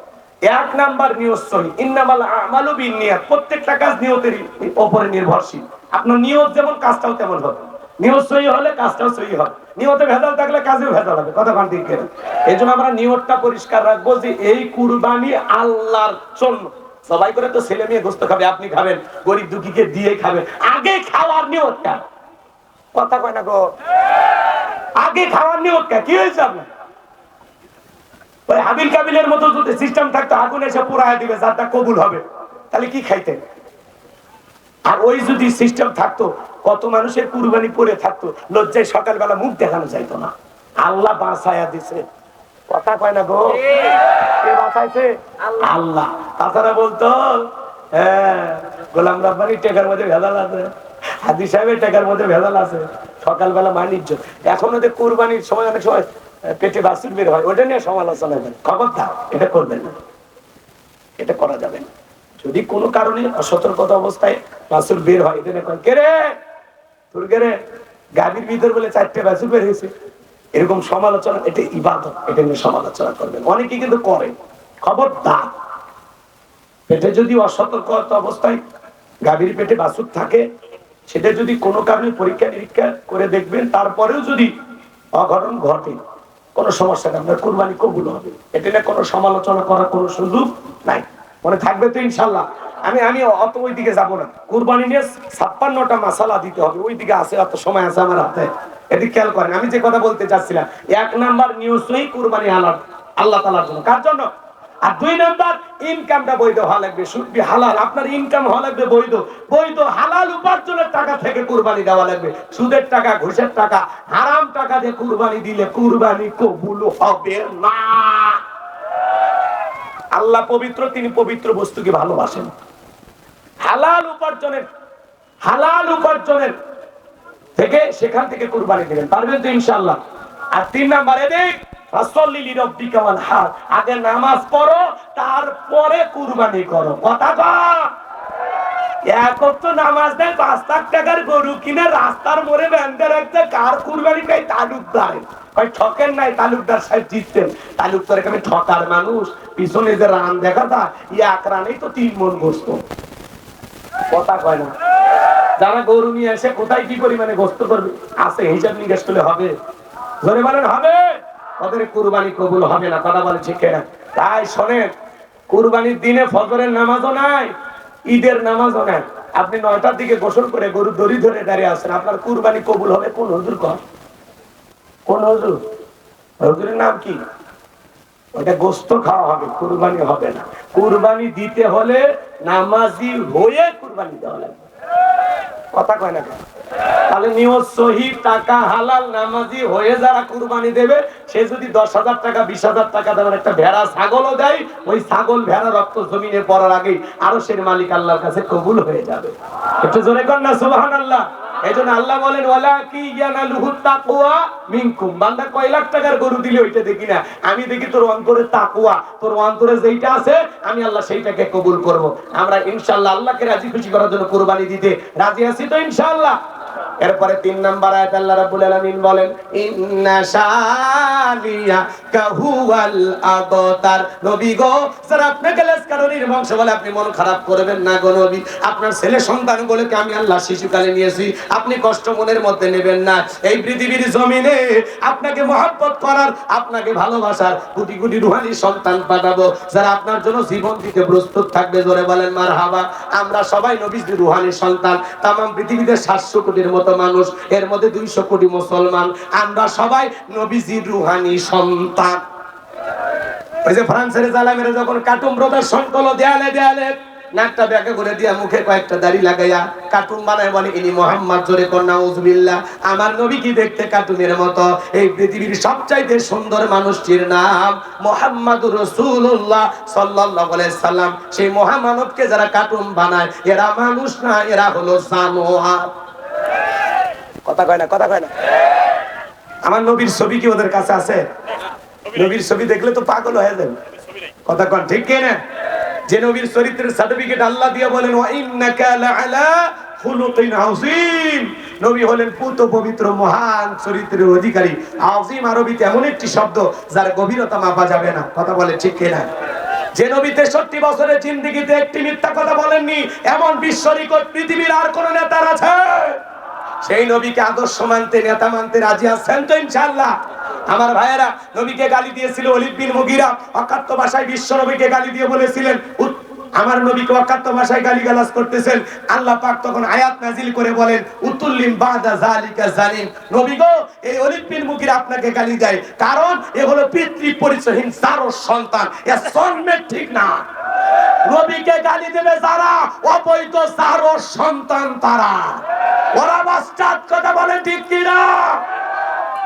Speaker 1: এক নাম্বার নিয়ত সহি, ইন্নামাল আমালু বিন্নিয়াত। প্রত্যেকটা কাজ নিয়তের উপরে নির্ভরশীল। আপনার নিয়ত যেমন কাজটাও তেমন হবে। নিয়ত সহি হলে কাজটাও সহি হবে, নিয়তে ভেজাল থাকলে কাজেও ভেজাল হবে। কথা কান ঠিক করে। এই জন্য আমরা নিয়তটা পরিষ্কার রাখবো যে এই কুরবানি আল্লাহর জন্য। সবাই করে তো ছেলে মেয়ে গোস্ত খাবে, আপনি খাবেন, গরিব দুঃখীকে দিয়ে খাবেন। আগে খাওয়ার নিয়তটা, কথা কয় না গো, আগে খাওয়ার নিয়তটা কি হয়েছে আপনার? ওই হাবিল কাবিলের মতো যদি সিস্টেম থাকতো, আগুন এসে পোড়ায় দিবে, যারটা কবুল হবে, তাহলে কি খাইতেন? আর ওই যদি সিস্টেম থাকতো, কত মানুষের কুরবানি পড়ে থাকতো, লজ্জায় সকালবেলা মুখ দেখানো যাইতো না। আল্লাহ বাঁচায়া দিছে। কথা কয় না গো, কে বাঁচাইছে? আল্লাহ। তাছাড়া বলতো হ্যাঁ গোলাম রাব্বানি টেকার মধ্যে ভেজাল আছে, হাদি সাহেবের টেকার মধ্যে ভেজাল আছে, সকালবেলা বাণিজ্য। এখন ওদের কুরবানির সময় অনেক সময় পেটে বাছুর বের হয়, ওটা নিয়ে সমালোচনা করেন। খবরদার এটা করবেন না, এটা করা যাবে না। যদি কোনো কারণে অসতর্কতা অবস্থায় বাছুর বের হয়, এটা নিয়ে কে রে তোর কে রে গাভীর ভিতর বলে 4টে বাছুর বের হয়েছে, এরকম সমালোচনা, এটা ইবাদত, এটা নিয়ে সমালোচনা করবেন। অনেকে কিন্তু করে। খবরদার, পেটে যদি অসতর্কতা অবস্থায় গাভীর পেটে বাছুর থাকে, সেটা যদি কোনো কারণে পরীক্ষা নিরীক্ষা করে দেখবেন, তারপরেও যদি অঘটন ঘটে, কোনো সমস্যা নেই, আপনার কুরবানি কবুল হবে। এটা নিয়ে কোনো সমালোচনা করার কোনো সুযোগ নাই, মনে থাকবে তো ইনশাল্লাহ। আমি অত ওই দিকে যাবো না। কুরবানি নিয়ে 56টা মাসালা দিতে হবে, ওই দিকে আছে, অত সময় আছে আমার হাতে। এদিকে খেয়াল করেন, আমি যে কথা বলতে চাচ্ছিলাম, 1 নাম্বার নিউজই কুরবানি আল্লাহ তাআলার জন্য। কার জন্য? আর 2 নাম্বার, ইনকামটা বৈধ হওয়া লাগবে, শুধু হালাল। আপনার ইনকাম হওয়া লাগবে বৈধ, বৈধ হালাল উপার্জনের টাকা থেকে কুরবানি দেওয়া লাগবে। সুদের টাকা, ঘুষের টাকা, হারাম টাকা দিয়ে কুরবানি দিলে কুরবানি কবুল হবে না। আল্লাহ পবিত্র, তিনি পবিত্র বস্তুকে ভালোবাসেন। হালাল উপার্জনের থেকে সেখান থেকে কুরবানি দিবেন, পারবেন তো ইনশাআল্লাহ। আর 3 নম্বরে দেখ, ফাসল্লি লিরাব্বিকা ওয়ানহার, আগে নামাজ পড়ো, তারপরে কুরবানি করো। কথা কও, এক ওয়াক্ত নামাজ দেয়, 5 লাখ টাকার গরু কিনে রাস্তার মোড়ে বেঁধে রাখতে, কার কুরবানি খাই? তালুকদার। ভাই ঠকেন নাই, তালুকদার সাহেব জিততেন। তালুকদার এখানে ঠকার মানুষ, পিছনে যে রান দেখাতা, এক রানেই তো 3 মণ গোস্ত। কথা কয় না। যারা গরু নিয়ে এসে কোথায় কি পরিমাণে গোস্ত করবে আছে, হিসাব নিকাশ করলে হবে? জোরে বলেন হবে? ওদের কুরবানি কবুল হবে না। কথা বলে ঠিক না? তাই শোনেন, কুরবানির দিনে ফজরের নামাজও নাই, ঈদের নামাজও নাই। আপনি 9টার দিকে গোসল করে গরু দড়ি ধরে দাঁড়িয়ে আছেন, আপনার কুরবানি কবুল হবে কোন হুজুর? কোন হুজুর? হুজুরের নাম কি? ওটা গোস্ত খাওয়া হবে, কুরবানি হবে না। কুরবানি দিতে হলে নামাজি হয়ে কুরবানি দেওয়া লাগবে। কথা কয় না? তাহলে নিয়ত সহি, টাকা হালাল, নামাজি হয়ে যারা কুরবানি দেবে, সে যদি 10,000 টাকা 20,000 টাকা দেওয়ার একটা ভেড়া ছাগলও দেয়, ওই ছাগল ভেড়া রক্ত জমিনে পড়ার আগেই আরশের মালিক আল্লাহর কাছে কবুল হয়ে যাবে। একটু জোরে কর না সুবহানাল্লাহ। এইজন্য আল্লাহ বলেন, ওয়ালাকি ইয়ানালুহুত তাকওয়া মিনকুম। বান্দা কয় লাখ টাকার গরু দিলে ওইটা দেখি না, আমি দেখি তোর অন্তরে তাকওয়া, তোর অন্তরে যেইটা আছে আমি আল্লাহ সেইটাকে কবুল করব। আমরা ইনশাআল্লাহ আল্লাহকে রাজি খুশি করার জন্য কুরবানি দিতে রাজি আছি তো ইনশাআল্লাহ। এরপরে 3 নাম্বার আয়াত আল্লাহ রাব্বুল আলামিন বলেন, ইন্না শানিয়াকা হুয়াল আবতার। নবী গো, যারা আপনাকে লেসকারণীর বংশ বলে আপনি মন খারাপ করবেন না গো নবী। আপনার ছেলে সন্তানগুলোকে আমি আল্লাহ শিশুকালে নিয়েছি, আপনি কষ্ট মনের মধ্যে নেবেন না। এই পৃথিবীর জমিনে আপনাকে মহব্বত করার, আপনাকে ভালোবাসার কোটি কোটি রূহানি সন্তান পাঠাবো, যারা আপনার জন্য জীবন দিতে প্রস্তুত থাকবে। জোরে বলেন মারহাবা। আমরা সবাই নবীর রূহানি সন্তান। তামাম পৃথিবীতে 700 কোটির মতো মানুষ, এর মধ্যে 200 কোটি মুসলমান, আমরা সবাই নবীজির রূহানি সন্তান। ওই যে ফ্রান্সের জালামেরা যখন কার্টুন প্রদর্শন করলো দেয়ালে দেয়ালে, নাকটা ব্যাকা করে দিয়া মুখে কয়েকটা দাড়ি লাগাইয়া কার্টুন বানায়, বলে ইনি মোহাম্মদ। জোরে কর নাউজুবিল্লাহ। আমার নবী কি দেখতে কার্টুনের মতো? এই পৃথিবীর সবচাইতে সুন্দর মানুষটির নাম মুহাম্মাদুর রাসূলুল্লাহ সাল্লাল্লাহু আলাইহি সাল্লাম। সেই মহামানবকে যারা কার্টুন বানায়, এরা মানুষ না, এরা হলো জানোয়ার। কথা কয় না? কথা কয় না? আমার নবীর ছবি কি ওদের কাছে আছে? নবীর ছবি দেখলে তো পাগল হয়ে যাবে। কথা কন ঠিক কি না? যে নবীর চরিত্রের সার্টিফিকেট আল্লাহ দিয়ে বলেন, ওয়া ইন্নাকা লাআলা খুলুকিন আযীম, নবী হলেন পুত পবিত্র মহান চরিত্রের অধিকারী। আযীম আরবিতে এমন একটি শব্দ যার গভীরতা মাপা যাবে না। কথা বলে ঠিক কিনা? যে নবী 63 বছরের জিন্দেগিতে একটি মিথ্যা কথা বলেননি, এমন বিশ্ব রেকর্ড পৃথিবীর আর কোন নেতার আছে? সেই নবীকে আদর্শ মানতে, নেতা মানতে রাজি আছেন তো ইনশাআল্লাহ? আমার ভাইয়েরা, নবীকে গালি দিয়েছিল ওলীদ বিন মুগীরা, অকাট্য ভাষায় বিশ্ব নবীকে গালি দিয়ে বলেছিলেন, আমার নবীকে অকাট্য ভাষায় গালিগালাজ করতেছেন। আল্লাহ পাক তখন আয়াত নাজিল করে বলেন, উতুল্লিম বাদা যালিকা জানিম, নবী গো, এই ওলীদ বিন মুগীরা আপনাকে গালি দেয় কারণ এ হলো পিতৃ পরিচয়হীন জারজ সন্তান, এ জন্মের ঠিক না। নবীকে গালি দেবে যারা, অবৈধ জারজ সন্তান তারা, ওরা বাস্টার্ড। কথা বলে ঠিক কিনা?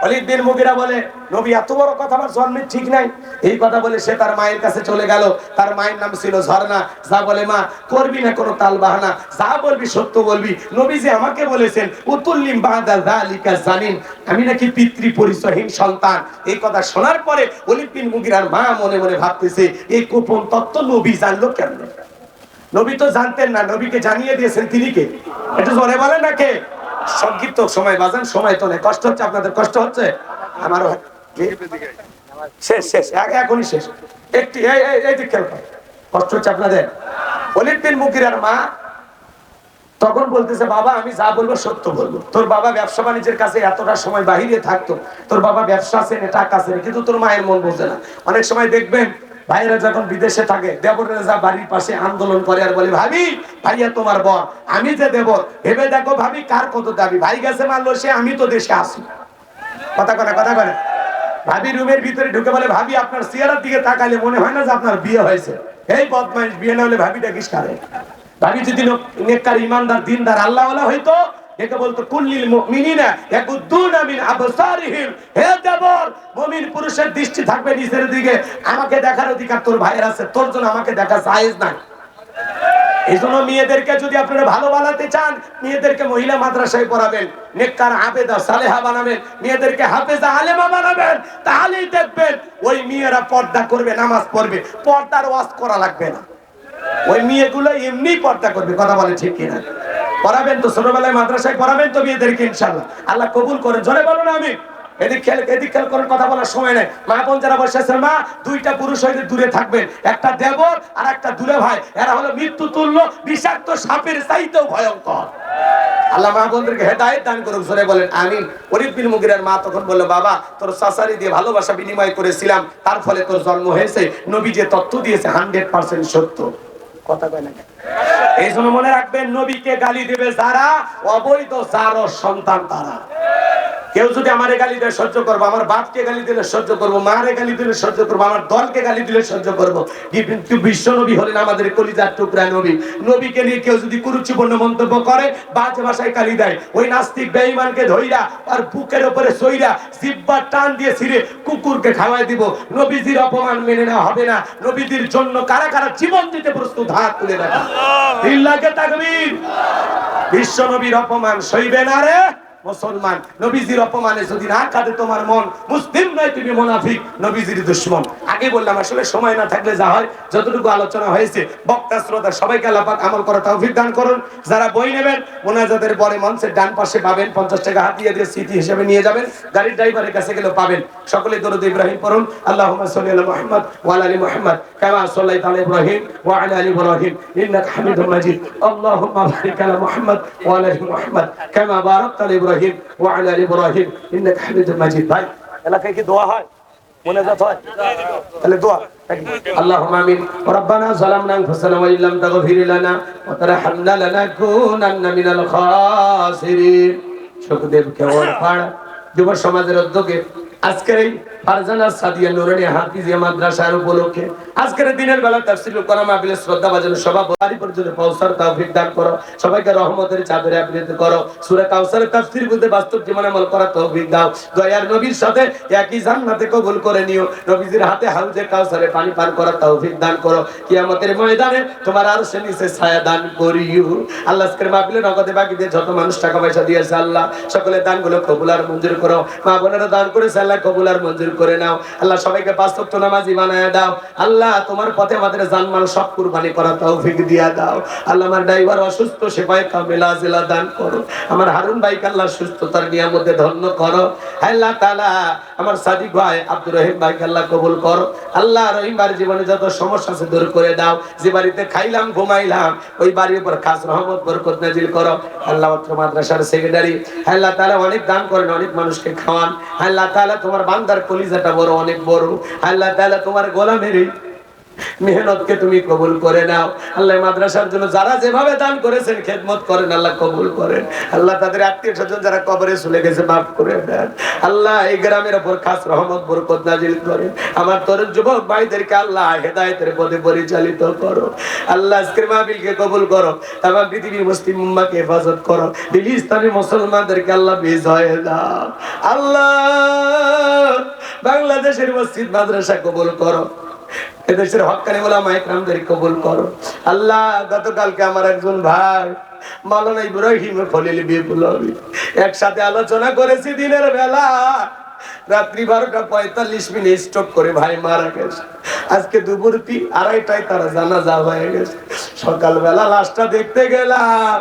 Speaker 1: ওলীদ বিন মুগীরা বলে, নবী এত বড় কথা আমার জন্মের ঠিক নাই। এই কথা বলে সে তার মায়ের কাছে চলে গেল। তার মায়ের নাম ছিল ঝর্ণা। যা বলে, মা করবি না কোনো তাল বাহানা, যা বলবি সত্য বলবি। নবী যে আমাকে বলেছেন উতুল্লিম বাদা যালিকা জানিন, আমি নাকি পিতৃ পরিচয়হীন সন্তান। এই কথা শোনার পরে ওলীদ বিন মুগীরার মা মনে মনে ভাবতেছে, এই গোপন তত্ত্ব নবী জানলো কেমনে? নবী তো জানতেন না, নবীকে জানিয়ে দিয়েছেন তিনি কে? একটু জোরে বলেন না কে? সংক্ষিপ্ত সময় বাজান, সময় তো নেই। কষ্ট হচ্ছে আপনাদের? কষ্ট হচ্ছে আমারও। শেষ শেষ, এখনই শেষ। একটি এই দিক খেয়াল করেন, কষ্ট হচ্ছে আপনাদের? ওলীদ বিন মুগীরার মা তখন বলতেছে, বাবা আমি যা বলবো সত্য বলবো। তোর বাবা ব্যবসা বাণিজ্যের কাছে এতটা সময় বাহিরে থাকতো, তোর বাবা ব্যবসা আছে, টাকা আছে, কিন্তু তোর মায়ের মন বোঝে না। অনেক সময় দেখবেন ভাইরা যখন বিদেশে থাকে, দেবরেরা যা বাড়ির পাশে আন্দোলন করে আর বলে, ভাবি ভাইয়া তোমার বর, আমি যে দেবর, ভেবে দেখো ভাবি কার কত দাবি, ভাই গেছে মানলো সে, আমি তো দেশে আসি। কথা করে কথা করে। ভাবি রুমের ভিতরে ঢুকে বলে, ভাবি আপনার চেহারার দিকে তাকালে মনে হয় না যে আপনার বিয়ে হয়েছে। এই বদমাইশ, বিয়ে না হলে ভাবিটা কিস করে? ভাবি যদি নেককার, ইমানদার, দিনদার, আল্লাহওয়ালা হইতো, একে বলতো কুল্লিল মুমিনিনা ইয়াকুদ্দুনা মিন আবসারিহিম, হে দেবর, মুমিন পুরুষের দৃষ্টি থাকবে নিচের দিকে। আমাকে দেখার অধিকার তোর ভাইয়ের আছে, তোর জন্য আমাকে দেখা জায়েজ নাই। এইজন্য মেয়েদেরকে যদি আপনারা ভালো বানাতে চান, মেয়েদেরকে মহিলা মাদ্রাসায় পড়াবেন, নেককার আবেদা সালেহা বানাবেন, মেয়েদেরকে হাফেজা আলেমা বানাবেন, তাহলেই দেখবেন ওই মেয়েরা পর্দা করবে, নামাজ পড়বে, পর্দার ওয়াজ করা লাগবে না। ওই মেয়েগুলো এমনি পর্দা করবে। কথা বলে ঠিক কিনা? পড়াবেন তো, ছোটবেলায় মাদ্রাসায় পড়াবেন তো মেয়েদেরকে, ইনশাআল্লাহ আল্লাহ কবুল করেন। জোরে বলুন আমি। এদিক খেয়াল করেন, কথা বলার সময় নেই। মা বোন যারা বসে আছেন, মা দুইটা পুরুষ হইলে দূরে থাকবেন, একটা দেবর আর একটা দুলে ভাই। এরা হলো মৃত্যু তুল্য, বিষাক্ত সাপের চাইতেও ভয়ঙ্কর। আল্লাহ মা বোনদেরকে হেদায়েত দান করুক। জোরে বলেন আমিন। ওলীদ বিন মুগীরার মা তখন বলল, বাবা তোর চাচারি দিয়ে ভালোবাসা বিনিময় করেছিলাম, তার ফলে তোর জন্ম হয়েছে। নবী যে তথ্য দিয়েছে 100% সত্য। কথা কয় না? এই জন্য মনে রাখবেন, নবীকে গালি দেবে যারা, অবৈধ জারজ সন্তান তারা। কেউ যদি আমারে গালি দেয় সহ্য করবো, আমার বাপকে গালি দিলে সহ্য করবো, মারে গালি দিলে সহ্য করবো, আমার দলকে গালি দিলে সহ্য করবো। কিন্তু বিশ্ব নবী হলেন আমাদের কলিজার টুকরা নবী। নবীকে নিয়ে কেউ যদি কুরুচিপূর্ণ মন্তব্য করে, বাজে ভাষায় গালি দেয়, ওই নাস্তিক বেঈমানকে ধইরা আর বুকের উপরে সইরা জিহ্বা টান দিয়ে ছিঁড়ে কুকুরকে খাওয়াই দিব। নবীজির অপমান মেনে নেওয়া হবে না। নবীজির জন্য কারা কারা জীবন দিতে প্রস্তুত, হাত তুলে দেখা। লিল্লাহে তাকবীর। বিশ্ব নবীর অপমান সইবে না রে মুসলমান। নবীজির অপমানে যদি না কাঁদে তোমার মন, মুসলিম নয় তুমি মুনাফিক, নবীজির দুশমন। আগে বললাম, আসলে সময় না থাকলে যা হয়, যতটুকু আলোচনা হয়েছে, বক্তা শ্রোতা সবাইকে আল্লাহ পাক আমল করা তৌফিক দান করুন। যারা বই নেবেন, মোনাজাতের পরে মঞ্চের ডান পাশে পাবেন, 50 টাকা হাতিয়ে দিয়ে স্মৃতি হিসেবে নিয়ে যাবেন, গাড়ির ড্রাইভারের কাছে গেলেও পাবেন। সকলে দরুদ ইব্রাহিম পড়ুন। আল্লাহুম্মা সাল্লি আলা মুহাম্মদ ওয়া আলা আলি মুহাম্মদ কামা সাল্লাইতা আলা ইব্রাহিম ওয়া আলা আলি ইব্রাহিম ইন্নাকা হামিদুম মাজিদ। আল্লাহুম্মা বারিক আলা মুহাম্মদ ওয়া আলা আলি মুহাম্মদ কামা বারাকতা আলা ইব্রাহিম ওয়া আলা আলি ইব্রাহিম ইন্নাকা হামিদুম মাজিদ। ভাই এলাকায় কি দোয়া হয়, মোনাজাত হয়? তাহলে দোয়া। আল্লাহুম্মা আমিন। রব্বানা যালামনা আনফুসানা ওয়া ইল্লাম তাগফির লানা ওয়া তারহামনা লানাকুনান্না মিনাল খাসিরিন। সুখদেব কেওয়ার পাড়া যুব সমাজের উদ্যোগে আজকের এই ফারজানা সাদিয়া নুরানি হাফিজিয়া মাদ্রাসার উপলক্ষে আজকের দিনের বেলা তাফসীরুল কোরআন মাহফিলের শ্রদ্ধাভাজন সভাপতি পর্যন্ত পৌঁছার তৌফিক দান করো। সবাইকে রহমতের চাদরে আবৃত করো। সূরা কাউসারের তাফসীর বুঝে বাস্তব জীবনে আমল করার তৌফিক দাও। দয়ার নবীর সাথে একই জান্নাতে কবুল করে নিও। নবীজির হাতে হাউজে কাউসারে পানি পান করার তৌফিক দান করো। কিয়ামতের ময়দানে তোমার আরশের নিচে ছায়া দান করিও। আল্লাহ আজকের মাহফিলে নগদে বাকি দিয়ে যত মানুষ টাকা পয়সা দিয়েছে, আল্লাহ সকলের দানগুলো কবুল আর মঞ্জুর করো। মা বোনেরা দান করেছে, আল্লাহ আল্লাহ কবুল আর মঞ্জুর করে নাও আল্লাহ, সবাইকে 5 ওয়াক্ত নামাজি বানায় দাও আল্লাহ, তোমার পথে আমাদের জানমাল সব কুরবানি করা তৌফিক দিয়া দাও আল্লাহ। আমার ড্রাইভার অসুস্থ, সেবায় কামিলা আজিলা দান করো। আমার হারুন ভাইকে আল্লাহ সুস্থতার নিয়ামতে ধন্য করো আল্লাহ তাআলা। আমার সাদিক ভাই আব্দুর রহিম ভাইকে আল্লাহ কবুল করো আল্লাহ। রহিম ভাইয়ের জীবনে যত সমস্যা আছে দূর করে দাও। যে বাড়িতে খাইলাম ঘুমাইলাম ওই বাড়ির উপর খাস রহমত বরকত নাজিল করো আল্লাহ। মাদ্রাসার সেক্রেটারি আল্লাহ তাআলা অনেক দান করেন, অনেক মানুষকে খাওয়ান আল্লাহ তাআলা। তোমার বান্দার কলিজাটা বড়, অনেক বড় আল্লাহ তাআলা। তোমার গোলামের মেহনতকে তুমি কবুল করে নাও আল্লাহ। মাদ্রাসার জন্য যারা যেভাবে দান করেছেন, খেদমত করেন আল্লাহ, কবুল করেন আল্লাহ। তাদের আত্মীয় স্বজন যারা কবরে চলে গেছে মাফ করে দেন আল্লাহ। এই গ্রামের উপর খাস রহমত বরকত নাজিল করেন। আমার তরুণ যুবক ভাইদেরকে আল্লাহ হেদায়েতের পথে পরিচালিত করো আল্লাহ। আজকের মাহফিলকে কবুল করো, তামাম পৃথিবীর মুসলিম উম্মাহকে হেফাজত করো। ফিলিস্তিনি মুসলমানদেরকে আল্লাহ বিজয় দাও আল্লাহ। বাংলাদেশের মসজিদ মাদ্রাসা কবুল করো, এদেশের হক্কানি উলামা ইকরামদের কবুল করো আল্লাহ। গতকালকে আমার একজন ভাই মাওলানা ইব্রাহিম খলিল বিপ্লবী একসাথে আলোচনা করেছি দিনের বেলা, রাত্রি 12:45 স্ট্রোক করে ভাই মারা গেছে। আজকে দুপুর 2:30টায় তারা জানাজা হয়ে গেছে। সকালবেলা লাশটা দেখতে গেলাম,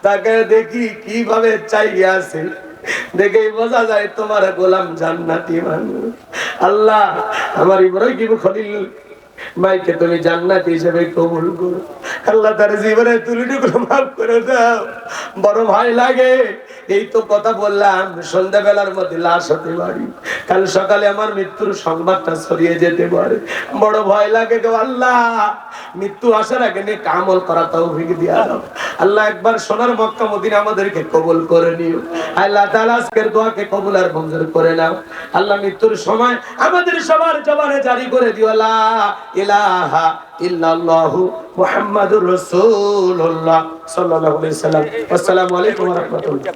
Speaker 1: তাকে দেখি কিভাবে চাইয়া আছে, দেখেই বোঝা যায় তোমার গোলাম জান্নাতি মানুষ আল্লাহ। আমার ইব্রাহিম খলিল ভাইকে তুমি জান্নাতি হিসেবে কবুল করো আল্লাহ। তার জীবনের ত্রুটিগুলো মাফ করে দাও। বড় ভয় লাগে, এই তো কথা বললাম সন্ধ্যাবেলার মধ্যে লাশ হতে পারি, কাল সকালে আমার মৃত্যুর সংবাদটা ছড়িয়ে যেতে পারে। বড় ভয় লাগে গো আল্লাহ। মৃত্যু আসার আগে নেক আমল করা তৌফিক দিয়া দাও আল্লাহ। একবার সোনার মক্কা মদিনা আমাদেরকে কবুল করে নিও আল্লাহ তাআলা। আজকের দোয়াকে কবুল আর মঞ্জুর করে নাও আল্লাহ। মৃত্যুর সময় আমাদের সবার জবানে জারি করে দিও লা ইলাহা ইল্লাল্লাহু মুহাম্মাদুর রাসূলুল্লাহ সাল্লাল্লাহু আলাইহি ওয়াসাল্লাম। আসসালামু আলাইকুম ওয়া রাহমাতুল্লাহ।